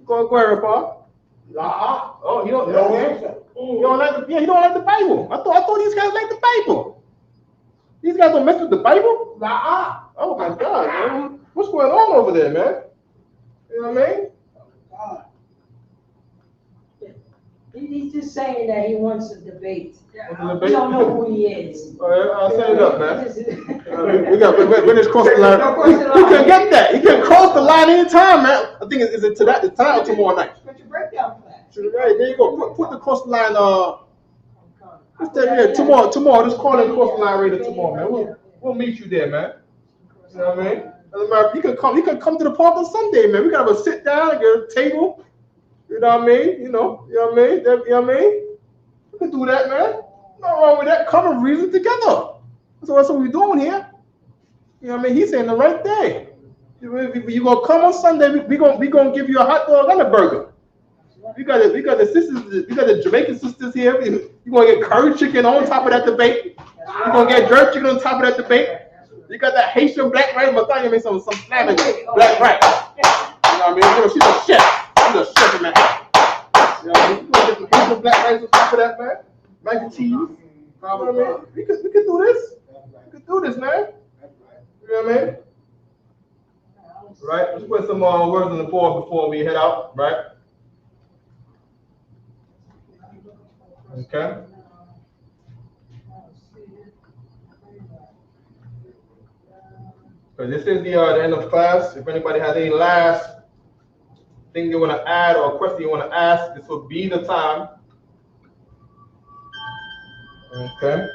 Go ahead, Paul. Nah. Oh, you don't. No answer. You don't like the, yeah, you don't like the Bible. I thought these guys like the Bible. These guys don't mess with the Bible? Nah. Oh my God, man. What's going on over there, man? You know what I mean? God. He's just saying that he wants a debate. What's the We debate? don't know who he is. All right, I'll set it up, man. man. We got when it's crossed the line. You can get that. You can cross the line anytime, man. I think is it tonight or tomorrow night? Put your breakdown class. Right, there you go. Put the cross the line. Tomorrow. Just call in cross the line later tomorrow, man. We'll meet you there, man. You know what I mean? Doesn't matter. You can come to the park on Sunday, man. We can have a sit down, get a table. You know what I mean? You know what I mean? You know what I mean? We can do that, man. Nothing wrong with that. Come and reason together. So that's what we're doing here. You know what I mean? He's saying the right thing. You gonna come on Sunday? We gonna give you a hot dog and a burger. We got the sisters. We got the Jamaican sisters here. You gonna get curry chicken on top of that debate. You gonna get jerk chicken on top of that debate. You got that Haitian black rice. Mathanya made some slamming black rice. You know what I mean? She's a chef. She's a chef, man. You know what I mean? You gonna get some Haitian black rice on top of that, man. Mac and cheese. You know what I mean? We could do this. We could do this, man. You know what I mean? Right. Let's put some words on the board before we head out. Right. Okay. So this is the end of class. If anybody has any last thing they want to add or question you want to ask, this will be the time. Okay.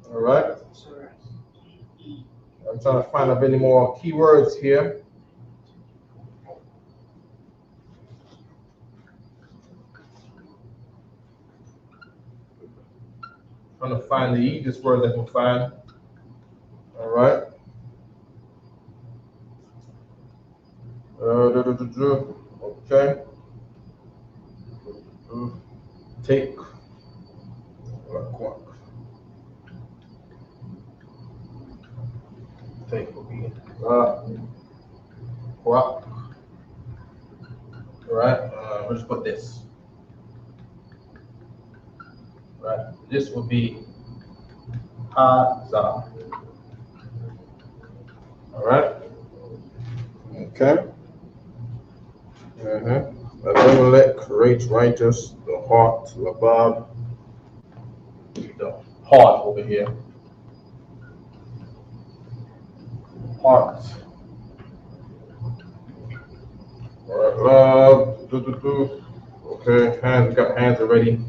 All right. I'm trying to find out any more keywords here. Trying to find the easiest words I can find. All right. Okay. Take. Take will be what? All right. Let's put this. Right. This will be Hazah. All right. Okay. Abimelech, great righteous, the heart, Labab, the heart over here. Heart. All right. Okay. Hands. We got hands already.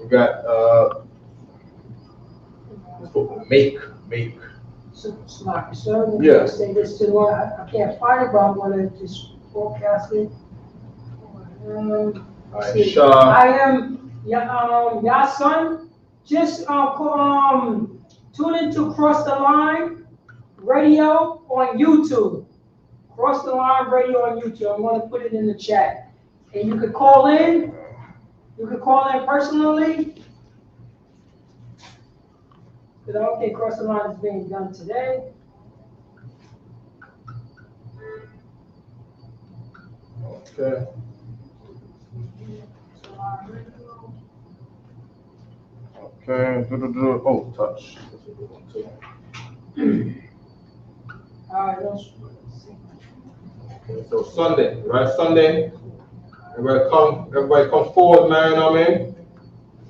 We got make. Super smart. So Yeah. say this to one. I can't find it, but I'm gonna just forecast it. I am your son. Just tune into Cross the Line Radio on YouTube. Cross the Line Radio on YouTube. I'm gonna put it in the chat, and you could call in. You could call in personally. But I don't think Cross the Line is being done today. Okay. Okay. Oh, touch. All right, let's see. Okay, so Sunday, right? Sunday. Everybody come forward, man. You know what I mean?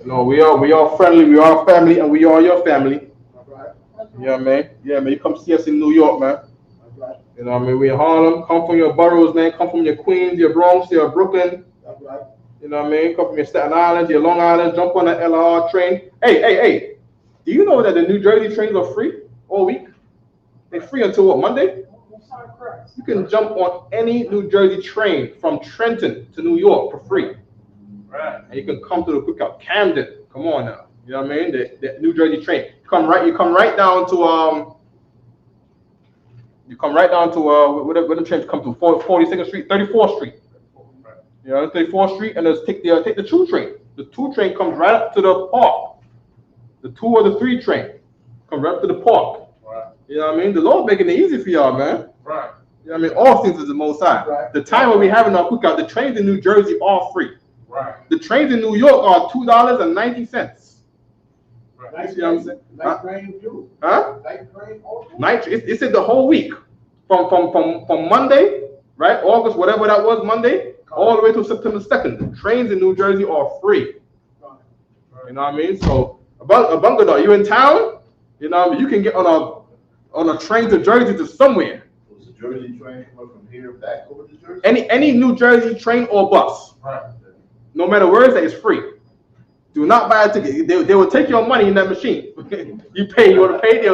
You know, we are friendly, we are family, and we are your family. You know what I mean? Yeah, man, you come see us in New York, man. You know what I mean? We in Harlem. Come from your boroughs, man. Come from your Queens, your Bronx, your Brooklyn. You know what I mean? Come from your Staten Island, your Long Island. Jump on the LR train. Hey. Do you know that the New Jersey trains are free all week? They're free until what, Monday? You can jump on any New Jersey train from Trenton to New York for free. Right. And you can come to the cookout. Camden. Come on now. You know what I mean? The New Jersey train. You come right down to where the trains come to 42nd Street, 34th Street. You know, 34th Street, and just take the 2 train. The 2 train comes right up to the park. The 2 or the 3 train comes right up to the park. Right. You know what I mean? The Lord's making it easy for y'all, man. Right. You know what I mean? All things is the Most High. Right. The time when we having our cookout, the trains in New Jersey are free. Right. The trains in New York are $2.90. Night You see what I'm saying? Night train too. Huh? Night train also. Night. It said the whole week, from Monday, right? August, whatever that was, Monday, all the way to September 2nd. The trains in New Jersey are free. You know what I mean? So, Abungado, you in town? You know what I mean? You can get on a train to Jersey to somewhere. Was the Jersey train coming from here back over to Jersey? Any New Jersey train or bus, Right. no matter where it's at, it's free. Do not buy a ticket. They will take your money in that machine. You pay. You want to pay? They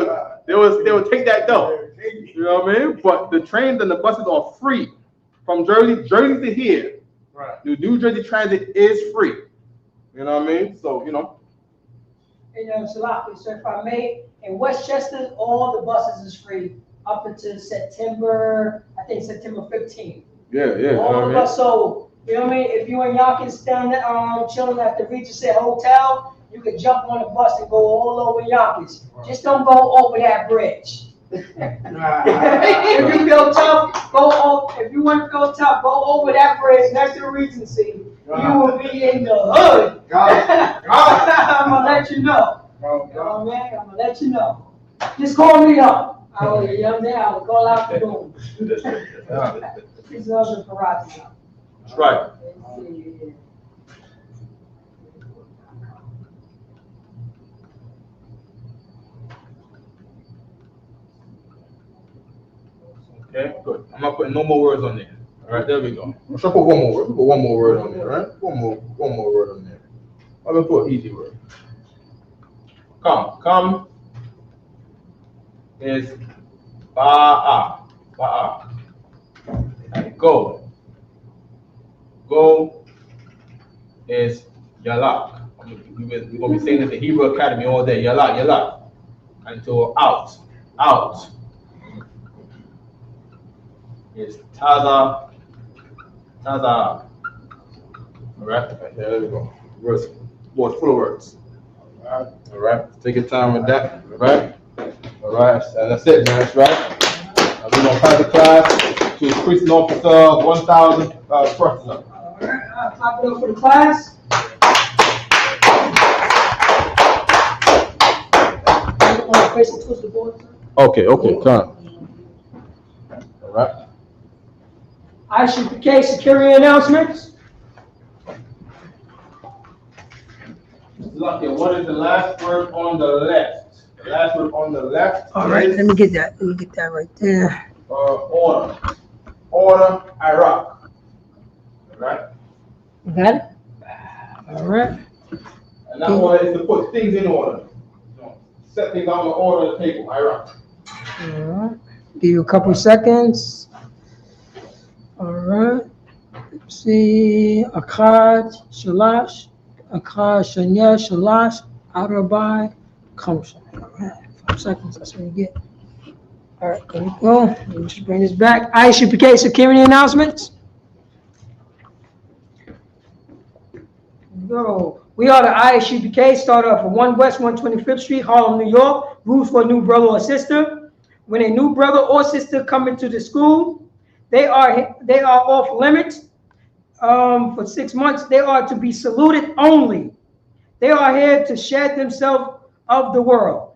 will take that dough. You know what I mean? But the trains and the buses are free from Jersey to here. Right. The New Jersey Transit is free. You know what I mean? So you know. And Salaki, so if I may, in Westchester, all the buses is free up until September 15th. Yeah. All You know what I the mean? bus, so, you know what I mean? If you and Yonkers down there, chilling at the Regency Hotel, you can jump on the bus and go all over Yonkers. Just don't go over that bridge. If you feel tough, go over. If you want to feel tough, go over that bridge next to the Regency. You will be in the hood. I'm gonna let you know. You know what I mean? I'm gonna let you know. Just call me up. I will, you know what I'm saying? I will call out the room. This is other karate. That's right. Okay, good. I'm not putting no more words on there. All right, there we go. I should put one more word. Put one more word on there, right? One more word on there. I'm gonna put an easy word. Come is ba'a. And go is yalak. We're gonna be saying this in Hebrew Academy all day. Yalak. Until out. Is taza. All right, there we go. Words, full of words. All right, take your time with that. All right, and that's it, man. That's right. We're gonna pass the class to increasing officer 1,000 persons up. All right, clap it up for the class. Okay, come. All right. Isupk security announcements. Lucky, what is the last word on the left? The last word on the left. All right, let me get that right there. Order, Iraq. All right. You got it? All right. And that one is to put things in order. Set things on the order of the table, Iraq. All right. Give you a couple seconds. All right. Let's see. Akkad, Shalash, Shalash, Arabai, Kamsha. All right. 5 seconds. That's what you get. All right. There we go. Let me just bring this back. Isupk security announcements. Go. We are the Isupk, start off at 1 West 125th Street, Harlem, New York. Rules for a new brother or sister. When a new brother or sister come into the school, they are off limits for 6 months. They are to be saluted only. They are here to shed themselves of the world.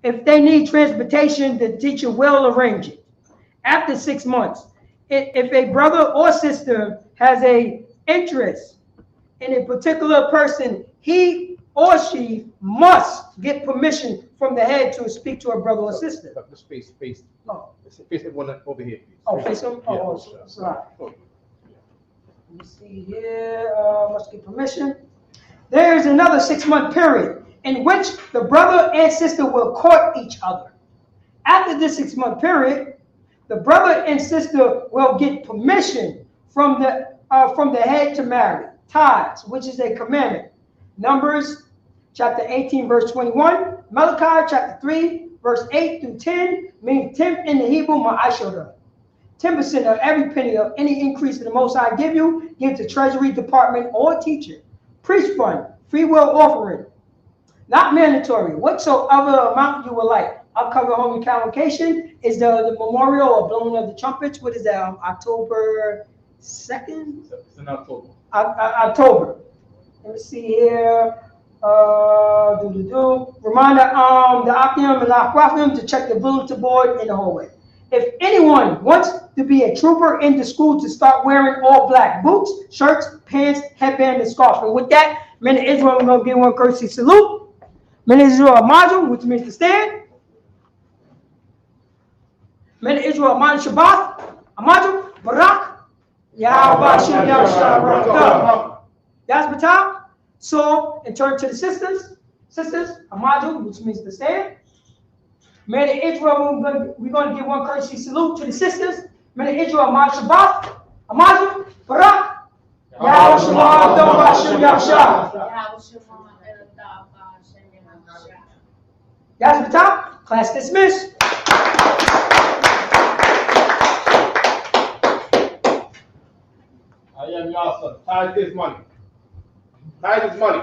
If they need transportation, the teacher will arrange it. After 6 months, if a brother or sister has an interest in a particular person, he or she must get permission from the head to speak to a brother or sister. Space. Oh. Face everyone over here, please. Oh, face them? Yeah. Oh, sorry. Let me see here, must get permission. There is another 6-month period in which the brother and sister will court each other. After this 6-month period, the brother and sister will get permission from the head to marry. Tithes, which is a commandment. Numbers chapter 18, verse 21. Malachi chapter 3, verse 8 through 10, means 10th in the Hebrew, ma'ashodah. 10% of every penny of any increase that the Most High give you, give to Treasury Department or teacher. Priest fund, free will offering. not mandatory, whatsoever amount you would like. I'll cover home convocation is the memorial or blowing of the trumpets. What is that, October 2nd? It's in October. October. Let me see here. Remind the Akim and Akwafim to check the bulletin board in the hallway. If anyone wants to be a trooper in the school, to start wearing all black boots, shirts, pants, headband, and scarf. And with that, men of Israel, we're going to give one courtesy salute. Men of Israel, Majum, which means to stand. Men of Israel, Amad Shabbat, Amadu, Barak, Yahweh Shem Yahshua. That's Batak. So, and turn to the sisters. Sisters, Amadu, which means to stand. Men of Israel, we're going to give one courtesy salute to the sisters. Men of Israel, Amad Shabbat, Amadu, Barak, Yahweh Shem Yahshua. That's Batak. Class dismissed. I am your son. Tithe is money. Tithe is money.